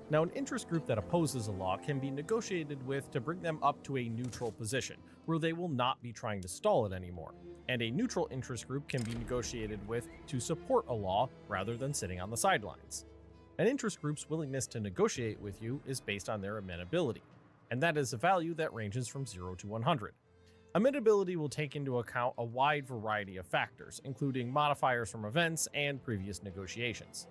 Now, an interest group that opposes a law can be negotiated with to bring them up to a neutral position, where they will not be trying to stall it anymore. And a neutral interest group can be negotiated with to support a law rather than sitting on the sidelines. An interest group's willingness to negotiate with you is based on their amenability, and that is a value that ranges from 0 to 100. Amenability will take into account a wide variety of factors, including modifiers from events and previous negotiations.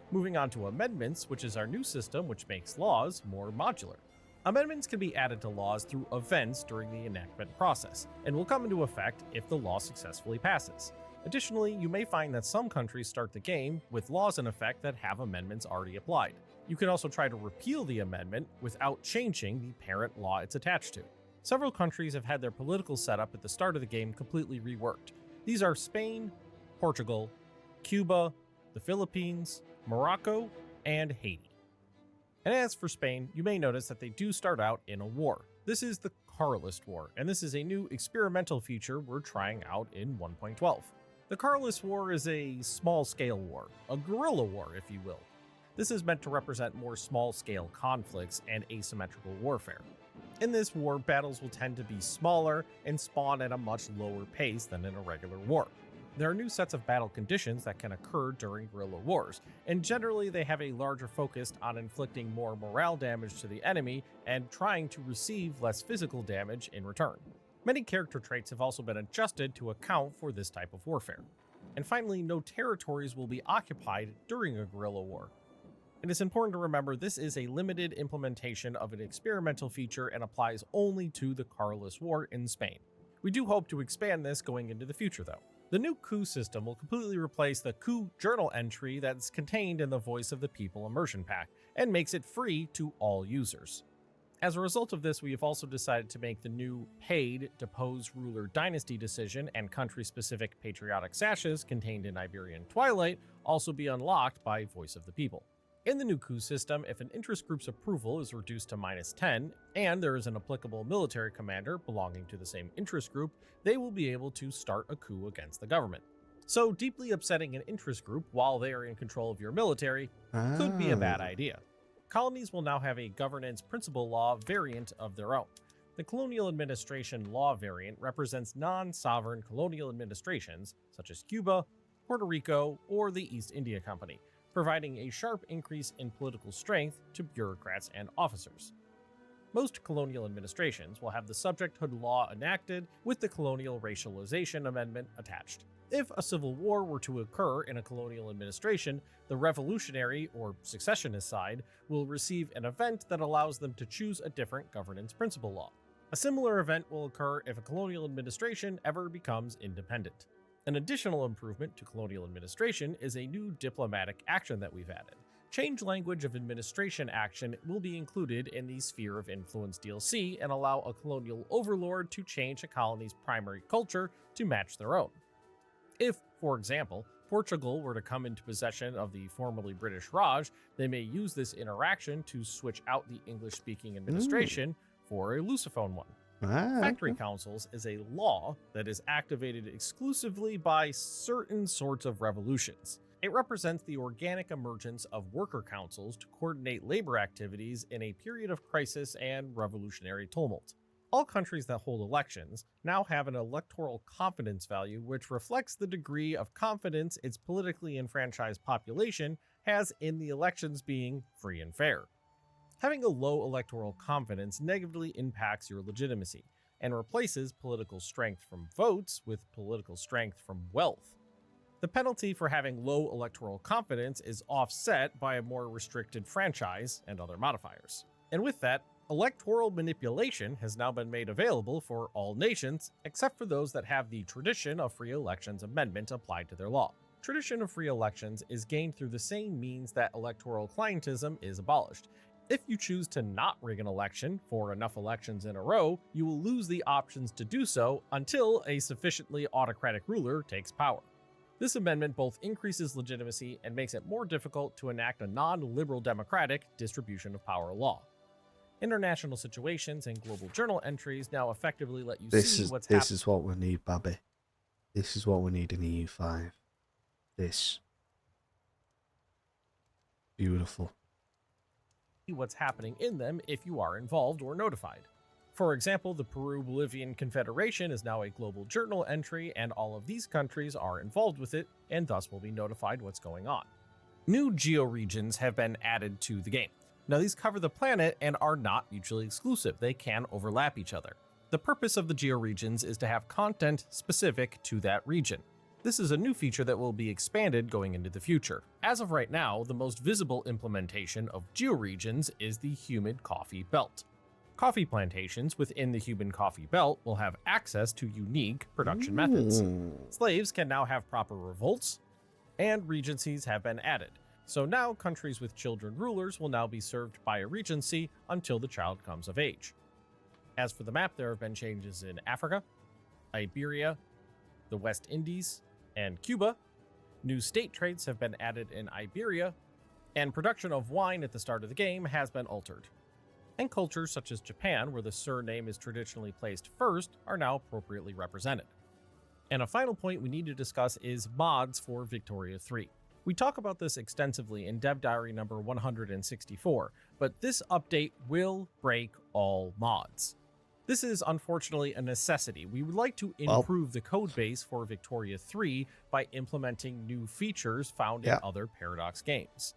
Moving on to amendments, which is our new system which makes laws more modular. Amendments can be added to laws through events during the enactment process, and will come into effect if the law successfully passes. Additionally, you may find that some countries start the game with laws in effect that have amendments already applied. You can also try to repeal the amendment without changing the parent law it's attached to. Several countries have had their political setup at the start of the game completely reworked. These are Spain, Portugal, Cuba, the Philippines, Morocco, and Haiti. And as for Spain, you may notice that they do start out in a war. This is the Carlist War, and this is a new experimental feature we're trying out in 1.12. The Carlist War is a small-scale war, a guerrilla war, if you will. This is meant to represent more small-scale conflicts and asymmetrical warfare. In this war, battles will tend to be smaller and spawn at a much lower pace than in a regular war. There are new sets of battle conditions that can occur during guerrilla wars, and generally they have a larger focus on inflicting more morale damage to the enemy and trying to receive less physical damage in return. Many character traits have also been adjusted to account for this type of warfare. And finally, no territories will be occupied during a guerrilla war. It is important to remember this is a limited implementation of an experimental feature and applies only to the Carlist War in Spain. We do hope to expand this going into the future though. The new coup system will completely replace the coup journal entry that's contained in the Voice of the People immersion pack and makes it free to all users. As a result of this, we have also decided to make the new paid Depose Ruler Dynasty decision and country-specific patriotic sashes contained in Iberian Twilight also be unlocked by Voice of the People. In the new coup system, if an interest group's approval is reduced to -10 and there is an applicable military commander belonging to the same interest group, they will be able to start a coup against the government. So deeply upsetting an interest group while they are in control of your military could be a bad idea. Colonies will now have a governance principle law variant of their own. The colonial administration law variant represents non-sovereign colonial administrations such as Cuba, Puerto Rico, or the East India Company, providing a sharp increase in political strength to bureaucrats and officers. Most colonial administrations will have the subjecthood law enacted with the Colonial Racialization Amendment attached. If a civil war were to occur in a colonial administration, the revolutionary or successionist side will receive an event that allows them to choose a different governance principle law. A similar event will occur if a colonial administration ever becomes independent. An additional improvement to colonial administration is a new diplomatic action that we've added. Change language of administration action will be included in the Sphere of Influence DLC and allow a colonial overlord to change a colony's primary culture to match their own. If, for example, Portugal were to come into possession of the formerly British Raj, they may use this interaction to switch out the English-speaking administration for a Lusophone one. Factory councils is a law that is activated exclusively by certain sorts of revolutions. It represents the organic emergence of worker councils to coordinate labor activities in a period of crisis and revolutionary tumult. All countries that hold elections now have an electoral confidence value which reflects the degree of confidence its politically enfranchised population has in the elections being free and fair. Having a low electoral confidence negatively impacts your legitimacy and replaces political strength from votes with political strength from wealth. The penalty for having low electoral confidence is offset by a more restricted franchise and other modifiers. And with that, electoral manipulation has now been made available for all nations, except for those that have the Tradition of Free Elections amendment applied to their law. Tradition of Free Elections is gained through the same means that electoral clientism is abolished. If you choose to not rig an election for enough elections in a row, you will lose the options to do so until a sufficiently autocratic ruler takes power. This amendment both increases legitimacy and makes it more difficult to enact a non-liberal democratic distribution of power law. International situations and global journal entries now effectively let you see what's happening. This is what we need, Babby. This is what we need in EU5. This. Beautiful. What's happening in them if you are involved or notified. For example, the Peru-Bolivian Confederation is now a global journal entry, and all of these countries are involved with it, and thus will be notified what's going on. New georegions have been added to the game. Now, these cover the planet and are not mutually exclusive. They can overlap each other. The purpose of the georegions is to have content specific to that region. This is a new feature that will be expanded going into the future. As of right now, the most visible implementation of georegions is the humid coffee belt. Coffee plantations within the humid coffee belt will have access to unique production methods. Slaves can now have proper revolts, and regencies have been added. So now countries with children rulers will now be served by a regency until the child comes of age. As for the map, there have been changes in Africa, Iberia, the West Indies, and Cuba. New state traits have been added in Iberia, and production of wine at the start of the game has been altered. And cultures such as Japan, where the surname is traditionally placed first, are now appropriately represented. And a final point we need to discuss is mods for Victoria 3. We talk about this extensively in Dev Diary number 164, but this update will break all mods. This is unfortunately a necessity. We would like to improve the code base for Victoria 3 by implementing new features found in other Paradox games.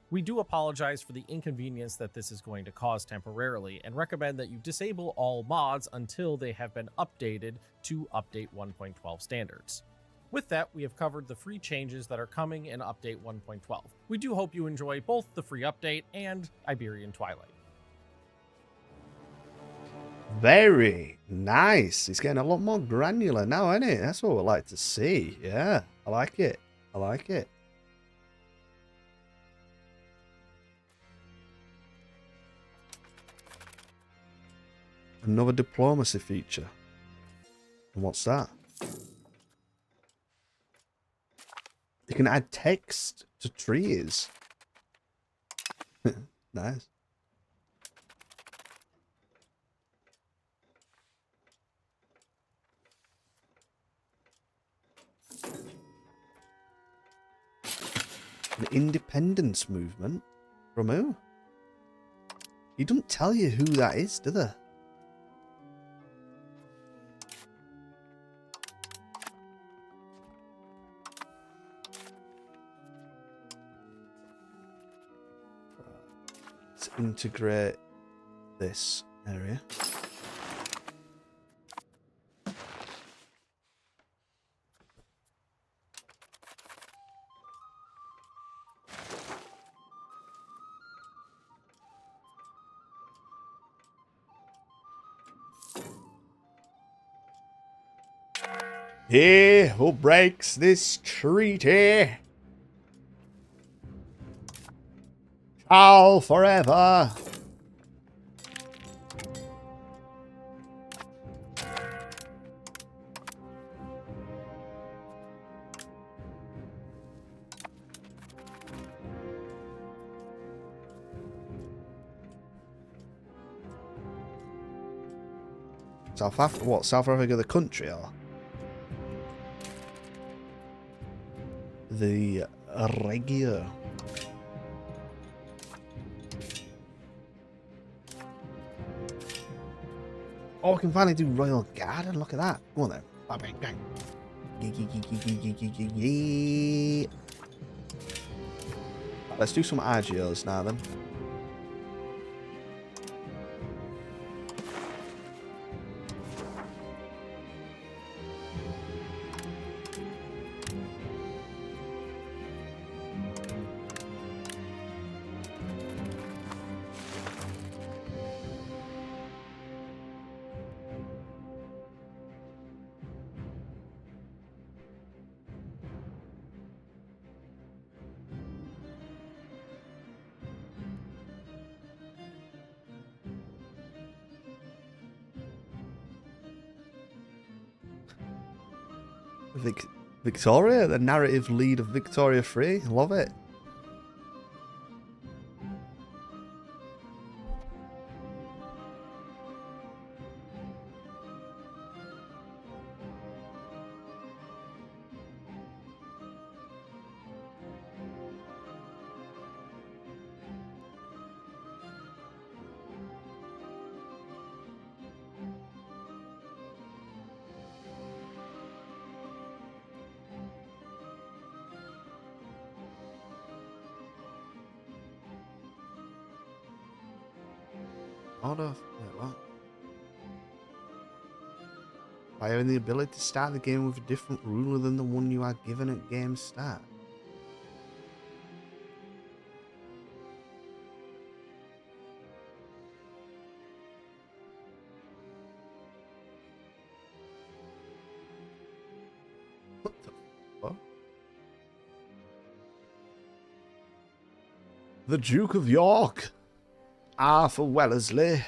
We do apologize for the inconvenience that this is going to cause temporarily and recommend that you disable all mods until they have been updated to Update 1.12 standards. With that, we have covered the free changes that are coming in Update 1.12. We do hope you enjoy both the free update and Iberian Twilight. Very nice. It's getting a lot more granular now, isn't it? That's what we like to see. Yeah, I like it. I like it. Another diplomacy feature. And what's that? You can add text to trees. Nice. An independence movement? From who? He doesn't tell you who that is, do they? Let's integrate this area. He who breaks this treaty shall forever South Africa? What, South Africa the country or the regio? Oh, we can finally do Royal Garden. Look at that. Go on then. Bang, bang, bang. Let's do some Agios now then. Victoria, the narrative lead of Victoria 3. Love it. Wait, what? By having the ability to start the game with a different ruler than the one you are given at game start. What the fuck? The Duke of York, Arthur Wellesley.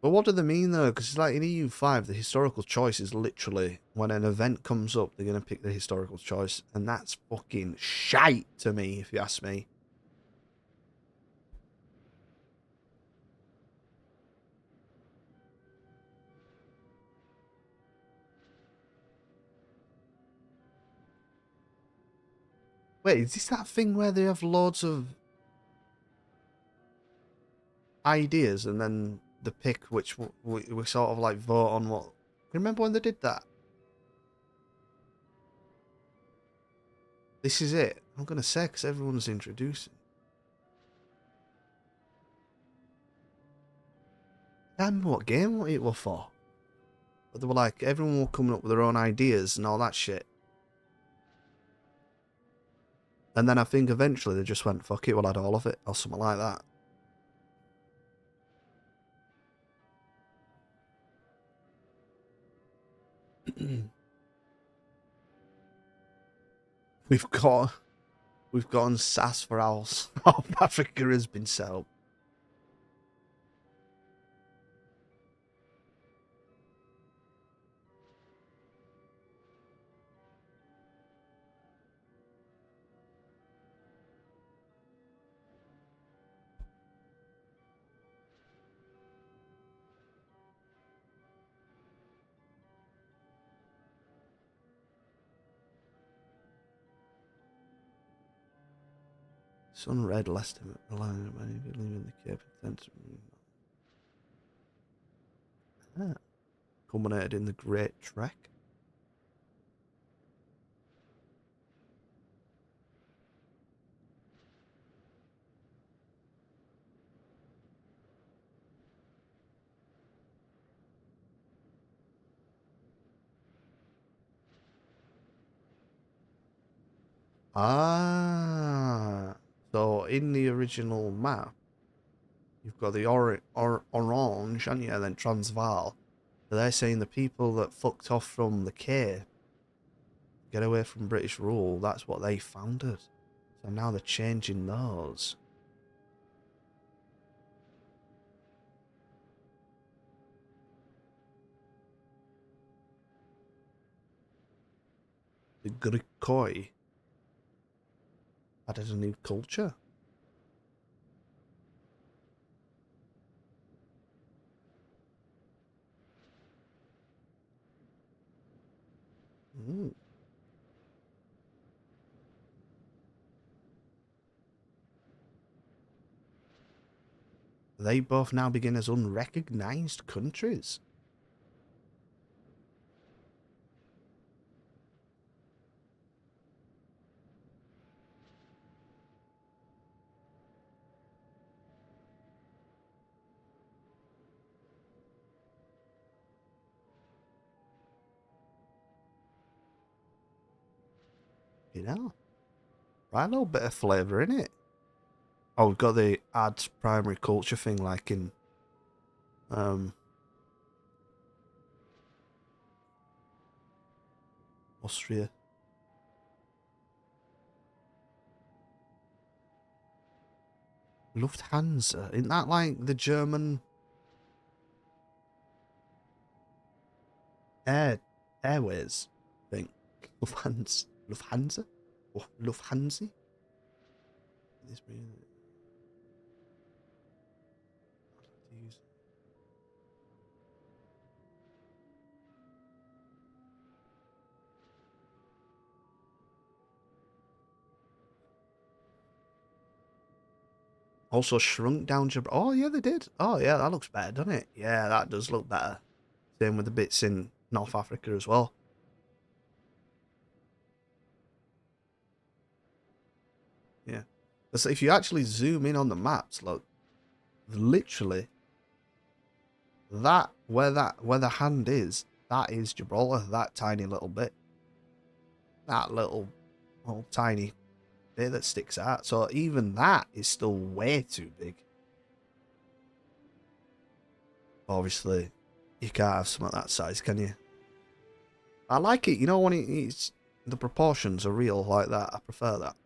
But what do they mean though? Because it's like in EU5, the historical choice is literally when an event comes up, they're going to pick the historical choice. And that's fucking shite to me, if you ask me. Wait, is this that thing where they have loads of ideas and then the pick which we sort of like vote on what? You remember when they did that? This is it. I'm going to say because everyone's introducing. can't remember what game it was for. But they were like, everyone were coming up with their own ideas and all that shit. And then I think eventually they just went, fuck it, we'll add all of it, or something like that. We've gotten SAS for owls. Half Africa has been set up. Sun red less than allowing many leaving the Cape and culminated in the Great Trek. Ah, so in the original map, you've got the orange, and yeah, then Transvaal. So they're saying the people that fucked off from the Cape, get away from British rule, that's what they founded. So now they're changing those. The Griquois added a new culture. Ooh. They both now begin as unrecognized countries. You know, right, a little bit of flavour in it. Oh, we've got the add primary culture thing, like in Austria. Lufthansa, isn't that like the German airways thing? Lufthansa? Or Lufthansa? This being also shrunk down Gibraltar. Oh yeah, they did. Oh yeah, that looks better, doesn't it? Yeah, that does look better. Same with the bits in North Africa as well. Yeah. So if you actually zoom in on the maps, look, literally that where the hand is, that is Gibraltar, that tiny little bit. That little tiny bit that sticks out. So even that is still way too big. Obviously, you can't have something that size, can you? I like it, you know, when it's the proportions are real like that. I prefer that.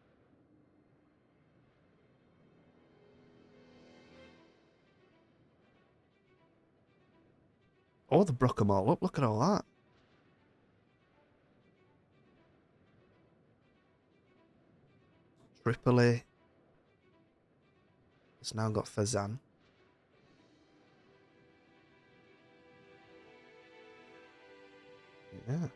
Oh, they broke them all up. Look at all that. Tripoli. It's now got Fezan. Yeah.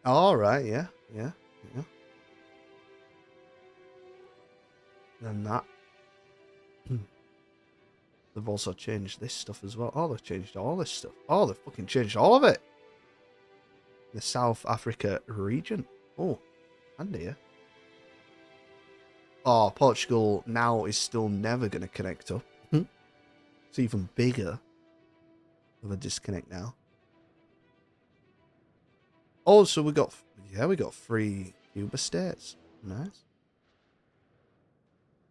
All right. Yeah. Yeah. Yeah. And that. They've also changed this stuff as well. Oh, they've changed all this stuff. Oh, they've fucking changed all of it. The South Africa region. Oh, and here. Oh, Portugal now is still never going to connect up. It's even bigger of a disconnect now. Oh, so we got 3 Cuba states. Nice.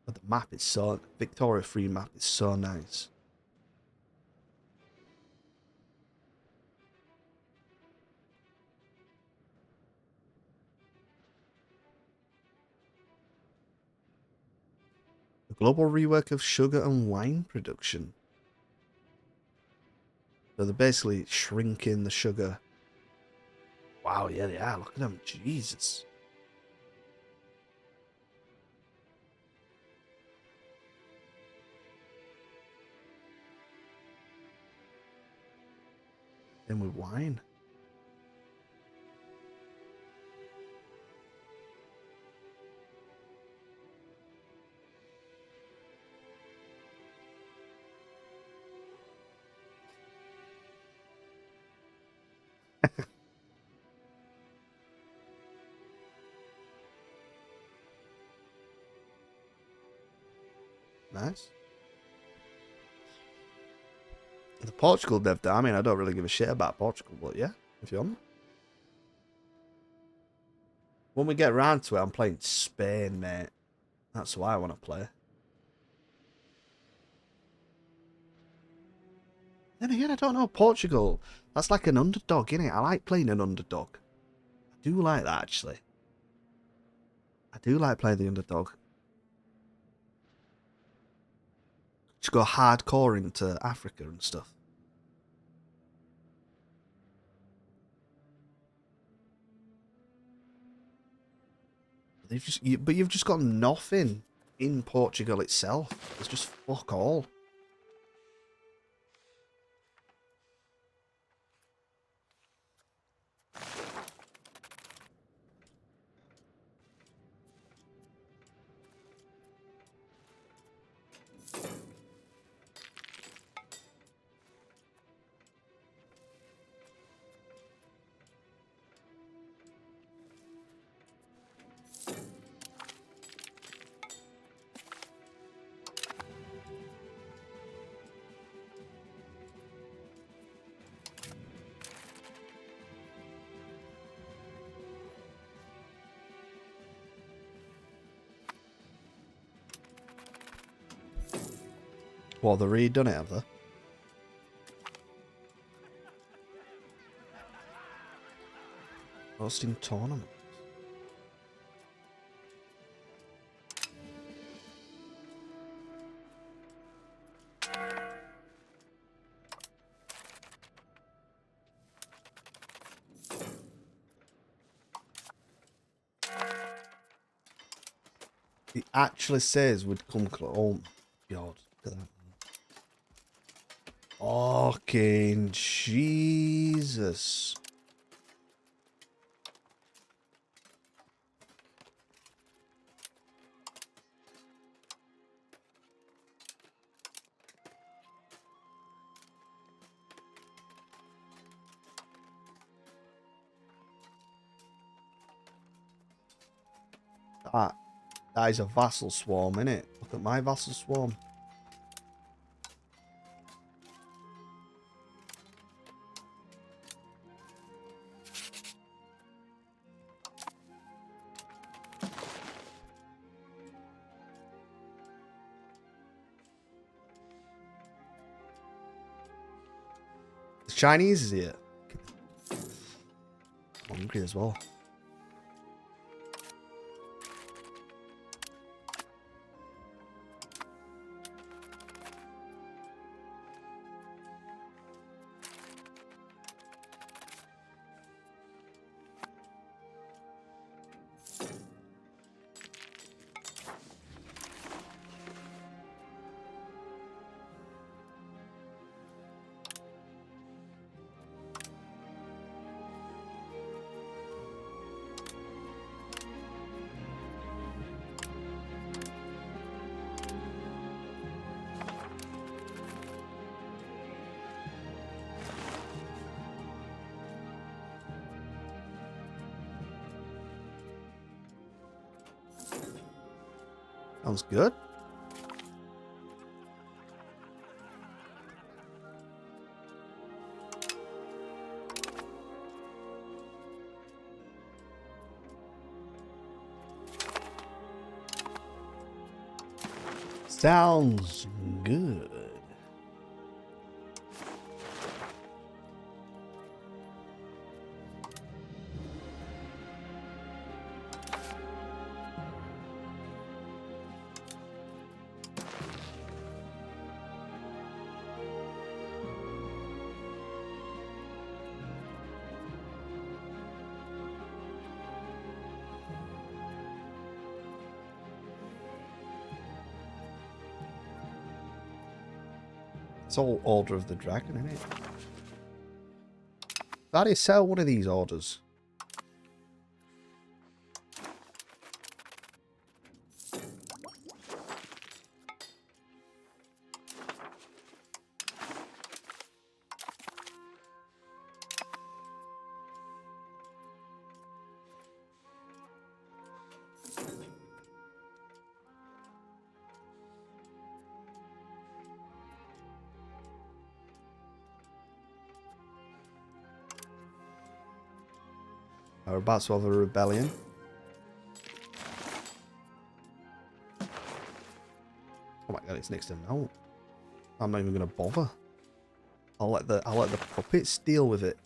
But the map is so... Victoria Free map is so nice. The global rework of sugar and wine production. So they're basically shrinking the sugar. Wow, yeah, they are. Look at them. Jesus. Then with wine. Nice. The Portugal dev, I mean, I don't really give a shit about Portugal, but yeah, if you want. When we get around to it, I'm playing Spain, mate. That's why I want to play. Then again, I don't know. Portugal, that's like an underdog, innit? I like playing an underdog. I do like that, actually. I do like playing the underdog. Just go hardcore into Africa and stuff. But you've just got nothing in Portugal itself. It's just fuck all. What, they've redone it, have they? Hosting tournament. It actually says we'd come close. Oh, God. Look at that. Fucking Jesus. That is a vassal swarm, innit? Look at my vassal swarm. The Chinese is here. I'm hungry as well. Sounds good. Sounds good. It's all Order of the Dragon, isn't it? How do you sell one of these orders? We're about to have a rebellion. Oh my god, it's next to now. I'm not even gonna bother. I'll let the puppets deal with it.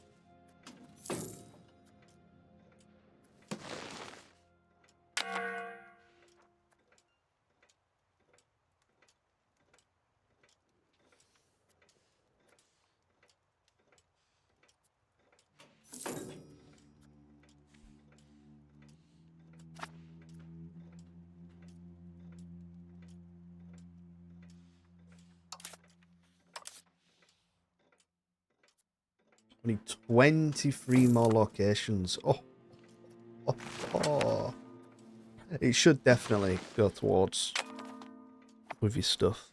We need 23 more locations. Oh. It should definitely go towards with your stuff.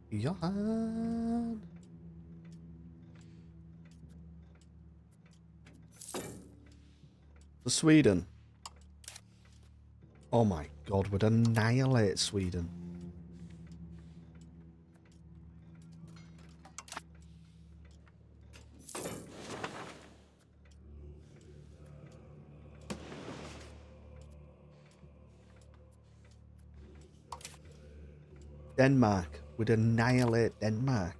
Johan. To Sweden. Oh my god, would annihilate Sweden. Denmark would annihilate Denmark.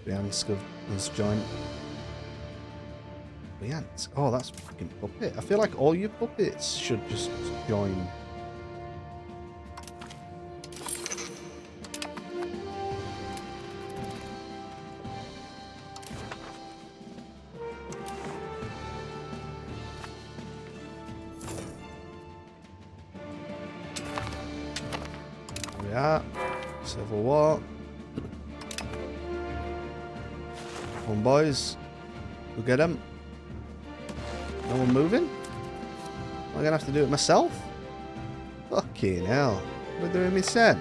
Briansk has joined. Briansk? Oh, that's fucking puppet. I feel like all your puppets should just join. There we are. Civil War. Come on, boys. Go get him. No one moving? Am I gonna have to do it myself? Fucking hell. What are they saying?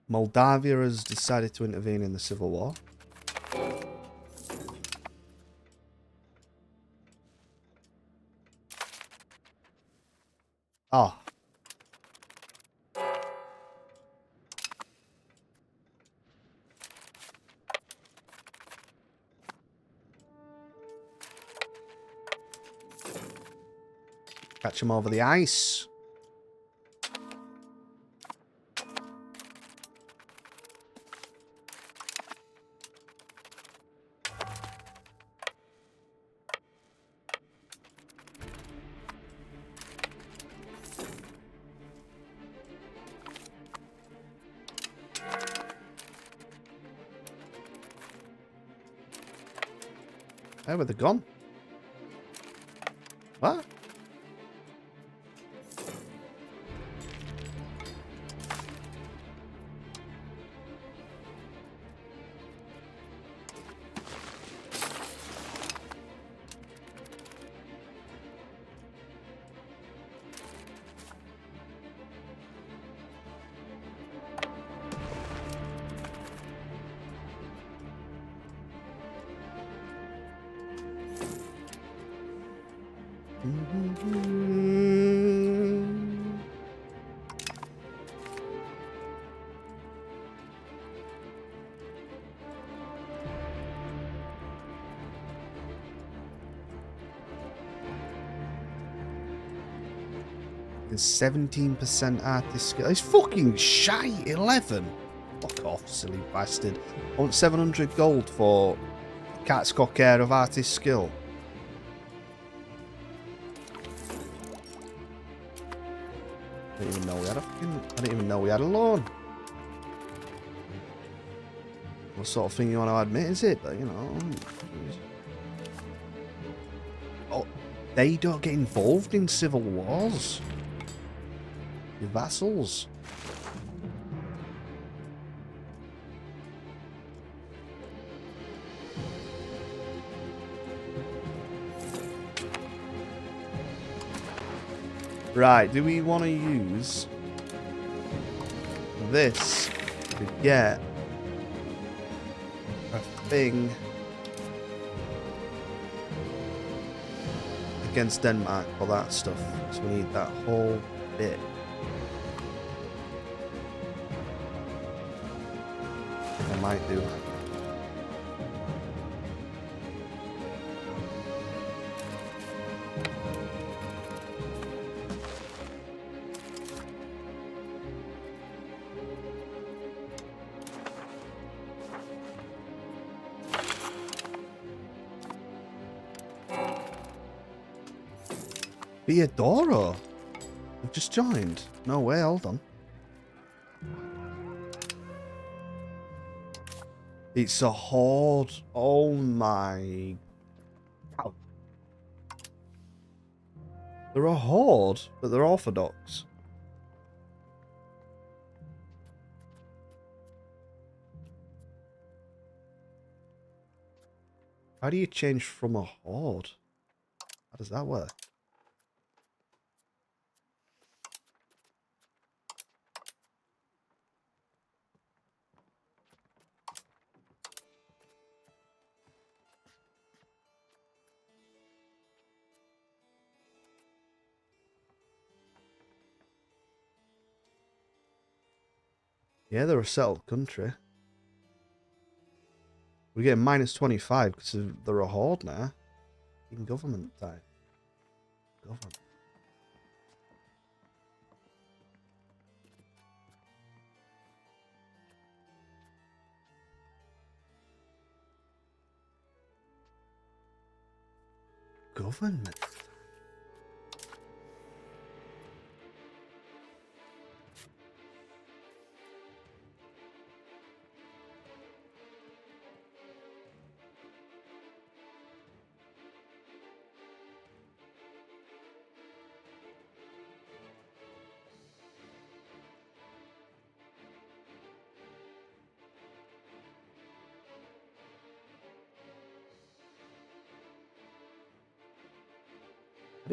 Moldavia has decided to intervene in the civil war. Ah. Catch him over the ice. Where were they gone? What? And 17% artist skill. It's fucking shite. 11. Fuck off, silly bastard. I want 700 gold for Cat's got care of artist skill. I didn't even know we had a I didn't even know we had a loan. What sort of thing you want to admit, is it? But you know. Oh, they don't get involved in civil wars. Your vassals. Right, do we want to use this to get a thing against Denmark for that stuff? So we need that whole bit. I might do. Theodoro? I've just joined. No way, hold on. It's a horde. Oh my. Ow. They're a horde, but they're orthodox. How do you change from a horde? How does that work? Yeah, they're a settled country. We're getting minus 25 because they're a horde now. In government time. Government. Government.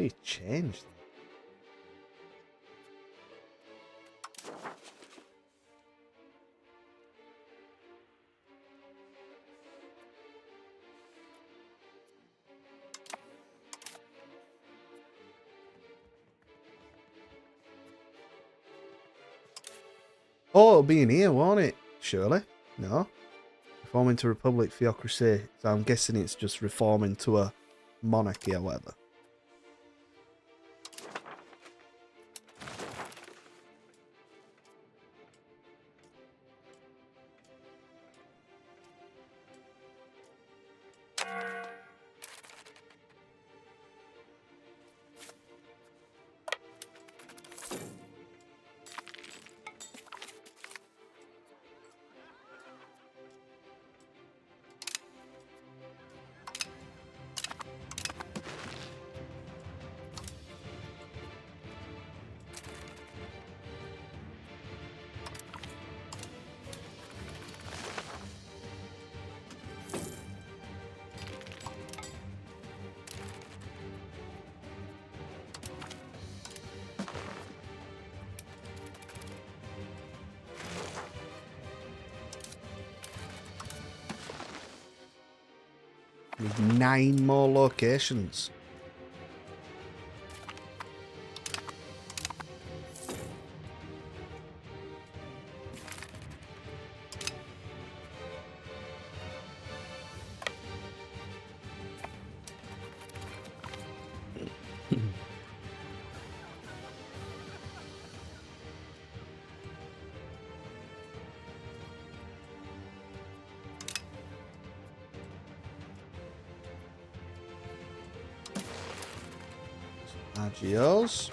do you change them? Oh, it'll be in here, won't it? Surely? No? Reform into Republic Theocracy. So I'm guessing it's just reform into a monarchy or whatever. Need 9 more locations. Adios.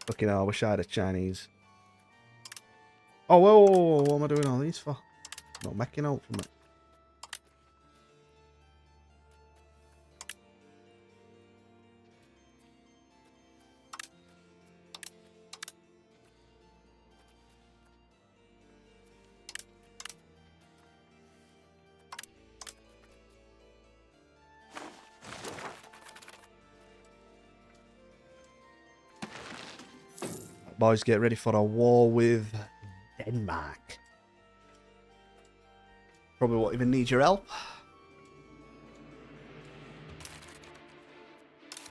Fucking hell, I wish I had a Chinese. Oh, whoa, whoa, whoa, what am I doing all these for? Not making out from it. Boys, get ready for a war with Denmark. Probably won't even need your help.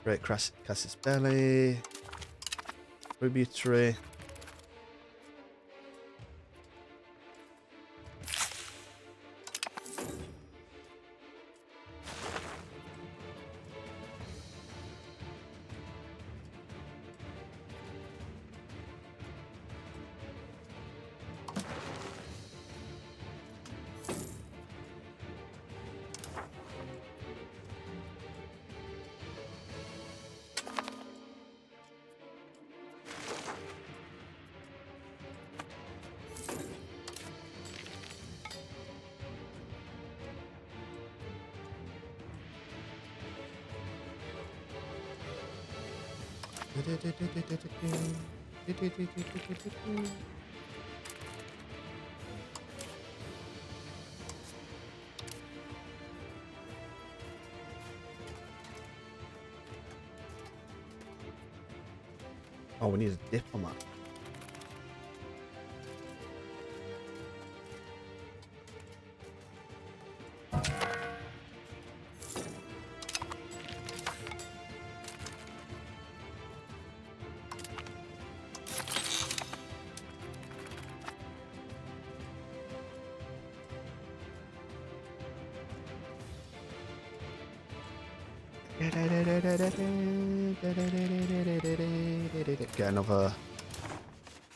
Great Casus Belli. Tributary. Oh, we need a diplomat. Get another.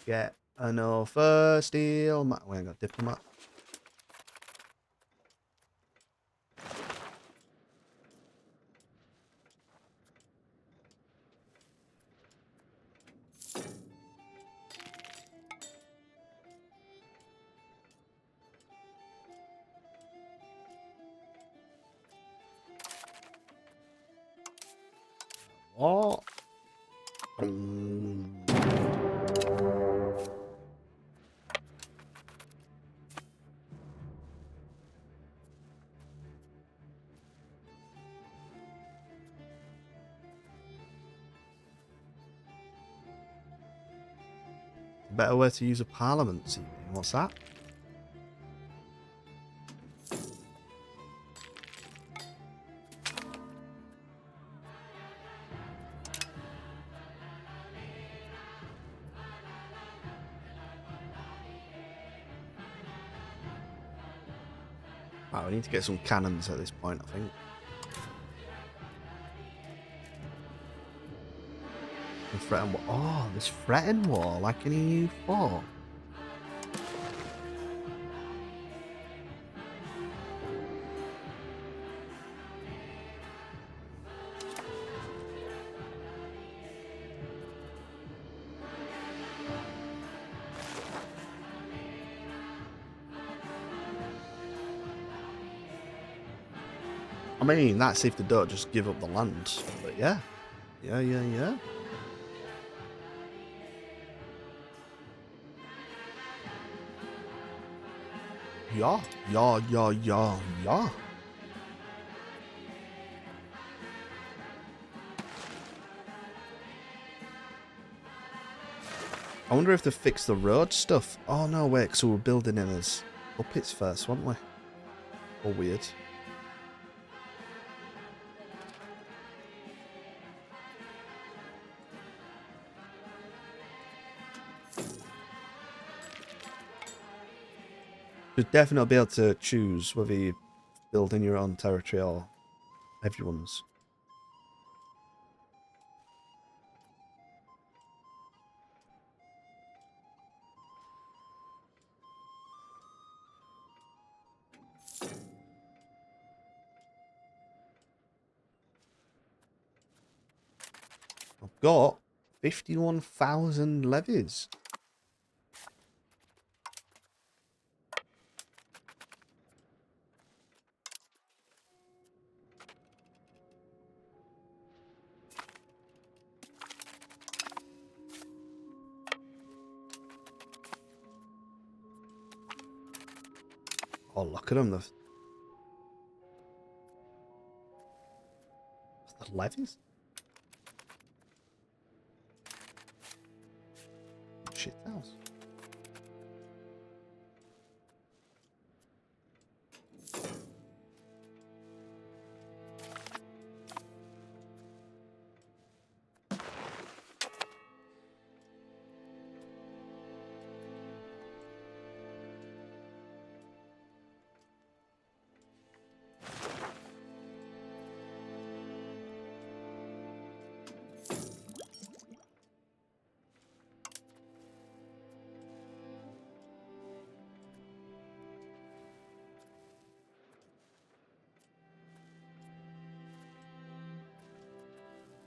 Get another steel. We ain't got diplomat. What? Better way to use a parliament seating. What's that? Right, we need to get some cannons at this point, I think. And threaten war. Oh, there's threaten war like in EU4. I mean, that's if they don't just give up the land. But yeah. Yeah. Yeah. I wonder if they fixed the road stuff. Oh no, wait, because we were building in as puppets first, weren't we? Or weird. You'd definitely be able to choose whether you build in your own territory or everyone's. I've got 51,000 levies. Oh, look at them. The levies? Shit house.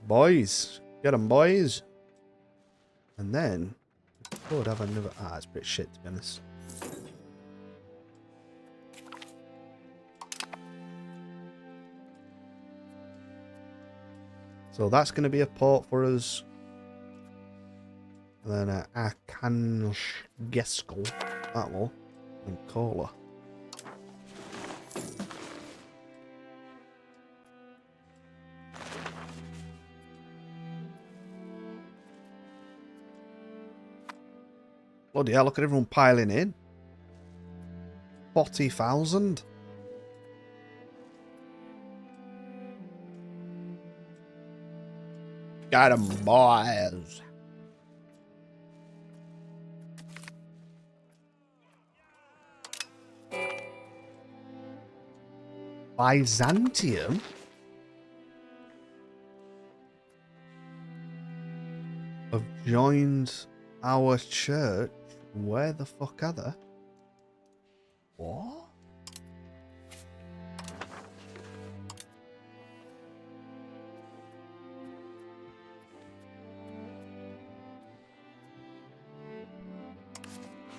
Boys. Get them, boys. And then, we could have another... Ah, it's a bit shit, to be honest. So that's going to be a port for us. And then Arkhangelsk, that one, and Kola. Bloody hell, look at everyone piling in. 40,000. Got 'em, boys. Byzantium? have joined our church. Where the fuck are they? What?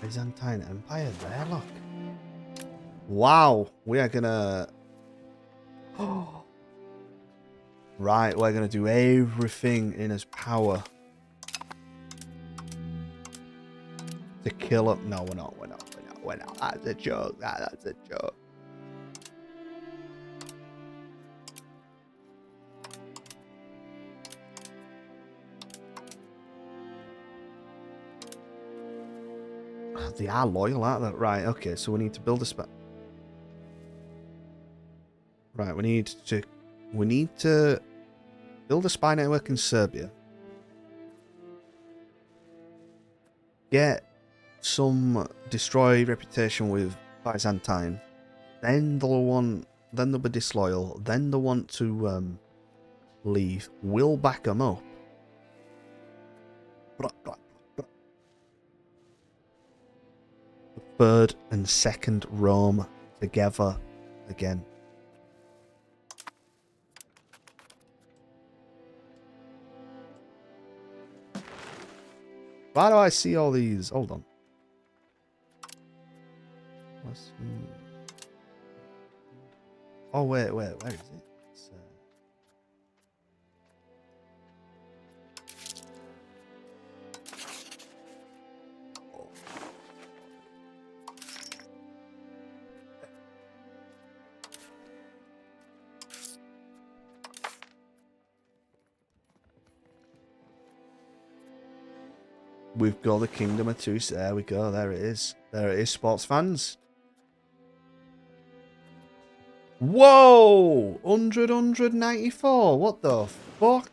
Byzantine Empire there, look. Wow, we are gonna... Right, we're gonna do everything in his power to kill him. No, we're not. That's a joke. That's a joke. They are loyal, aren't they? Right, okay, so we need to build a spec. Right, we need to build a spy network in Serbia. Get some destroy reputation with Byzantine. Then they'll be disloyal. Then they'll want to leave. We'll back them up. The third and second Rome together again. Why do I see all these? Hold on. Let's see. Oh, wait, where is it? It's, We've got the Kingdom of Tus. There we go. There it is. There it is, sports fans. Whoa! 194. What the fuck?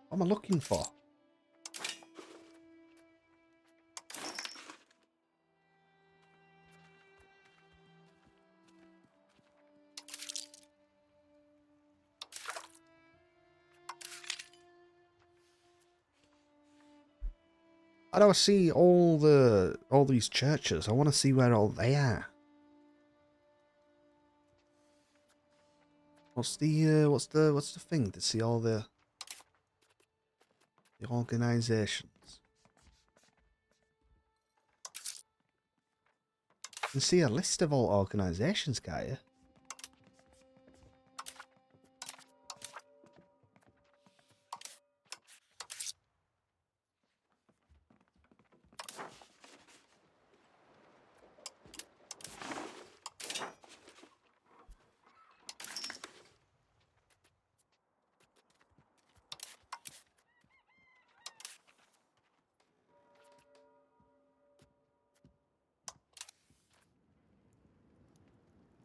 What am I looking for? How do I see all these churches? I want to see where all they are. What's the thing to see all the organizations? You can see a list of all organizations, can't you?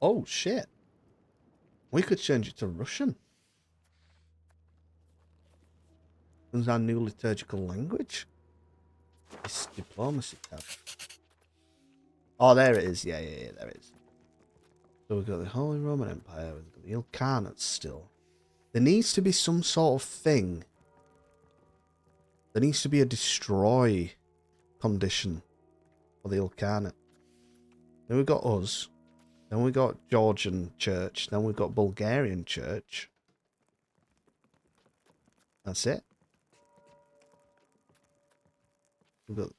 Oh, shit. We could change it to Russian. It's our new liturgical language. It's diplomacy tab. Oh, there it is. Yeah, there it is. So we've got the Holy Roman Empire. We've got the Ilkhanates still. There needs to be some sort of thing. There needs to be a destroy condition for the Ilkhanate. Then we've got us. Then we got Georgian Church. Then we've got Bulgarian Church. That's it. We've got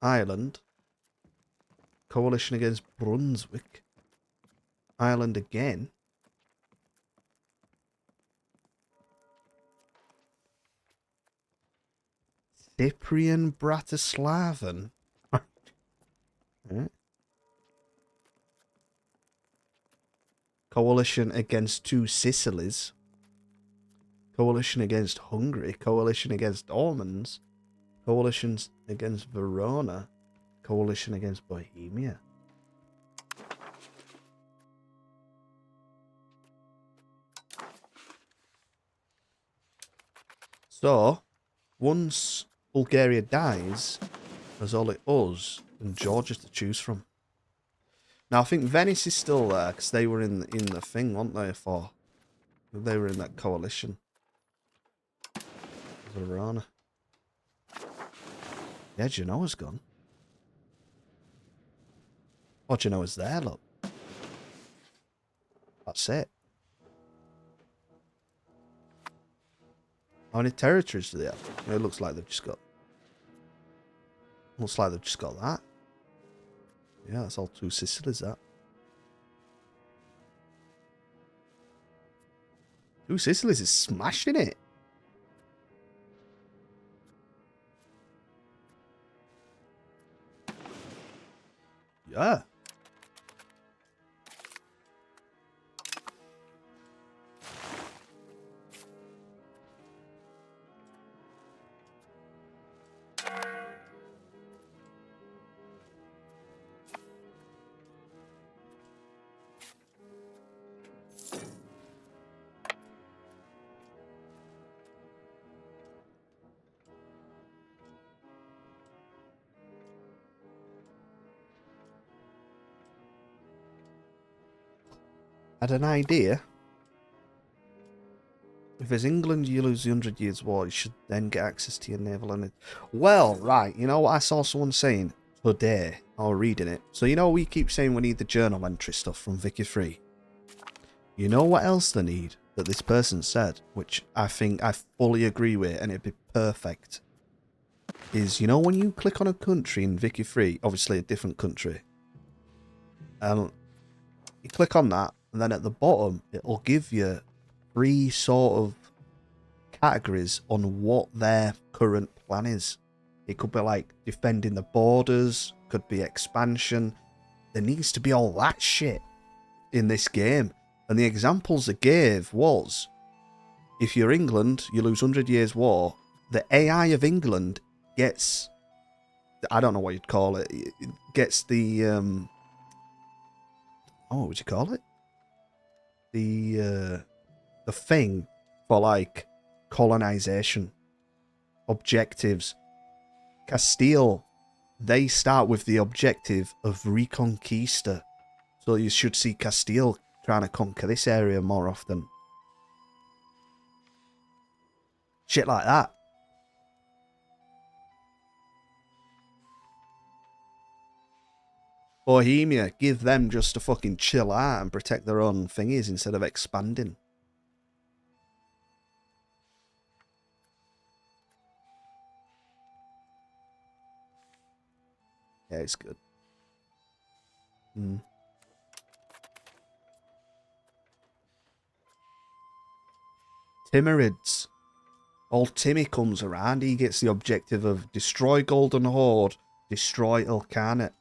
Ireland. Coalition against Brunswick. Ireland again. Cyprian Bratislavan. Right. Coalition against two Sicilies. Coalition against Hungary. Coalition against Ottomans. Coalitions against Verona. Coalition against Bohemia. So, once Bulgaria dies, there's only us and Georgia to choose from. Now, I think Venice is still there because they were in the thing, weren't they? They were in that coalition. Verona. Yeah, Genoa's gone. Oh, Genoa's there, look. That's it. How many territories do they have? It looks like they've just got... Looks like they've just got that. Yeah, that's all 2 Sicilies, that. 2 Sicilies is smashing it. Yeah. Had an idea. If it's England, you lose the 100 Years' War, you should then get access to your naval and... Well, right, you know what I saw someone saying today, or reading it. So you know we keep saying we need the journal entry stuff from Vicky Free. You know what else they need that this person said, which I think I fully agree with, and it'd be perfect, is, you know, when you click on a country in Vicky Free, obviously a different country, you click on that, and then at the bottom, it'll give you 3 sort of categories on what their current plan is. It could be like defending the borders, could be expansion. There needs to be all that shit in this game. And the examples they gave was, if you're England, you lose 100 Years' War. The AI of England gets, I don't know what you'd call it, gets the, what would you call it? The thing for, like, colonization, objectives. Castile, they start with the objective of Reconquista. So you should see Castile trying to conquer this area more often. Shit like that. Bohemia, give them just to fucking chill out and protect their own thingies instead of expanding. Yeah, it's good. Timurids. All Timmy comes around, he gets the objective of destroy Golden Horde, destroy Ilkhanate.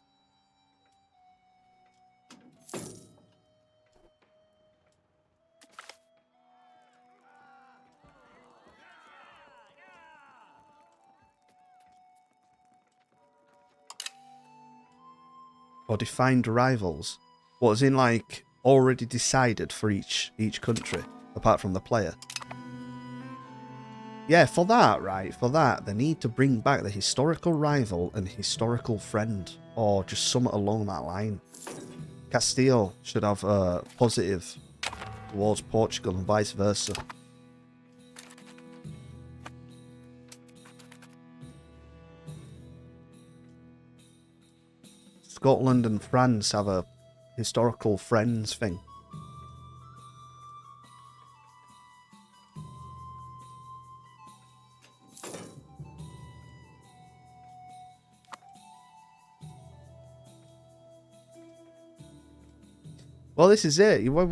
Or defined rivals. What is in, like, already decided for each country, apart from the player. Yeah, for that, right, for that, they need to bring back the historical rival and historical friend, or just something along that line. Castile should have a positive towards Portugal and vice versa. Scotland and France have a historical friends thing. Well, this is it. When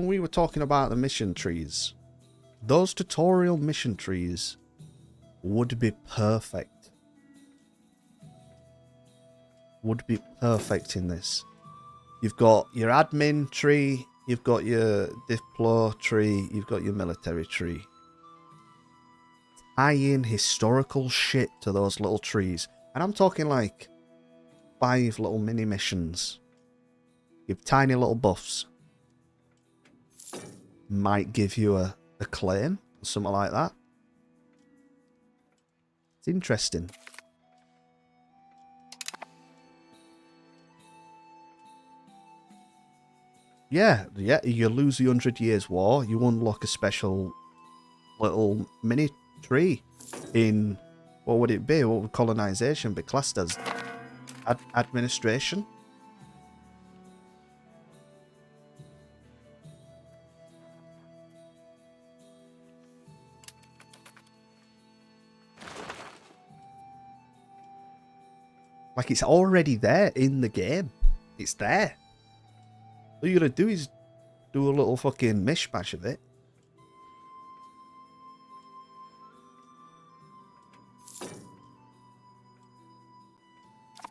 we were talking about the mission trees, those tutorial mission trees would be perfect. Would be perfect in this. You've got your admin tree, you've got your diplo tree, you've got your military tree. Tie in historical shit to those little trees. And I'm talking like 5 little mini missions. Give tiny little buffs. Might give you a claim or something like that. It's interesting. Yeah, you lose the 100 Years' War, you unlock a special little mini tree in, what would it be? What would colonization be classed as? Administration? Like, it's already there in the game. It's there. All you gotta do is do a little fucking mishmash of it.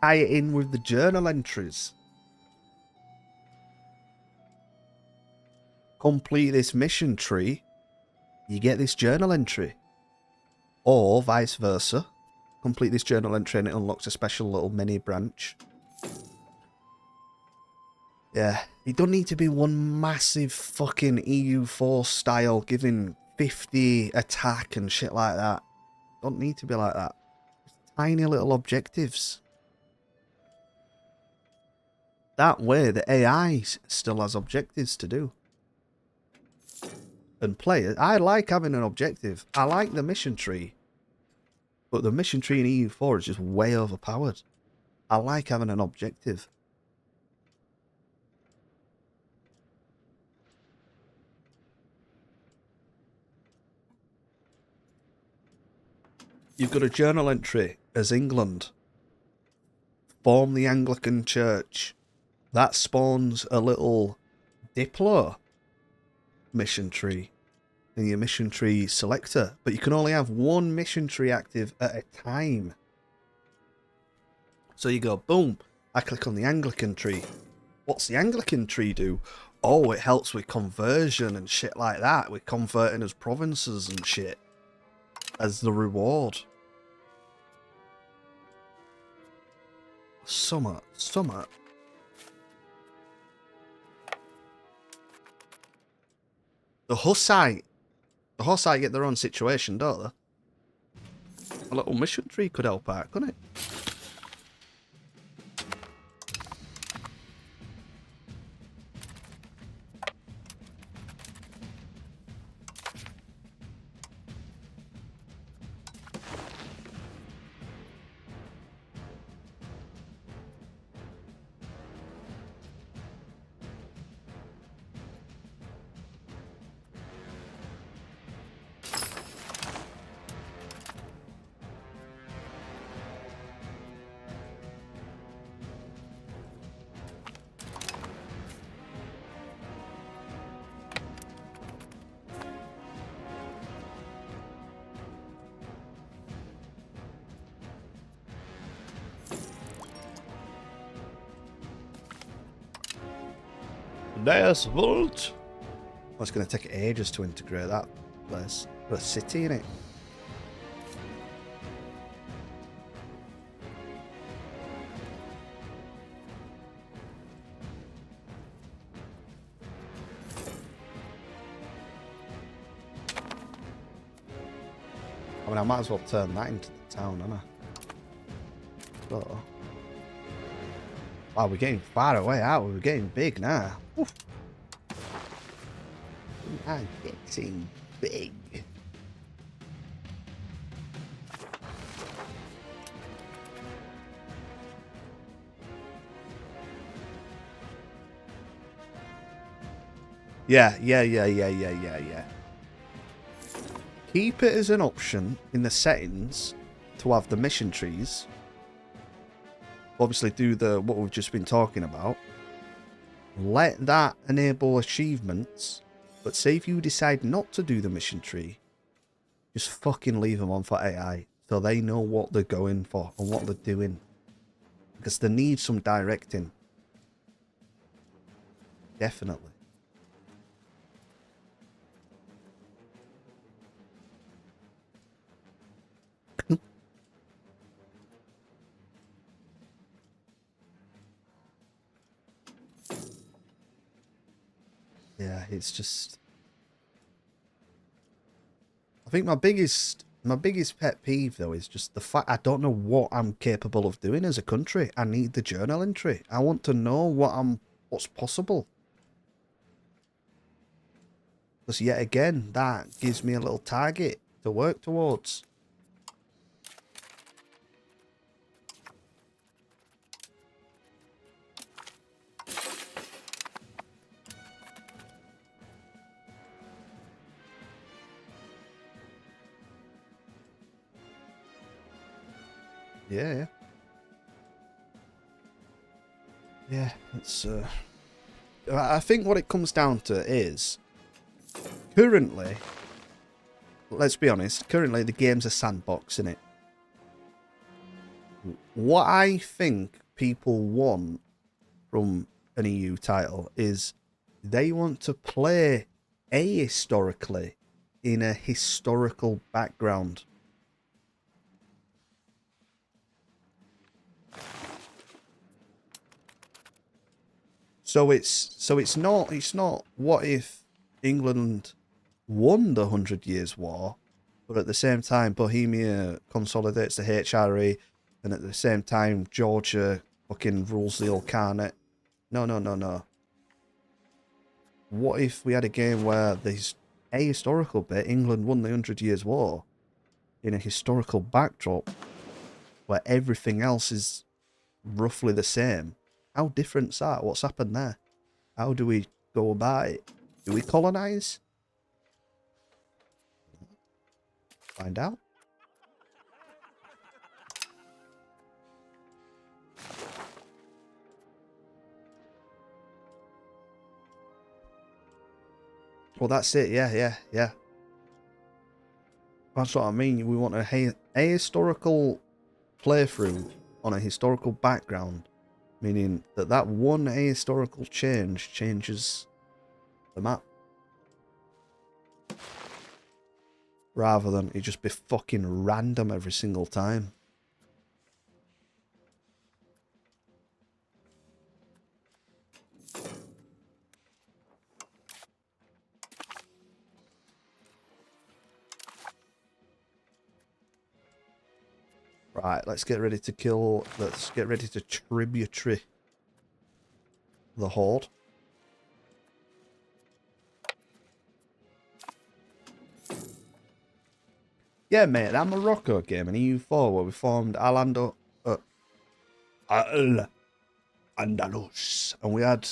Tie it in with the journal entries. Complete this mission tree, you get this journal entry. Or vice versa. Complete this journal entry and it unlocks a special little mini branch. Yeah, it don't need to be one massive fucking EU4 style giving 50 attack and shit like that. Don't need to be like that. Just tiny little objectives. That way the AI still has objectives to do. And players, I like having an objective. I like the mission tree. But the mission tree in EU4 is just way overpowered. I like having an objective. You've got a journal entry as England. Form the Anglican Church. That spawns a little Diplo mission tree in your mission tree selector. But you can only have one mission tree active at a time. So you go, boom, I click on the Anglican tree. What's the Anglican tree do? Oh, it helps with conversion and shit like that. With converting as provinces and shit. As the reward. Summer. The Hussite get their own situation, don't they? A little mission tree could help out, couldn't it? There's Volt. Well, it's going to take ages to integrate that place. Put a city in it. I mean, I might as well turn that into the town, hadn't I? So. Wow, we're getting far away out. We're getting big now. Oof. We are getting big. Yeah. Keep it as an option in the settings to have the mission trees. Obviously do what we've just been talking about. Let that enable achievements. But say if you decide not to do the mission tree, just fucking leave them on for AI. So they know what they're going for and what they're doing. Because they need some directing. Definitely. Yeah, it's just... I think my biggest My biggest pet peeve, though, is just the fact I don't know what I'm capable of doing as a country. I need the journal entry. I want to know what's possible. Because yet again, that gives me a little target to work towards. Yeah. Yeah, it's I think what it comes down to is currently, let's be honest, currently the game's a sandbox, isn't it? What I think people want from an EU title is they want to play ahistorically in a historical background. So it's not what if England won the 100 Years' War, but at the same time Bohemia consolidates the HRE, and at the same time Georgia fucking rules the Ilkhanate. No. What if we had a game where this ahistorical bit, England won the 100 Years' War, in a historical backdrop where everything else is roughly the same? How different's that? What's happened there? How do we go about it? Do we colonise? Find out. Well, that's it. Yeah. That's what I mean. We want a historical playthrough on a historical background. Meaning that one ahistorical change changes the map. Rather than it just be fucking random every single time. Right, let's get ready to kill. Let's get ready to tributary the Horde. Yeah, mate, that Morocco game in EU4 where we formed Al-Andalus, and we had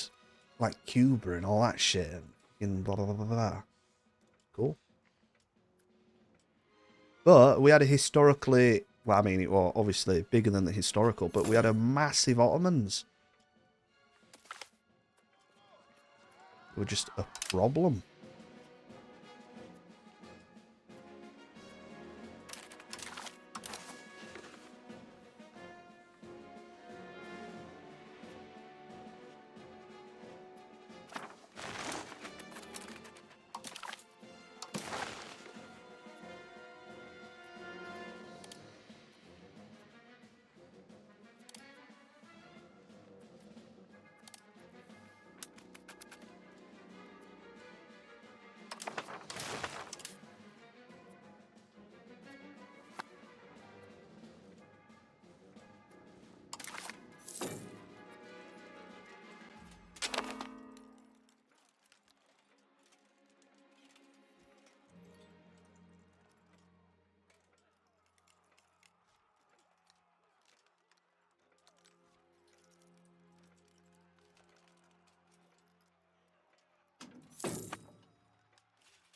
like Cuba and all that shit and blah blah blah blah. Cool. But we had a historically, well, I mean, it was obviously bigger than the historical, but we had a massive Ottomans. They were just a problem.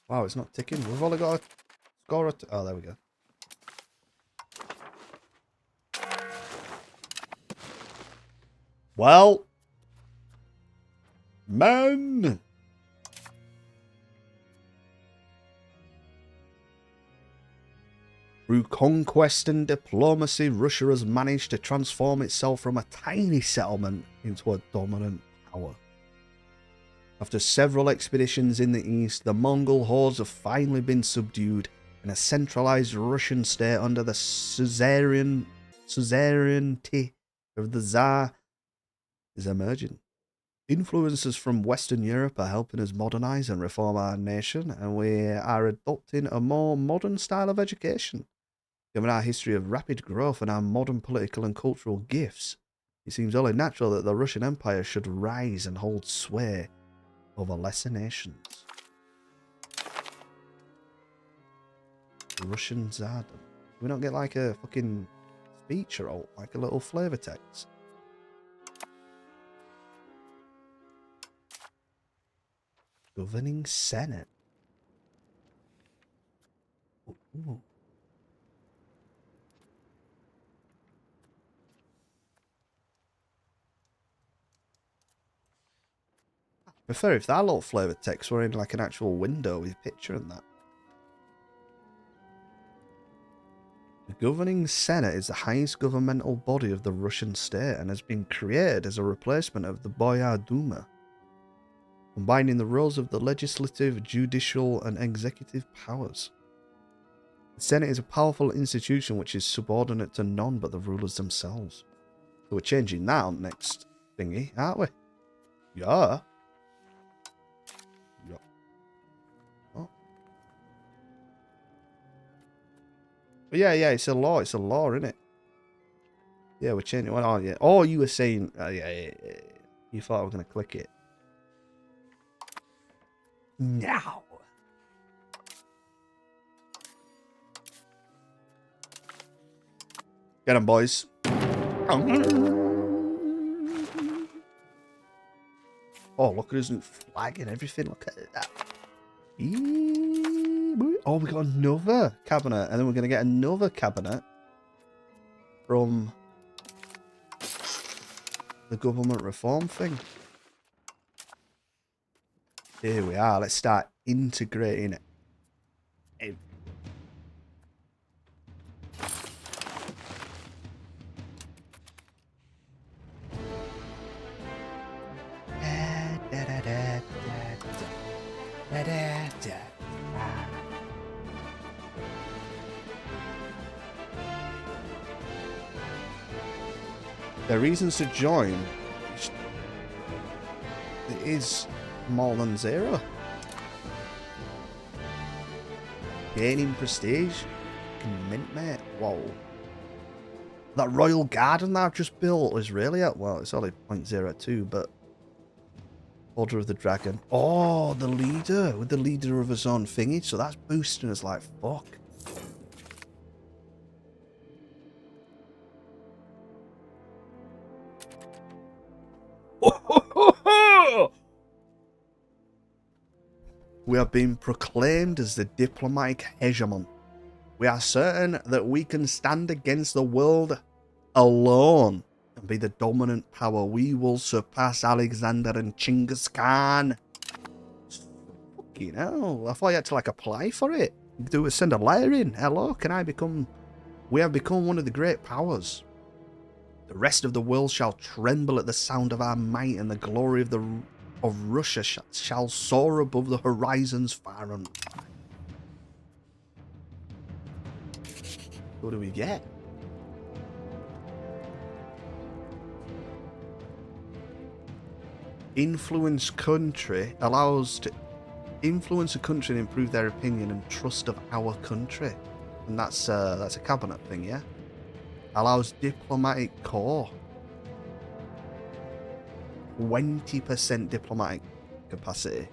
Wow, it's not ticking. We've only got a score. Oh, there we go. Well, man. Through conquest and diplomacy, Russia has managed to transform itself from a tiny settlement into a dominant power. After several expeditions in the east, the Mongol hordes have finally been subdued, and a centralized Russian state under the suzerainty of the Tsar is emerging. Influences from Western Europe are helping us modernize and reform our nation, and we are adopting a more modern style of education. Given our history of rapid growth and our modern political and cultural gifts, it seems only natural that the Russian Empire should rise and hold sway over lesser nations. Russian Tsardom. Do we not get like a fucking speech or all, like a little flavor text? Governing Senate. Ooh. I prefer if that little flavor text were in like an actual window with a picture and that. The Governing Senate is the highest governmental body of the Russian state and has been created as a replacement of the Boyar Duma, combining the roles of the legislative, judicial, and executive powers. The Senate is a powerful institution which is subordinate to none but the rulers themselves. So we're changing that next thingy, aren't we? Yeah. Yeah. Oh. But yeah, it's a law, isn't it? Yeah, we're changing. Oh, yeah. Oh, you were saying, yeah. You thought I was going to click it. Now. Get them, boys. Oh, look at his new flag and everything. Look at that. Oh, we got another cabinet. And then we're going to get another cabinet from the government reform thing. Here we are. Let's start integrating it. The reasons to join, it is more than zero. Gaining prestige, mint, mate. Whoa. That royal garden that I've just built is really at, well, it's only 0.02, but Order of the Dragon. Oh, the leader with the leader of his own thingy, so that's boosting us like fuck. We have been proclaimed as the diplomatic hegemon. We are certain that we can stand against the world alone and be the dominant power. We will surpass Alexander and Chinggis Khan. Fucking hell. I thought you had to like apply for it. Send a letter in. Hello, can I become... We have become one of the great powers. The rest of the world shall tremble at the sound of our might, and the glory of Russia shall soar above the horizons far and wide. What do we get? Influence country allows to influence a country and improve their opinion and trust of our country, and that's a cabinet thing, yeah. Allows diplomatic corps. 20% diplomatic capacity.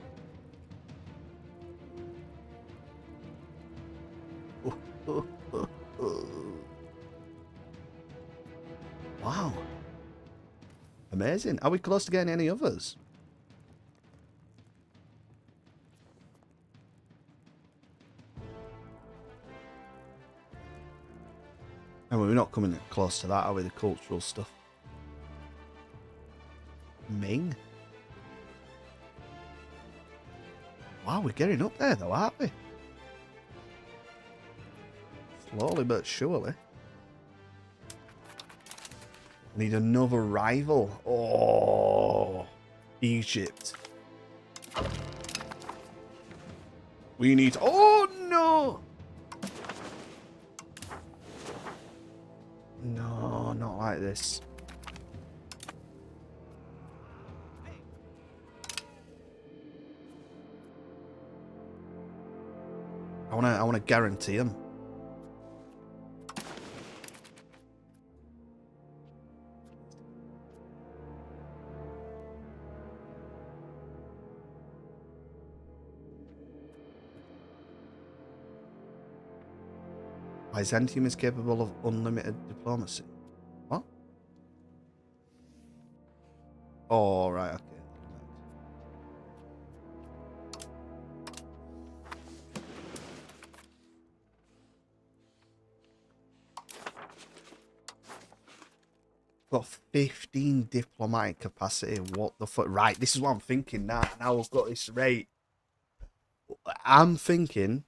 Wow. Amazing. Are we close to getting any others? And we're not coming close to that, are we? The cultural stuff. Ming. Wow, we're getting up there though, aren't we? Slowly but surely. Need another rival. Oh, Egypt. We need... Oh, no! No, not like this. I wanna guarantee them. Byzantium is capable of unlimited diplomacy. What? Oh, right, okay. Got 15 diplomatic capacity. What the fuck? Right, this is what I'm thinking now. Now I've got this right. I'm thinking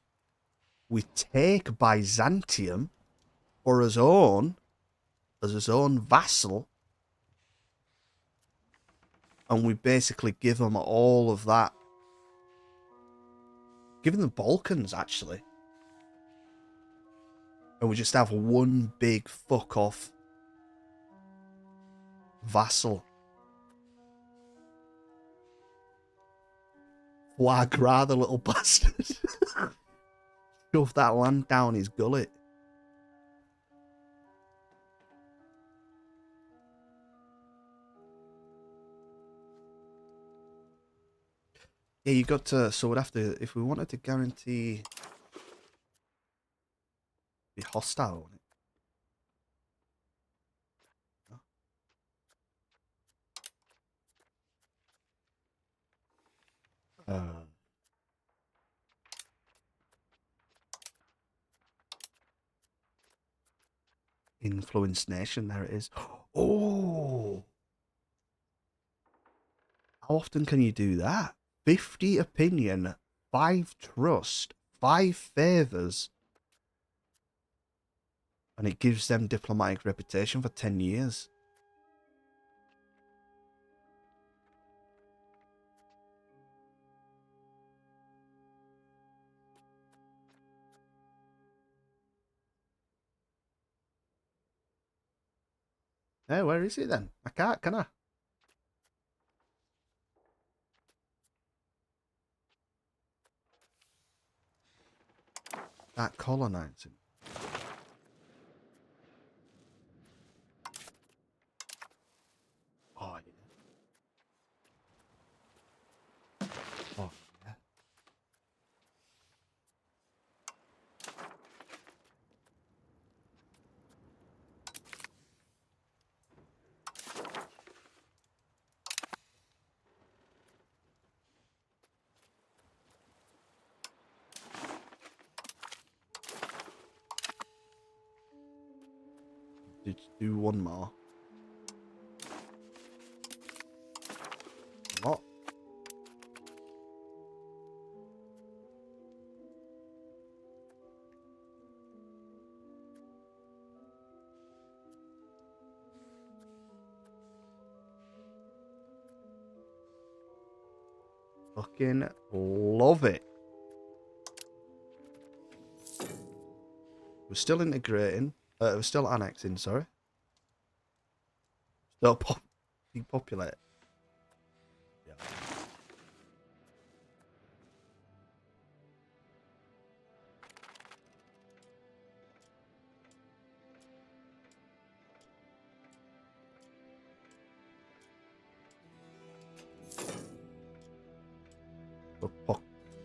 we take Byzantium for his own, as his own vassal, and we basically give him all of that. Give him the Balkans, actually. And we just have one big fuck off vassal. Foie gras, the little bastard. Shove that land down his gullet. Yeah, you got to. So we'd have to, if we wanted to guarantee be hostile on it. Influence nation, there it is. Oh! How often can you do that? 50 opinion, 5 trust, 5 favours. And it gives them diplomatic reputation for 10 years. Hey, where is it then? I can't, can I? That colonizing. Oh, yeah. Oh, yeah. Did you do one more? What? Fucking love it. We're still integrating. We're still annexing, sorry. Still depopulate. Yeah.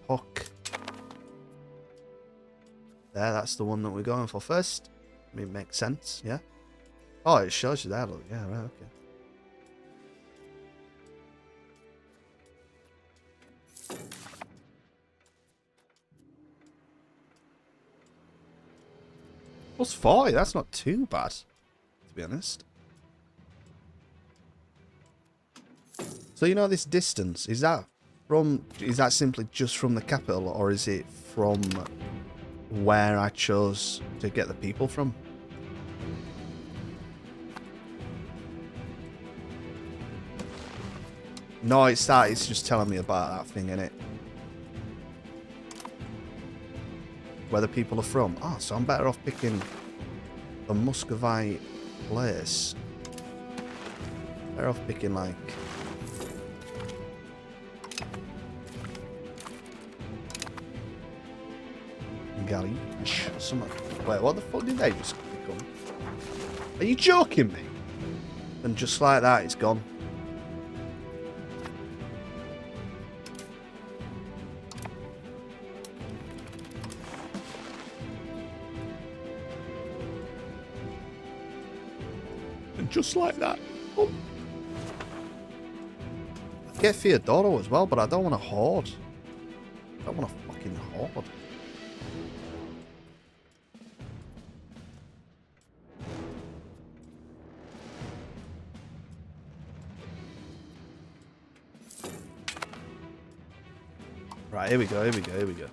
Pock. There, that's the one that we're going for first. I mean, it makes sense, yeah? Oh, it shows you there, look. Yeah, right, okay. Plus 40, that's not too bad, to be honest. So, you know, this distance, is that simply just from the capital, or is it from where I chose to get the people from? No, it's that. It's just telling me about that thing, innit? Where the people are from. Oh, so I'm better off picking the Muscovy place. Better off picking, like... Galich. Wait, what the fuck did they just become? Are you joking me? And just like that, it's gone. And just like that. Oh. I get Theodoro as well, but I don't want to hoard. I don't want to fucking hoard. Right, here we go, here we go, here we go.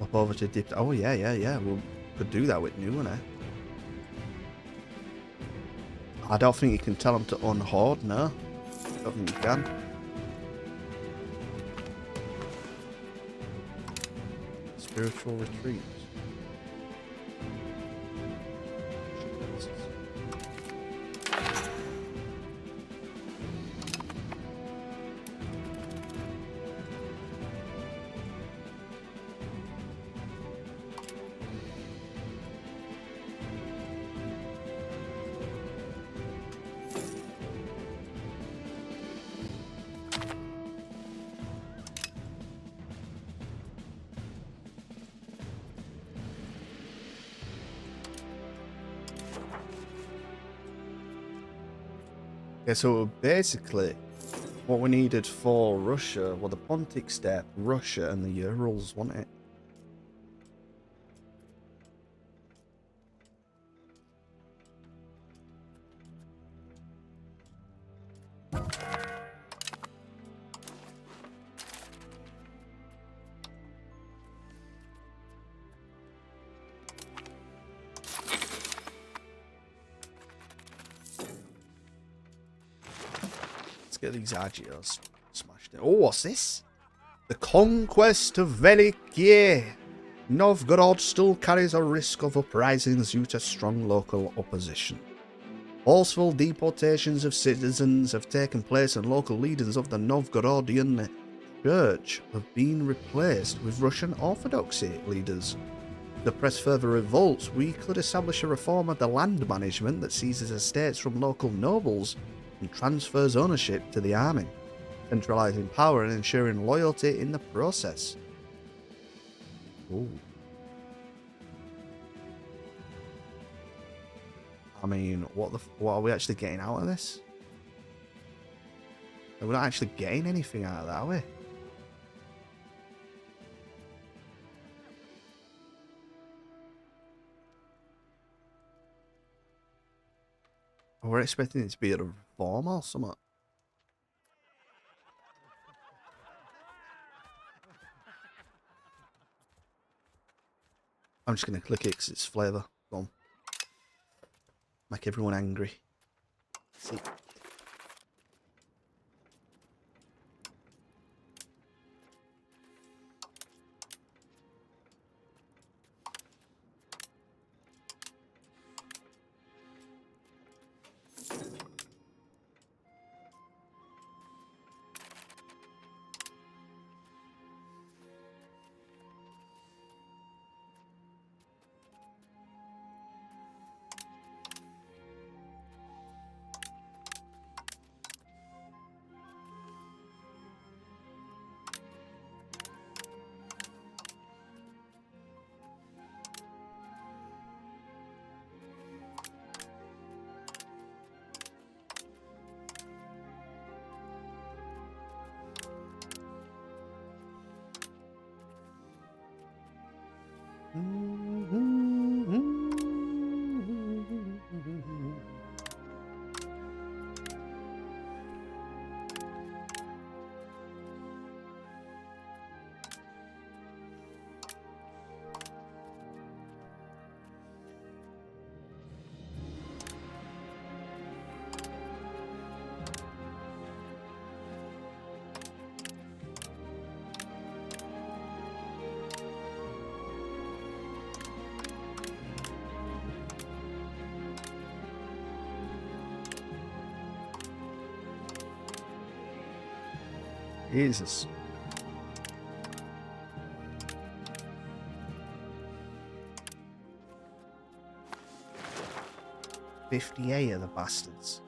Up over to dip. Oh, yeah, yeah, yeah. We could do that with new one, eh? I don't think you can tell them to unhoard, no. I don't think you can. Spiritual retreats. Okay, so basically, what we needed for Russia were the Pontic Steppe, Russia, and the Urals, wasn't it? Get these Agios smashed in. Oh, what's this? The conquest of Velikie. Novgorod still carries a risk of uprisings due to strong local opposition. Forceful deportations of citizens have taken place and local leaders of the Novgorodian Church have been replaced with Russian Orthodoxy leaders. To press further revolts, we could establish a reform of the land management that seizes estates from local nobles and transfers ownership to the army, centralizing power and ensuring loyalty in the process. Ooh. I mean, what are we actually getting out of this? We're not actually getting anything out of that, are we? We're expecting it to be a reform or something. I'm just going to click it because it's flavour. Go on. Make everyone angry. See. Jesus. $58 of the bastards.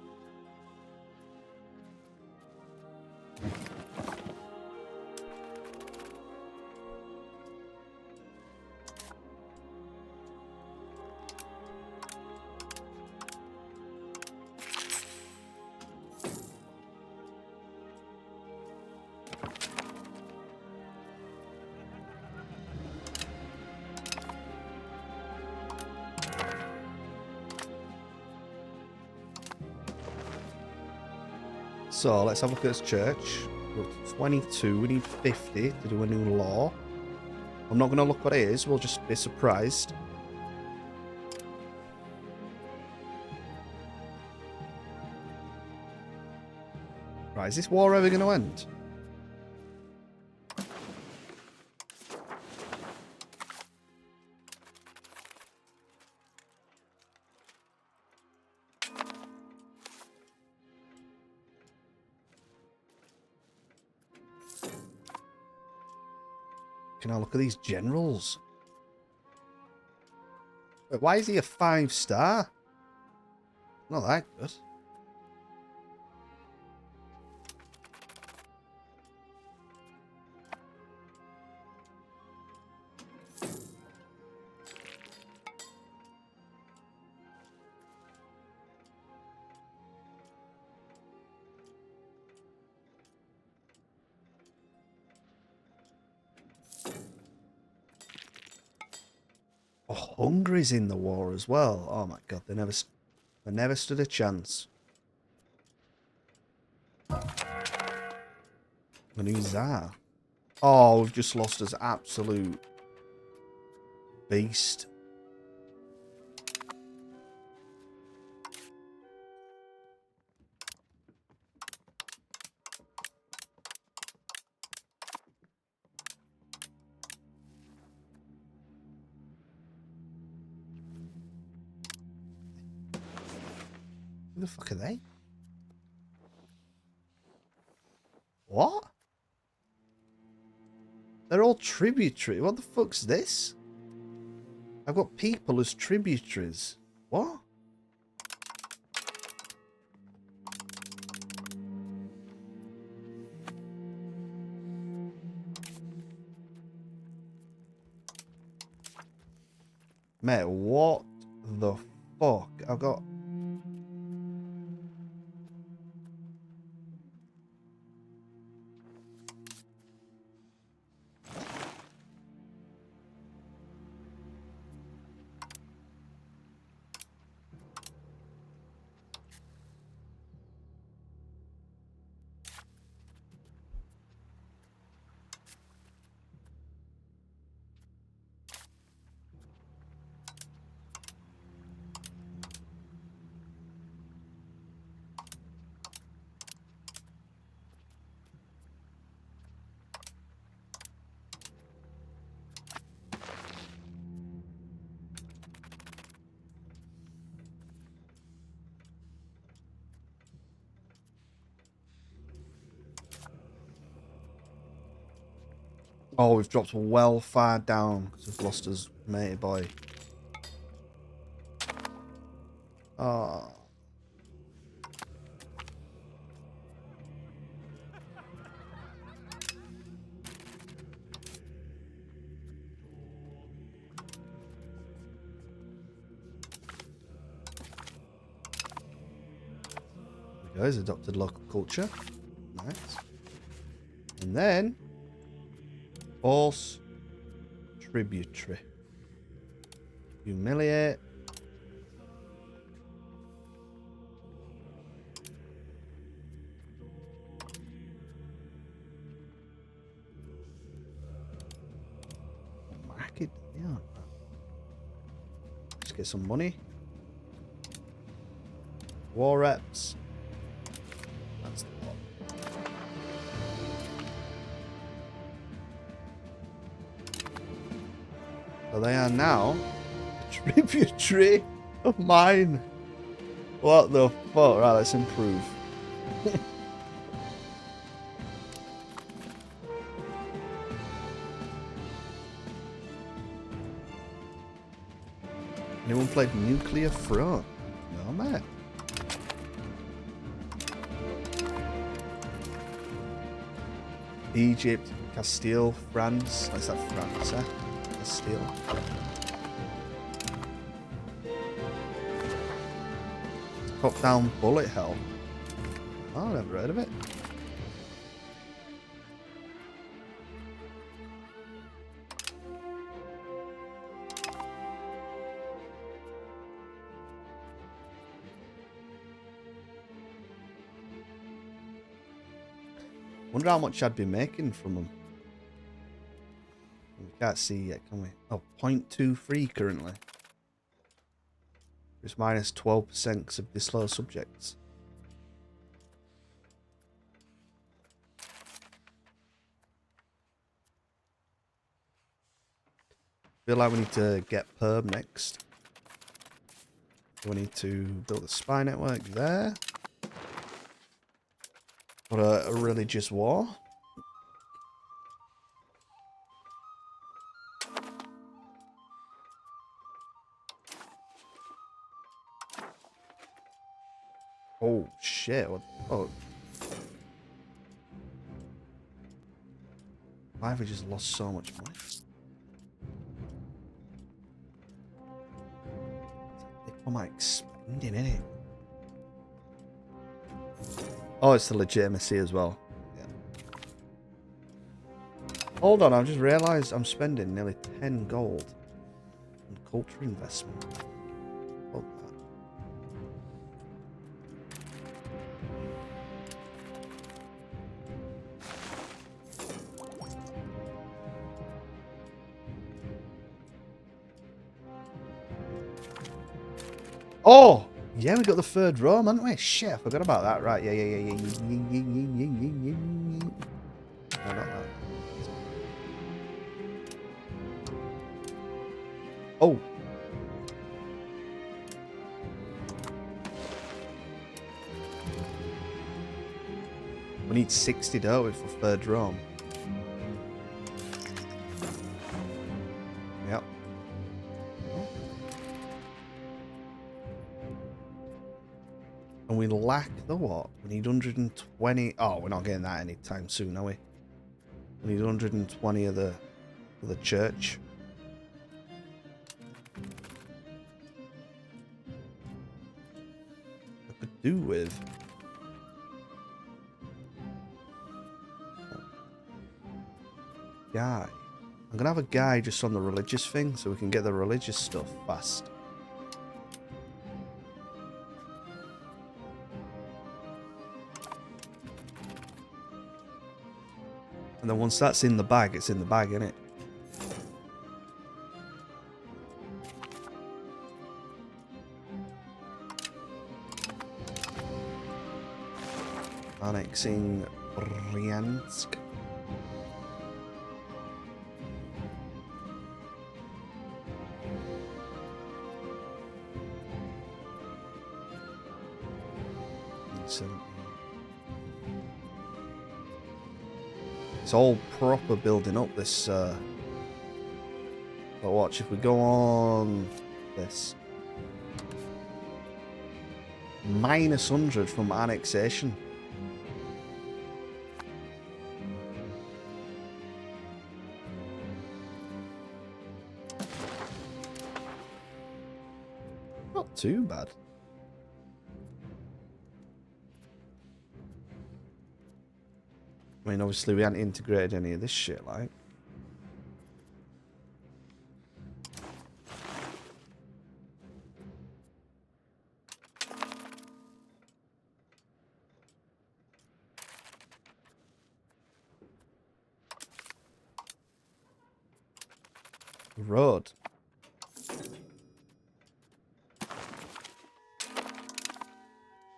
So let's have a look at this church. We're up to 22. We need 50 to do a new law. I'm not going to look what it is. We'll just be surprised. Right, is this war ever going to end? Can I look at these generals? Wait, why is he a 5-star? Not that good. Oh, Hungary's in the war as well. Oh my god, they never stood a chance. And who's that? Oh, we've just lost as absolute beast. Who the fuck are they? What? They're all tributary. What the fuck's this? I've got people as tributaries. What? Mate, what the fuck? I've got... Oh, we've dropped well far down because we've lost his matey boy. Oh. There we go, he's adopted local culture. Nice. And then... False tributary. Humiliate. Market, yeah. Let's get some money. War reps. That's the one. So they are now a tributary of mine. What the fuck? Right, let's improve. Anyone played Nuclear Throne? No, man. Egypt, Castile, France. What's that, France, eh? Castile. Top-down bullet hell. Oh, I've never heard of it. Wonder how much I'd be making from them. We can't see yet, can we? Oh, 0.23 currently. It's minus 12% because of disloyal subjects. Feel like we need to get perm next. We need to build a spy network there. Or a religious war. Oh shit! What? Oh, why have we just lost so much money? What am I expending in it? Oh, it's the legitimacy as well. Yeah. Hold on, I've just realised I'm spending nearly 10 gold on culture investment. Hold that. Oh! Yeah, we got the third Rome, haven't we? Shit, I forgot about that. Right, yeah. No, not that. Oh! We need 60, don't we, for third Rome? Yep. And we lack the what? We need 120. Oh, we're not getting that anytime soon, are we? We need 120 of the church. I could do with. Guy. I'm gonna have a guy just on the religious thing so we can get the religious stuff fast. And then once that's in the bag, it's in the bag, innit? Annexing Bryansk. It's all proper building up this. But watch, if we go on this. Minus 100 from annexation. Not too bad. I mean, obviously we hadn't integrated any of this shit, like. Road.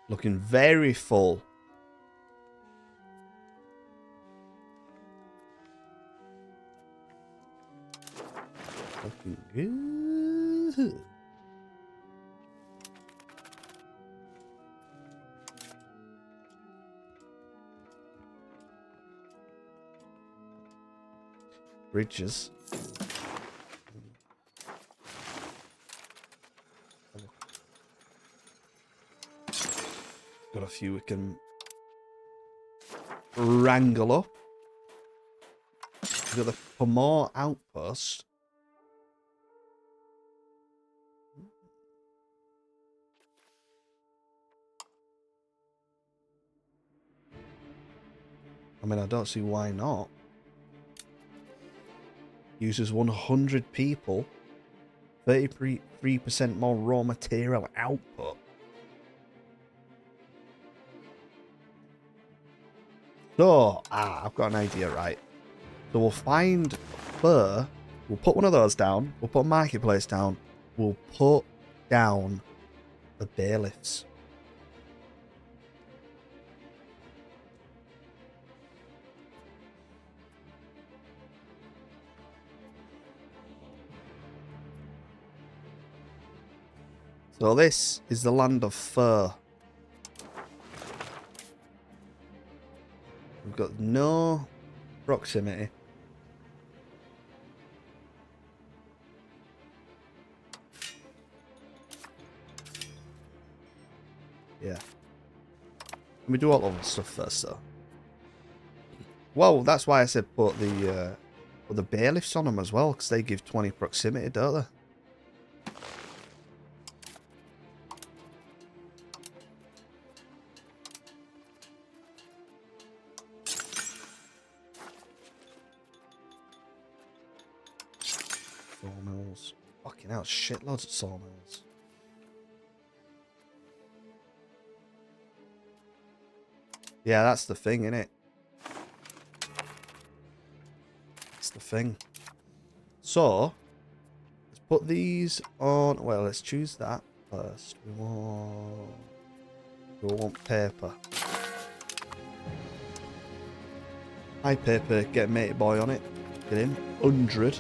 Looking very full. Looking good. Bridges. few we can wrangle up. We've got the Pomor outpost. I mean, I don't see why not. Uses 100 people. 33% more raw material output. So, I've got an idea, right? So we'll find fur. We'll put one of those down. We'll put a marketplace down. We'll put down the bailiffs. So this is the land of fur. We've got no proximity. Yeah. Let me do all of the stuff first, though. Well, that's why I said put the bailiffs on them as well, because they give 20 proximity, don't they? Sawmills. Fucking hell, shitloads of sawmills. Yeah, that's the thing, innit? That's the thing. So, let's put these on. Well, let's choose that first. We want paper. Hi, paper. Get a matey boy on it. Get him. 100.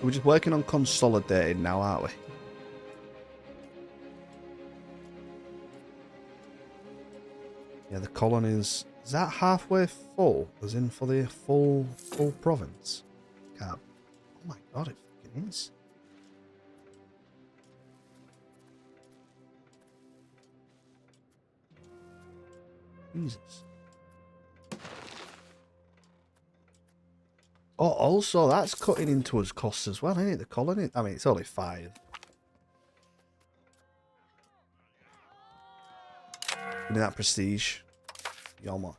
We're just working on consolidating now, aren't we? Yeah, the colonies. Is that halfway full? As in for the full province? Can't. Oh my god, it fucking is. Jesus. Oh, also, that's cutting into us costs as well, isn't it? The colony. I mean, it's only 5. Give me that prestige. Yoma.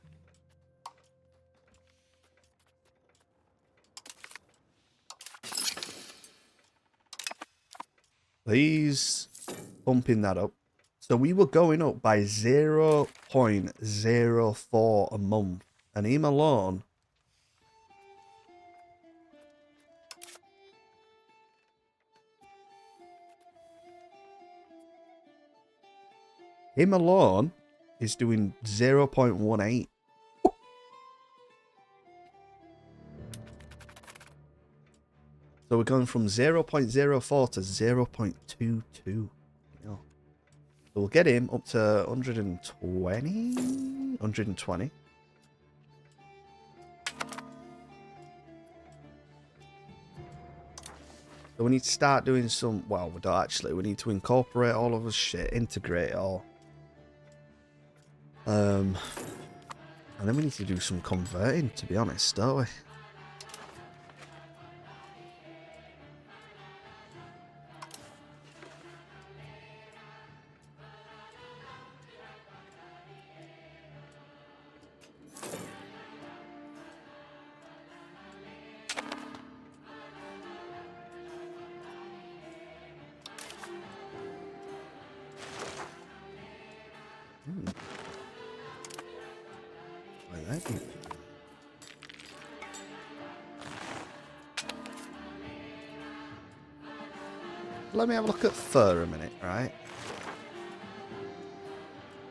Please bumping that up. So we were going up by 0.04 a month. And him alone. Him alone is doing 0.18. So we're going from 0.04 to 0.22. You know. So we'll get him up to 120. 120. So we need to start doing some. Well, we don't actually. We need to incorporate all of this shit, integrate it all. And then we need to do some converting, to be honest, don't we? Let me have a look at fur a minute, right?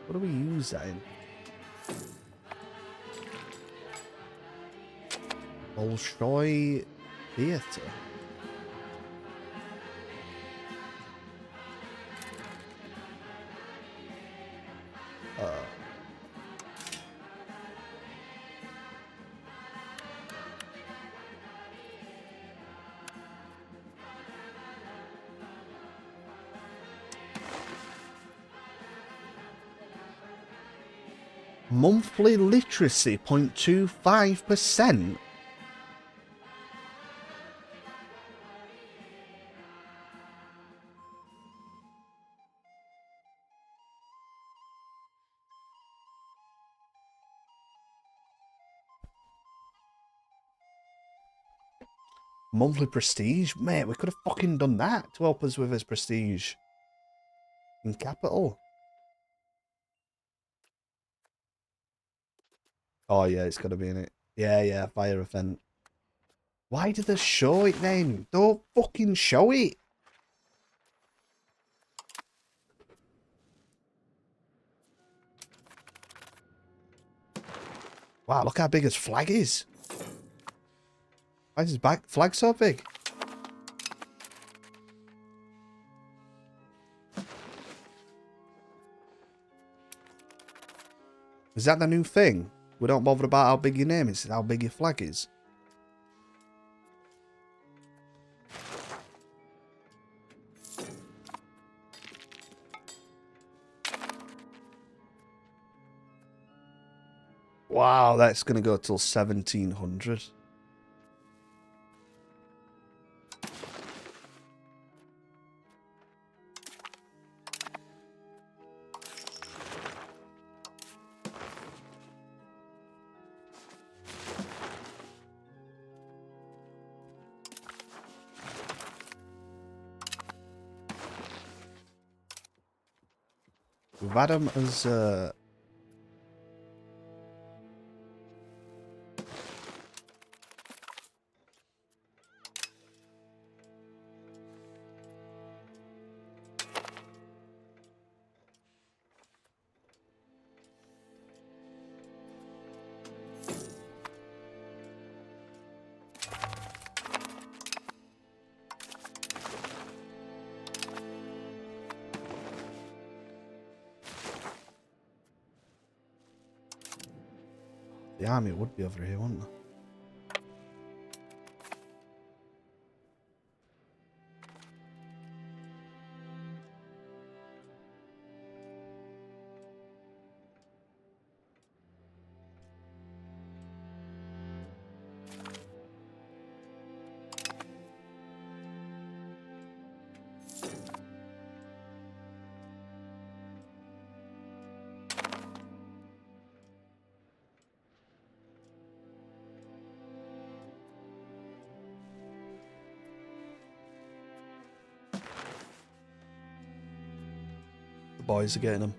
What do we use that in? Bolshoi Theatre. Monthly literacy 0.25%. Monthly prestige? Mate, we could have fucking done that to help us with his prestige. In capital. Oh yeah, it's gotta be in it. Yeah, fire event. Why did they show it then? Don't fucking show it. Wow, look how big his flag is. Why is his flag so big? Is that the new thing? We don't bother about how big your name is, how big your flag is. Wow, that's going to go till 1700. We've had him as the army would be over here, wouldn't they? The boys are getting them.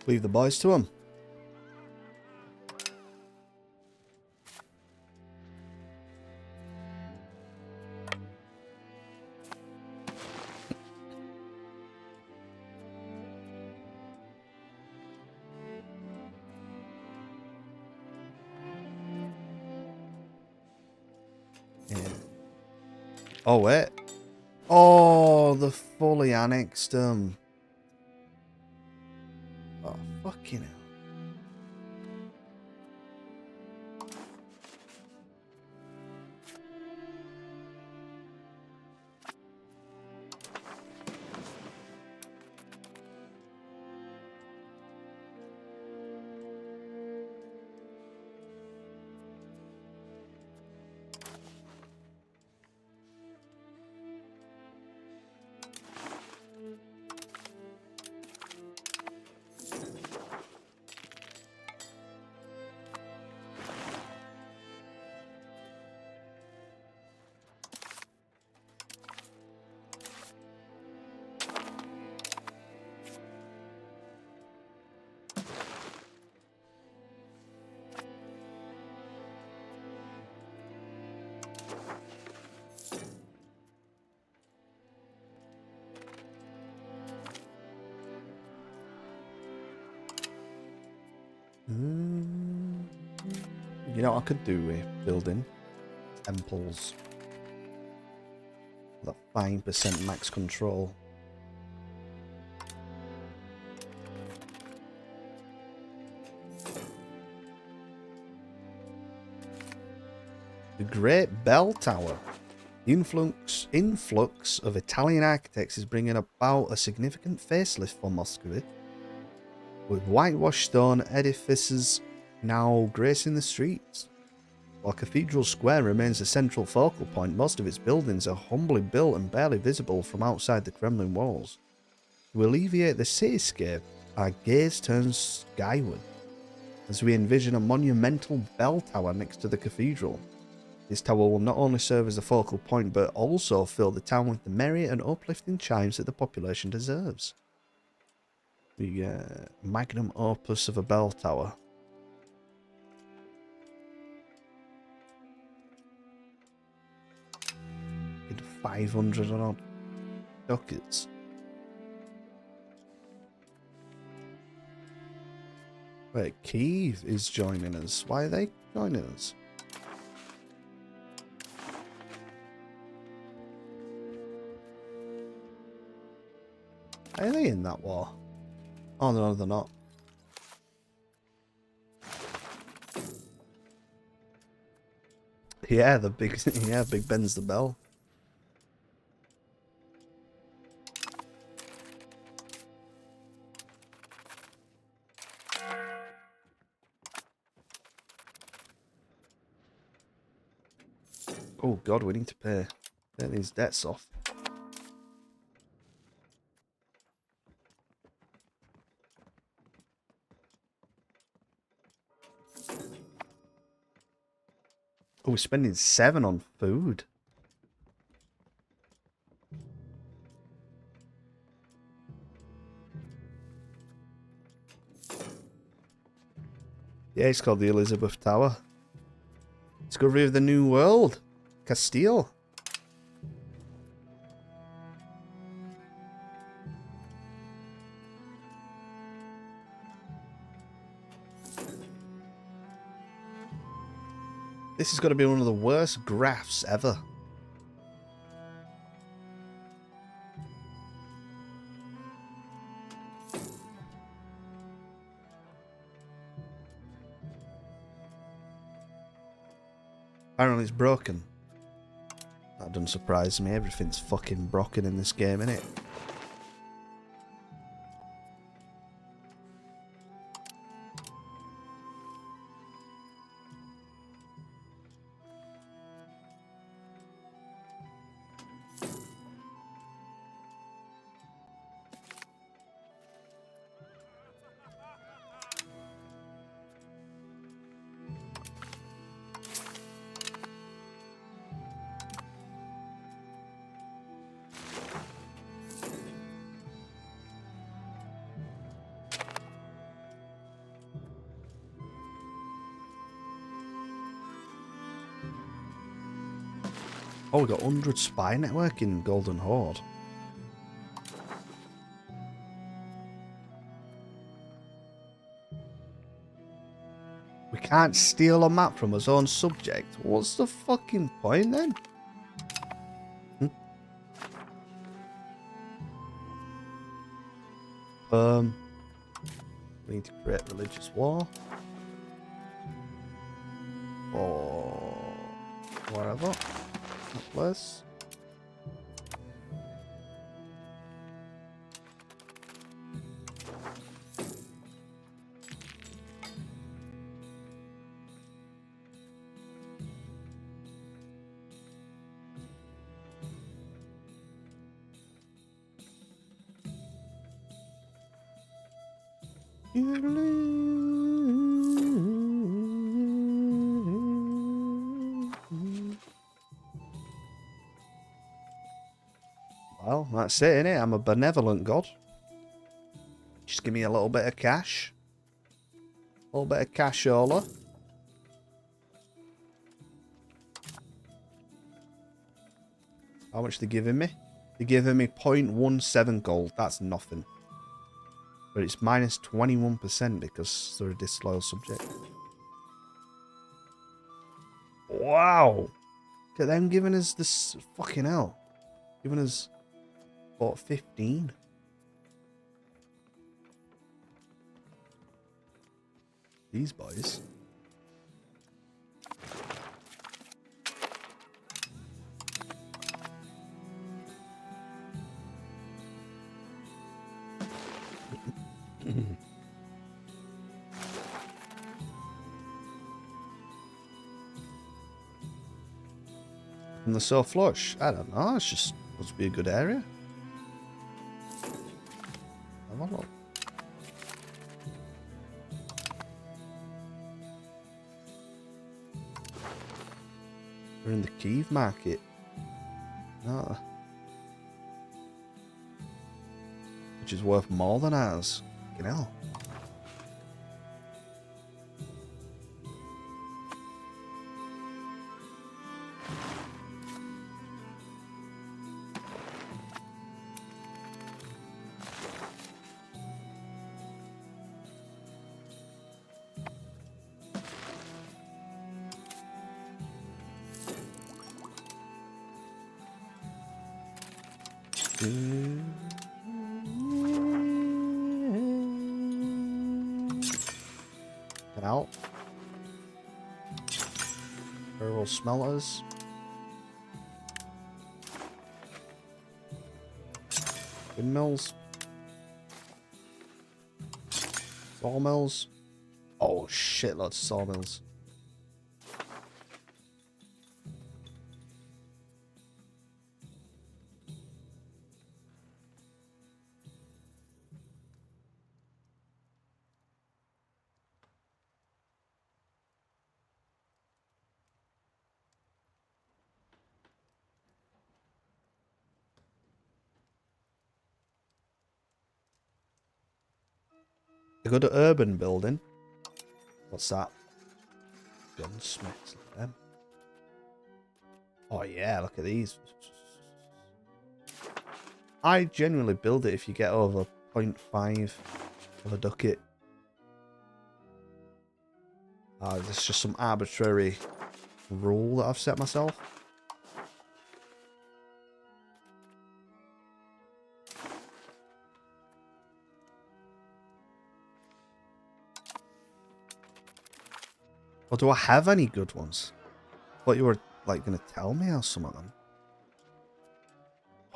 Leave the boys to him. Yeah. Oh, wait. Oh, the fully annexed them. Oh, fucking hell. You know what I could do with building? Temples. That 5% max control. The Great Bell Tower. The influx of Italian architects is bringing about a significant facelift for Muscovy, with whitewashed stone edifices now gracing the streets. While Cathedral Square remains a central focal point, most of its buildings are humbly built and barely visible from outside the Kremlin walls. To alleviate the cityscape, our gaze turns skyward as we envision a monumental bell tower next to the cathedral. This tower will not only serve as a focal point, but also fill the town with the merry and uplifting chimes that the population deserves. The magnum opus of a bell tower. In 500 and odd ducats. Wait, Kiev is joining us. Why are they joining us? Are they in that war? Oh no, they're not. Yeah, the big Big Ben's the bell. Oh god, we need to pay these debts off. Oh, we're spending 7 on food. Yeah, it's called the Elizabeth Tower. Discovery of the New World. Castile. This is going to be one of the worst graphs ever. Apparently it's broken. That doesn't surprise me. Everything's fucking broken in this game, innit? Oh, we got 100 spy network in Golden Horde. We can't steal a map from his own subject. What's the fucking point then? We need to create religious war. Or wherever. Less. Well, that's it, innit? I'm a benevolent god. Just give me a little bit of cash. A little bit of cashola. How much they giving me? They're giving me 0.17 gold. That's nothing. But it's minus 21% because they're a disloyal subject. Wow. Look at them giving us this fucking hell. Giving us, what, 15? These boys. And they're so flush. I don't know. It's just supposed to be a good area. Have a look. We're in the Kyiv market. Oh. Which is worth more than ours. Fucking hell. Get out. Barrel smelters. Windmills. Sawmills. Oh shit, lots of sawmills. A good urban building. What's that? Gunsmiths. Look at them. Oh yeah, look at these. I genuinely build it if you get over 0.5 of a ducat. It's just some arbitrary rule that I've set myself. Or do I have any good ones? I thought you were like going to tell me how some of them.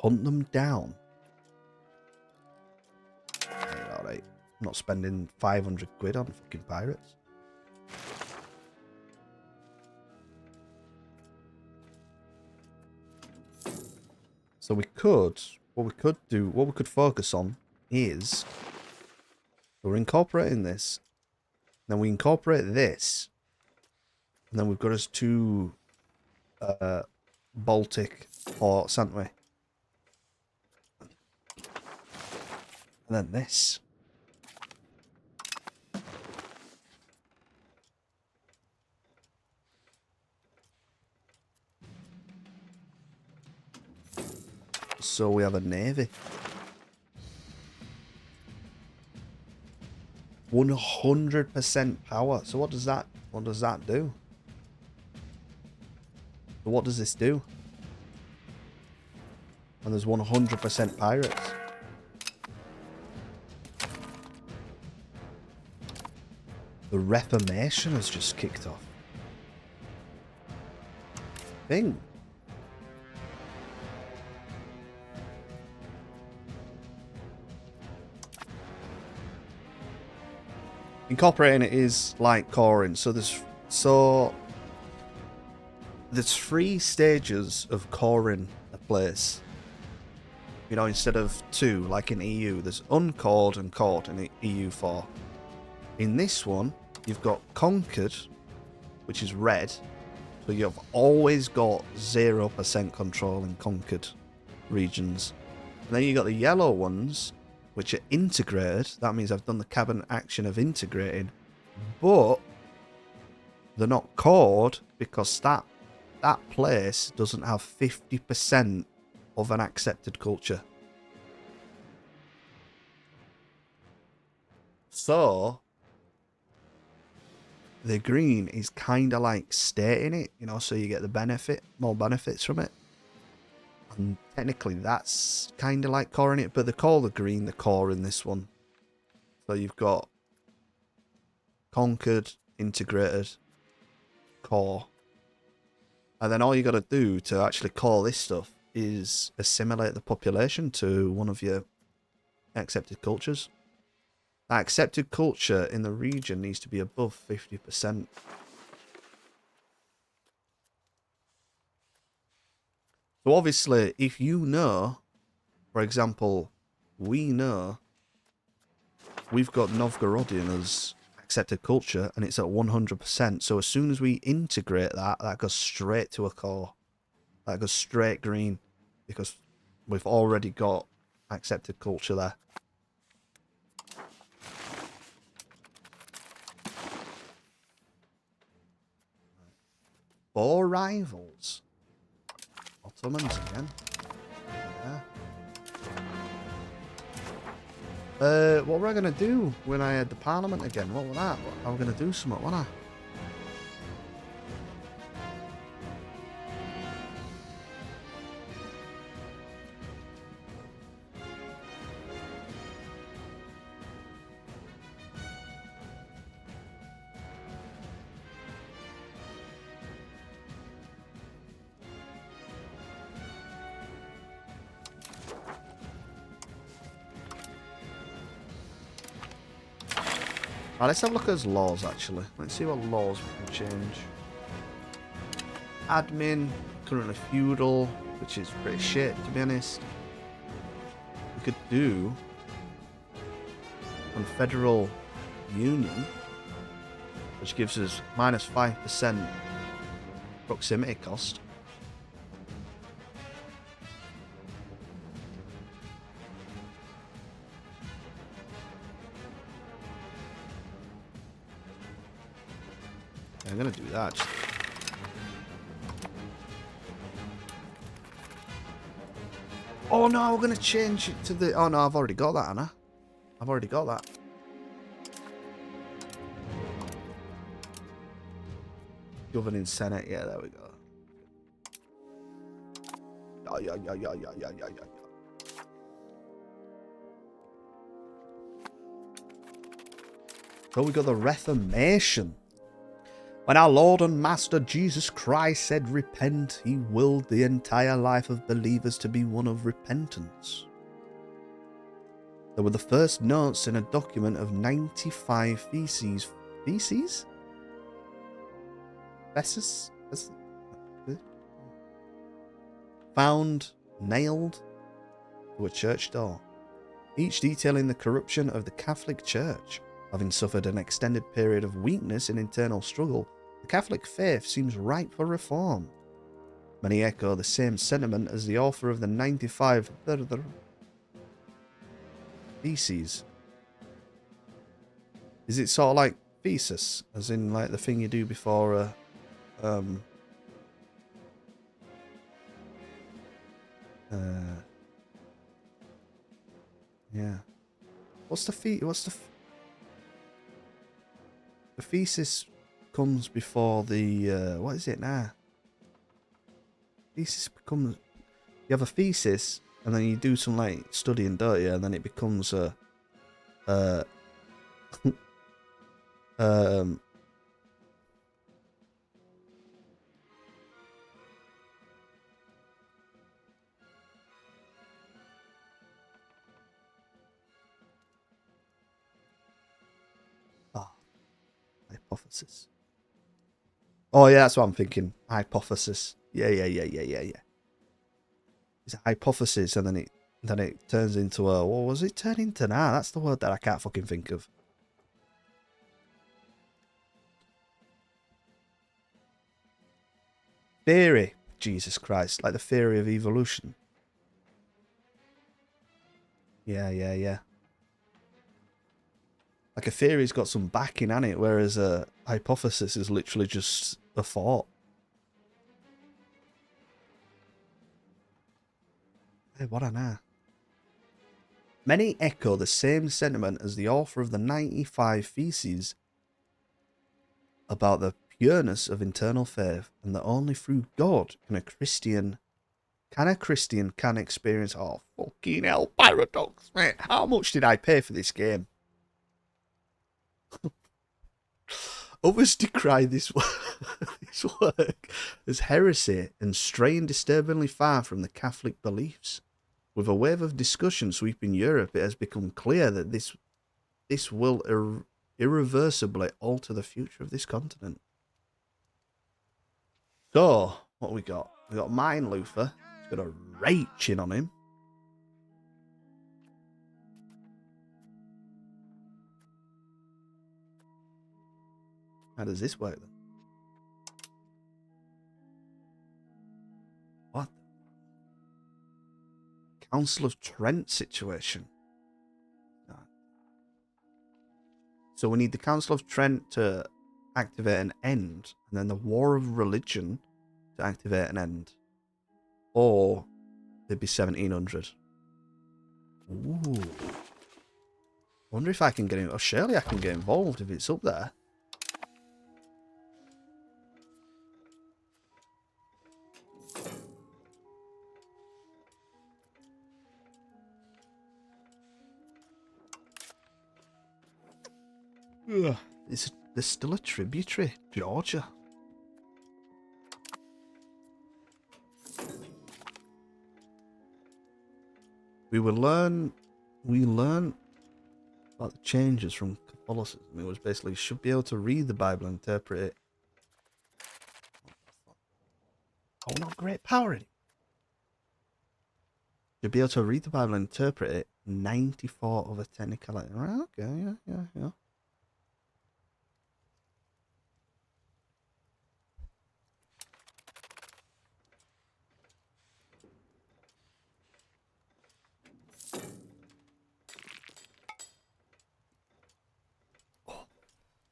Hunt them down. Hey, alright. I'm not spending 500 quid on fucking pirates. So we could, what we could focus on is, we're incorporating this, then we incorporate this, and then we've got us two Baltic ports, haven't we? And then this. So we have a navy. 100% power. So what does that do? So what does this do? And there's 100% pirates. The Reformation has just kicked off. Bing. Incorporating it is like coring. So there's 3 stages of coring a place. You know, instead of 2, like in EU, there's uncored and cored in EU4. In this one, you've got conquered, which is red. So you've always got 0% control in conquered regions. And then you got the yellow ones, which are integrated. That means I've done the cabinet action of integrating. But they're not cored because that place doesn't have 50% of an accepted culture. So the green is kind of like stating it, you know, so you get the more benefits from it. And technically that's kind of like coring it, but they call the green the core in this one. So you've got conquered, integrated, core. And then all you got to do to actually core this stuff is assimilate the population to one of your accepted cultures. That accepted culture in the region needs to be above 50%. So obviously, if you know, for example, we know we've got Novgorodian as accepted culture and it's at 100%. So as soon as we integrate that, that goes straight to a core. That goes straight green because we've already got accepted culture there. 4 rivals. Ottomans again. Yeah. What were I going to do when I had the parliament again? What was that? I was going to do something, wasn't I? Right, let's have a look at his laws, actually. Let's see what laws we can change. Admin, currently feudal, which is pretty shit, to be honest. We could do Confederal Union, which gives us minus 5% proximity cost. I'm gonna do that. Oh no, we're gonna change it to the. Oh no, I've already got that, Anna. I've already got that. Governing Senate, yeah, there we go. Yeah. So we got the Reformation. When our Lord and Master Jesus Christ said repent, he willed the entire life of believers to be one of repentance. There were the first notes in a document of 95 theses. Theses? Theses? Found nailed to a church door, each detailing the corruption of the Catholic Church. Having suffered an extended period of weakness and internal struggle, the Catholic faith seems ripe for reform. Many echo the same sentiment as the author of the 95 Theses. Is it sort of like thesis, as in like the thing you do before yeah. What's the the thesis comes before the what is it now? Thesis becomes, you have a thesis and then you do some like studying, don't you? And then it becomes a hypothesis. Oh yeah, that's what I'm thinking. Hypothesis. Yeah. It's a hypothesis, and then it turns into a, what was it turn into now? That's the word that I can't fucking think of. Theory. Jesus Christ, like the theory of evolution. Yeah. Like a theory's got some backing on it, whereas a hypothesis is literally just a thought. Hey, what I know. Many echo the same sentiment as the author of the 95 Theses. about the pureness of internal faith and that only through God can a Christian experience. Oh, fucking hell, Paradox, mate. How much did I pay for this game? Others decry this work as heresy and straying disturbingly far from the Catholic beliefs. With a wave of discussion sweeping Europe, it has become clear that this will irreversibly alter the future of this continent. So, what we got? We got Martin Luther. He's got a right chin on him. How does this work then? What? Council of Trent situation. No. So we need the Council of Trent to activate an end, and then the War of Religion to activate an end. Or it'd be 1700. Ooh. Wonder if I can get in. Oh, surely I can get involved if it's up there. Ugh. There's still a tributary, Georgia. We learn about the changes from Catholicism. It was basically should be able to read the Bible and interpret it. Oh, not great power in it. Should be able to read the Bible and interpret it. 94 over technicality. Right? Okay. Yeah.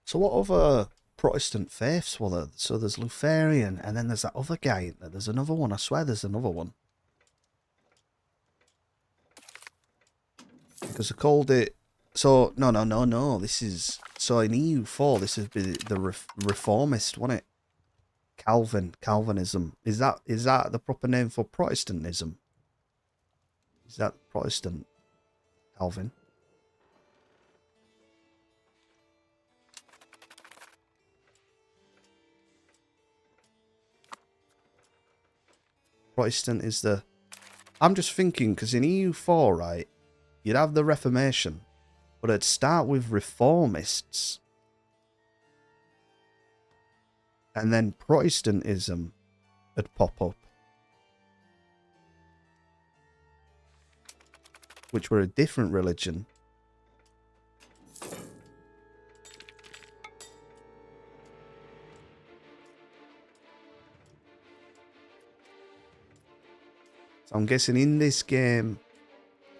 So what other Protestant faiths were there? So there's Lutheran, and then there's that other guy. There's another one. I swear there's another one. Because they called it... So, no. This is... So in EU4, this is the Reformist, wasn't it? Calvinism. Is that the proper name for Protestantism? Is that Protestant? Calvin? Protestant is the... I'm just thinking, because in EU4, right, you'd have the Reformation, but it'd start with Reformists. And then Protestantism would pop up. Which were a different religion. So I'm guessing in this game,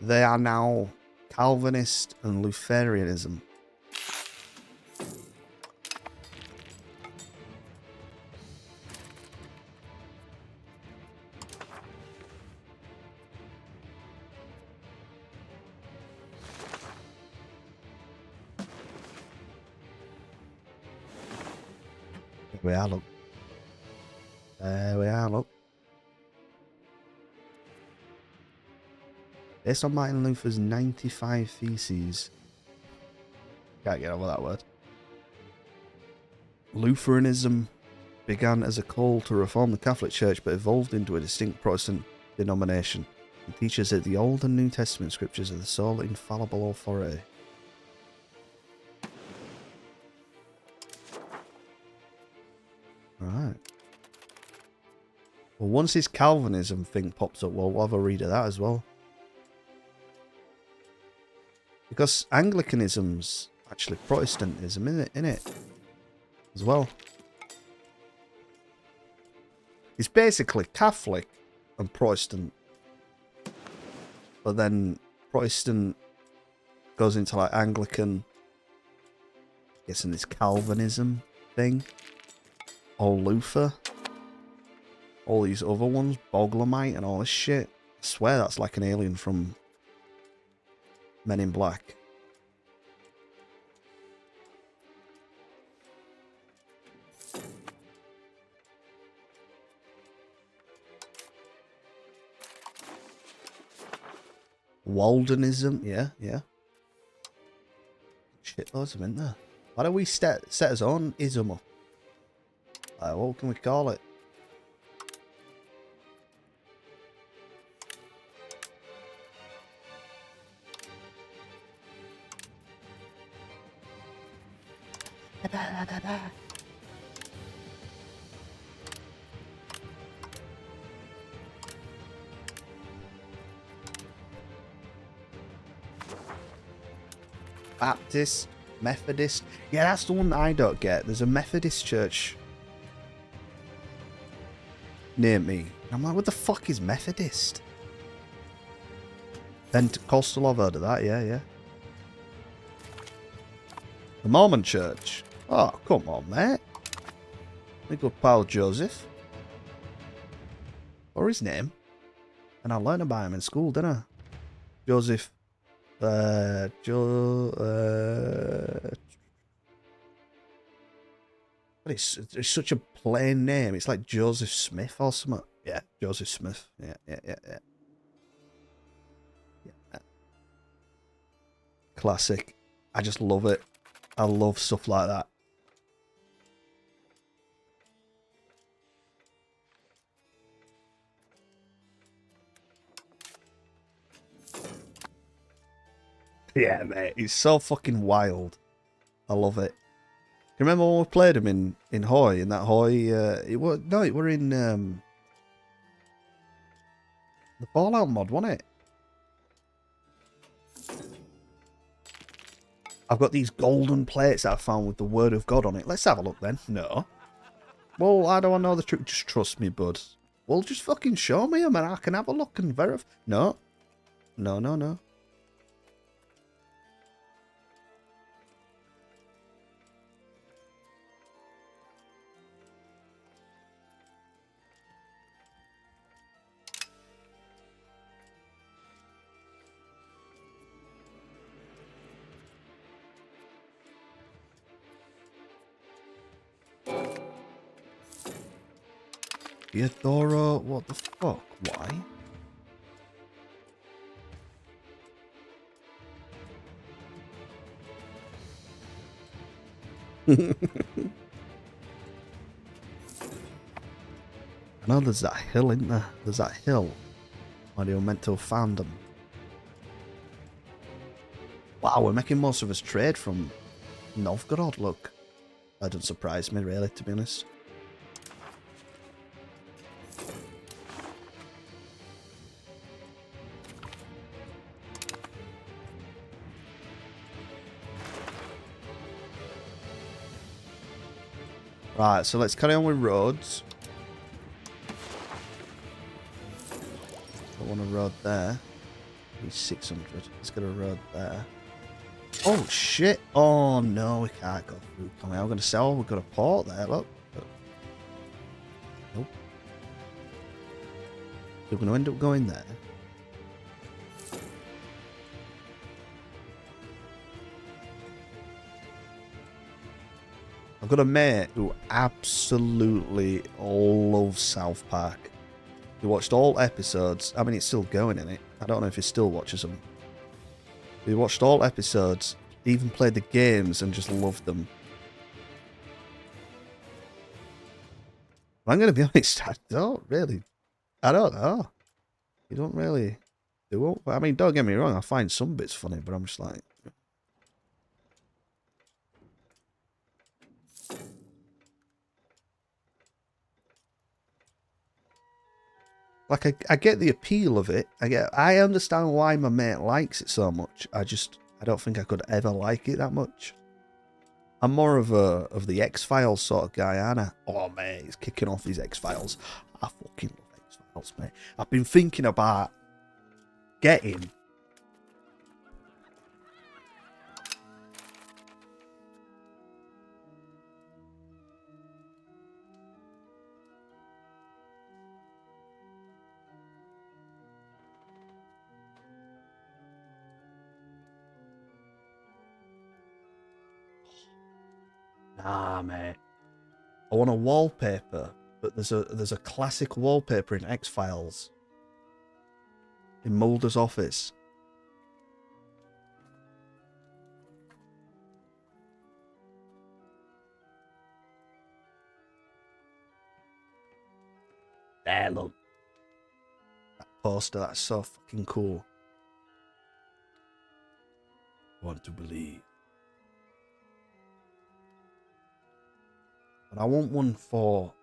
they are now Calvinist and Lutheranism. There we are, look. There we are, look. Based on Martin Luther's 95 Theses. Can't get over that word. Lutheranism began as a call to reform the Catholic Church but evolved into a distinct Protestant denomination. It teaches that the Old and New Testament scriptures are the sole infallible authority. Alright. Well, once this Calvinism thing pops up, we'll have a read of that as well. Because Anglicanism's actually Protestantism, isn't it? As well. It's basically Catholic and Protestant. But then Protestant goes into like Anglican. Guessing this Calvinism thing. Or Luther. All these other ones. Boglemite and all this shit. I swear that's like an alien from Men in Black. Waldenism, yeah, yeah. Shitloads of them, isn't there? Why don't we set us own ism up? What can we call it? Baptist, Methodist. Yeah, that's the one that I don't get. There's a Methodist church near me. I'm like, what the fuck is Methodist? Pentecostal, I've heard of that, yeah, yeah. The Mormon church. Oh, come on, mate. My good pal Joseph. Or his name. And I learned about him in school, didn't I? Joseph. It's such a plain name. It's like Joseph Smith or something. Yeah, Joseph Smith. Yeah. Classic. I just love it. I love stuff like that. Yeah, mate. It's so fucking wild. I love it. You remember when we played him in Hoy? In that Hoy, it were in the Fallout mod, wasn't it? I've got these golden plates that I found with the word of God on it. Let's have a look then. No. Well, I don't know the truth. Just trust me, bud. Well, just fucking show me them and I can have a look and verify. No. No. Theodora, what the fuck? Why? I know there's that hill, isn't there? There's that hill where they were meant to have found them. Wow, we're making most of us trade from Novgorod, look. That doesn't surprise me, really, to be honest. Right, so let's carry on with roads. I want a road there. He's 600. Let's get a road there. Oh, shit. Oh, no, we can't go through. Can we? I'm going to sell. We've got a port there, look. Nope. We're going to end up going there. I've got a mate who absolutely loves South Park. He watched all episodes. I mean, it's still going in it. I don't know if he still watches them. He watched all episodes, even played the games and just loved them. I'm going to be honest, I don't know. You don't really do it. I mean, don't get me wrong, I find some bits funny, but I'm just like... Like, I get the appeal of it. I understand why my mate likes it so much. I don't think I could ever like it that much. I'm more of the X-Files sort of guy, aren't I? Oh, mate, he's kicking off his X-Files. I fucking love X-Files, mate. I've been thinking about getting... Nah, mate. I want a wallpaper, but there's a classic wallpaper in X-Files. In Mulder's office. There, look. That poster, that's so fucking cool. Want to believe. But I want one for...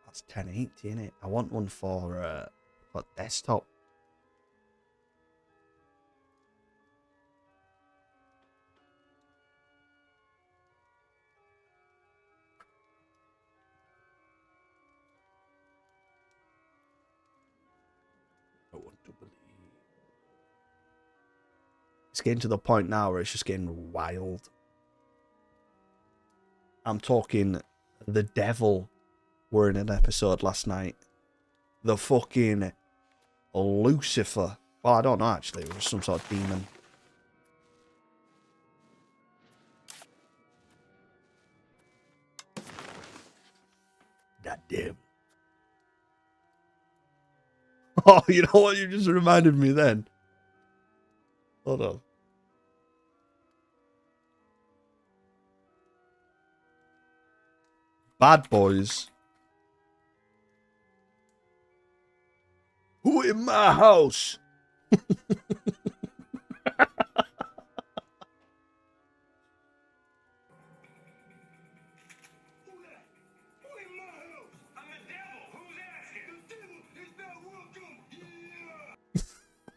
That's 1080, innit? I want one for desktop. I want to believe. It's getting to the point now where it's just getting wild. I'm talking the devil were in an episode last night. The fucking Lucifer. Well, I don't know actually. It was some sort of demon. That damn. Oh, you know what? You just reminded me then. Hold on. Bad Boys. Who in my house?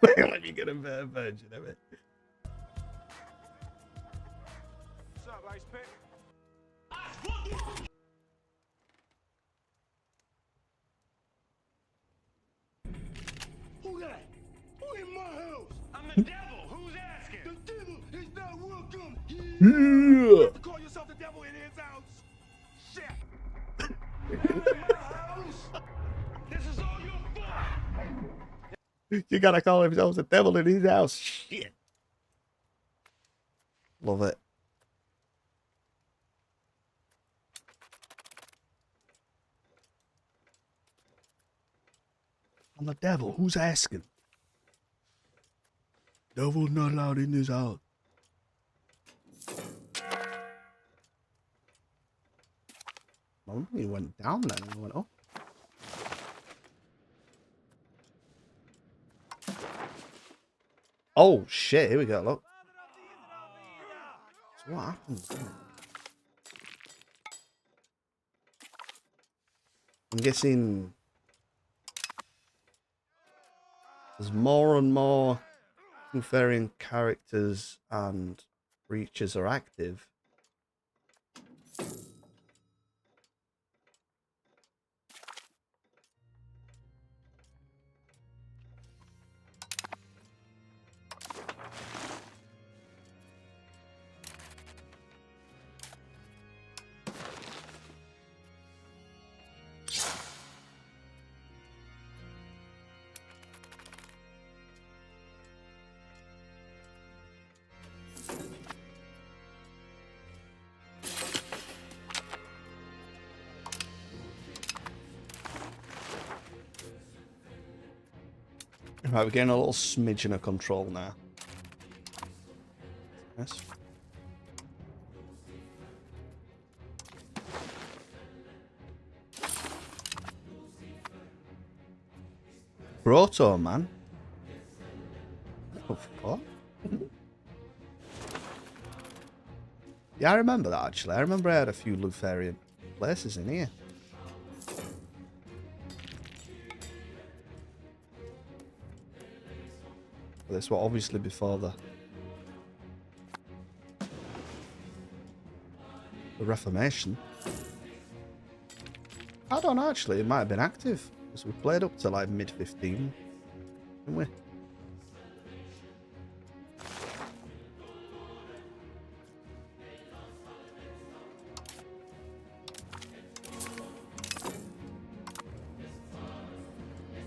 Let me get a better version of it. What's up, Ice Pick? Who that? Who in my house? I'm the devil. Who's asking? The devil is not welcome. Yeah. You call yourself the devil in his house? Shit. In my house? This is all your fault. You gotta call himself the devil in his house. Shit. Love it. I'm the devil. Who's asking? Devil's not allowed in this house. Well, he went down then and went up. Oh shit, here we go, look. So what happens then? I'm guessing there's more and more Luciferian characters and creatures are active. Right, we're getting a little smidgen of control now. Yes. Proto, man. Oh, what? Yeah, I remember that actually. I remember I had a few Luciferian places in here. This was obviously before the Reformation. I don't know actually, it might have been active. Because we played up to like mid-15, didn't we?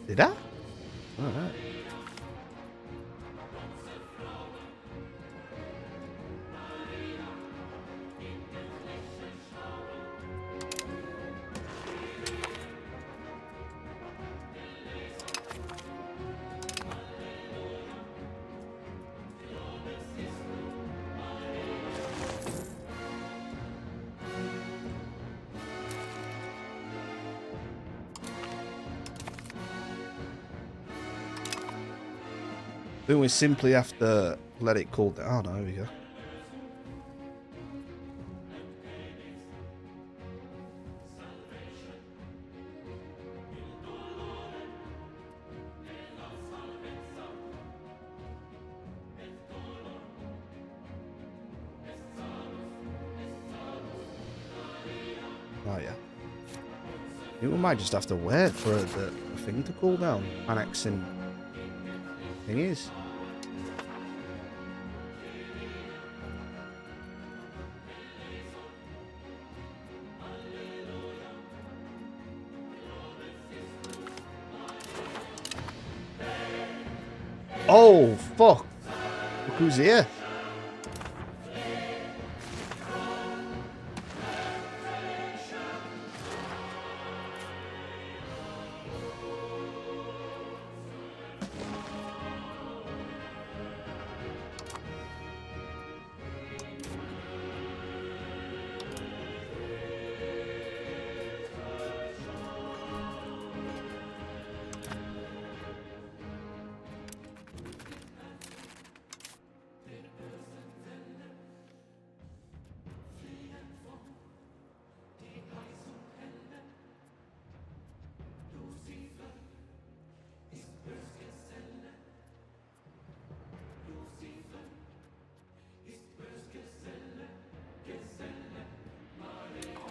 Did I? Alright. Then we simply have to let it cool down. Oh, there we go. Oh, yeah. I think we might just have to wait for the thing to cool down. Annexing thing is. Oh, fuck. Look who's here.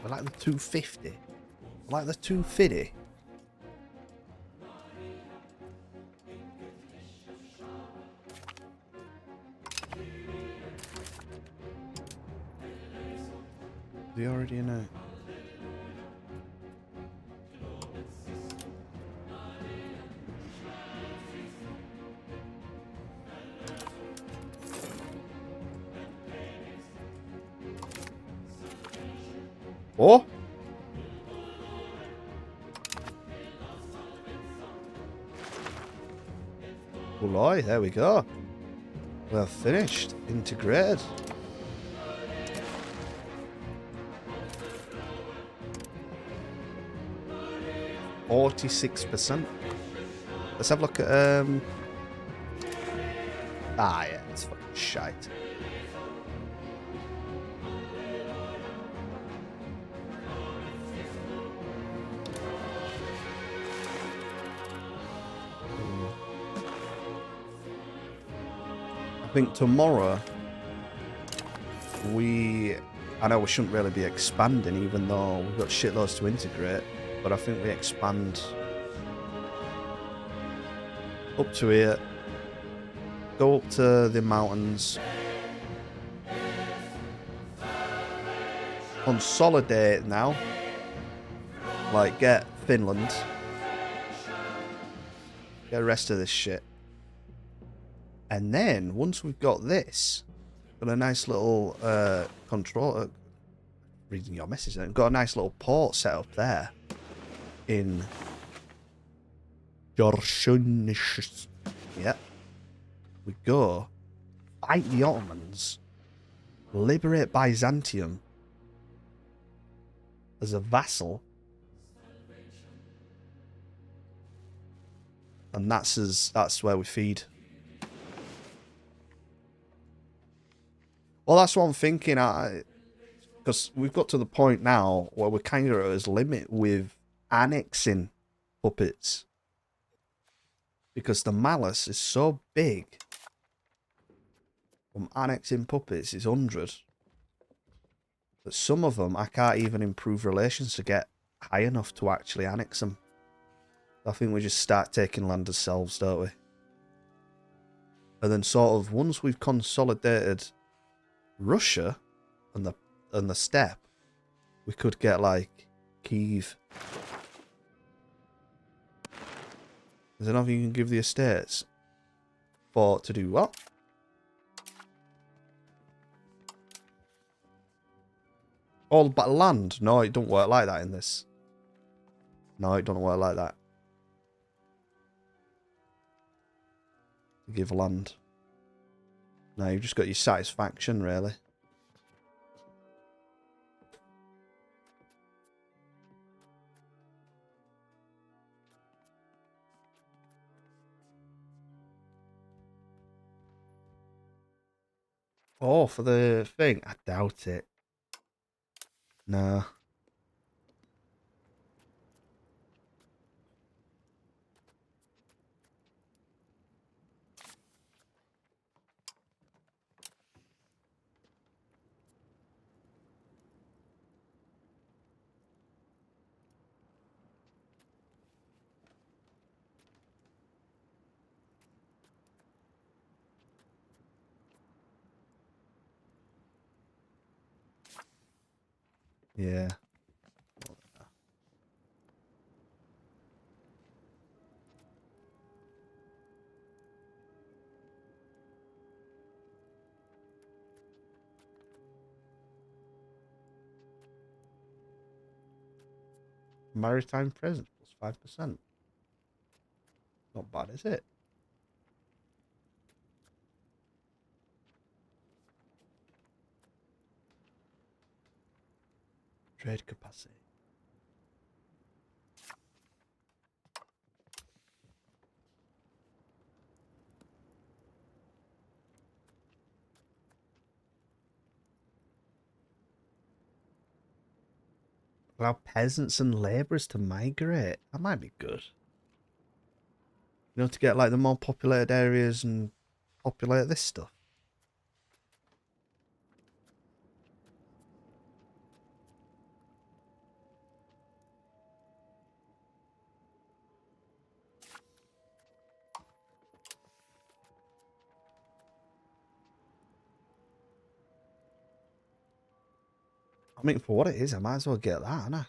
I like the 250. I like the 250. We already know. Oh! Well, there we go. Well finished. Integrated. %. Let's have a look at ah yeah, it's fucking shite. I think tomorrow I know we shouldn't really be expanding even though we've got shitloads to integrate, but I think we expand up to here, go up to the mountains, consolidate now, like get Finland, get the rest of this shit. And then, once we've got this, got a nice little control... reading your message then. Got a nice little port set up there. In... Jorshunish. Yep. We go. Fight the Ottomans. Liberate Byzantium. As a vassal. And that's where we feed. Well, that's what I'm thinking. Because we've got to the point now where we're kind of at his limit with annexing puppets. Because the malice is so big. From annexing puppets is 100. But some of them, I can't even improve relations to get high enough to actually annex them. I think we just start taking land ourselves, don't we? And then sort of, once we've consolidated Russia and the steppe, we could get like Kiev. Is there nothing you can give the estates for to do what? All but land? No, it don't work like that in this. No, it don't work like that. Give land. No, you've just got your satisfaction, really. Oh, for the thing? I doubt it. No. Yeah. Maritime presence plus 5%. Not bad, is it? Trade capacity. Allow peasants and labourers to migrate. That might be good. You know, to get like the more populated areas and populate this stuff. I mean, for what it is, I might as well get that, innit?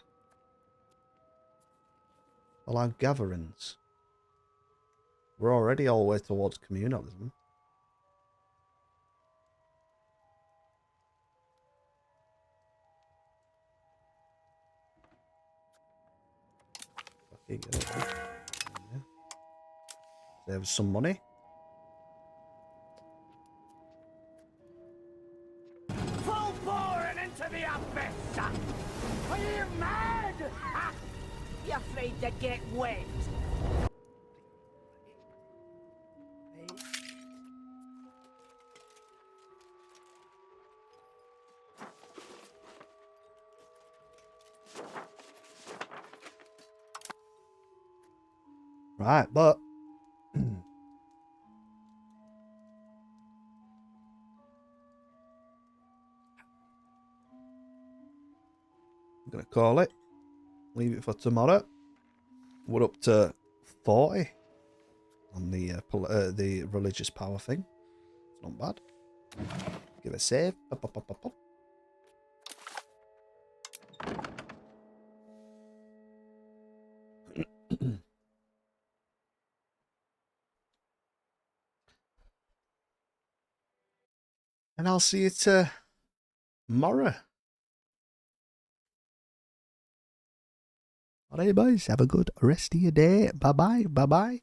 Allow gatherings. We're already all the way towards communalism. Okay, good. Yeah. Save some money. Full bore and into the abyss! Are you mad? You afraid to get wet? Right, but I'm gonna call it. Leave it for tomorrow. We're up to 40 on the religious power thing. It's not bad. Give it a save. Up, up, up, up, up. And I'll see you tomorrow. Alright, boys. Have a good rest of your day. Bye bye. Bye bye.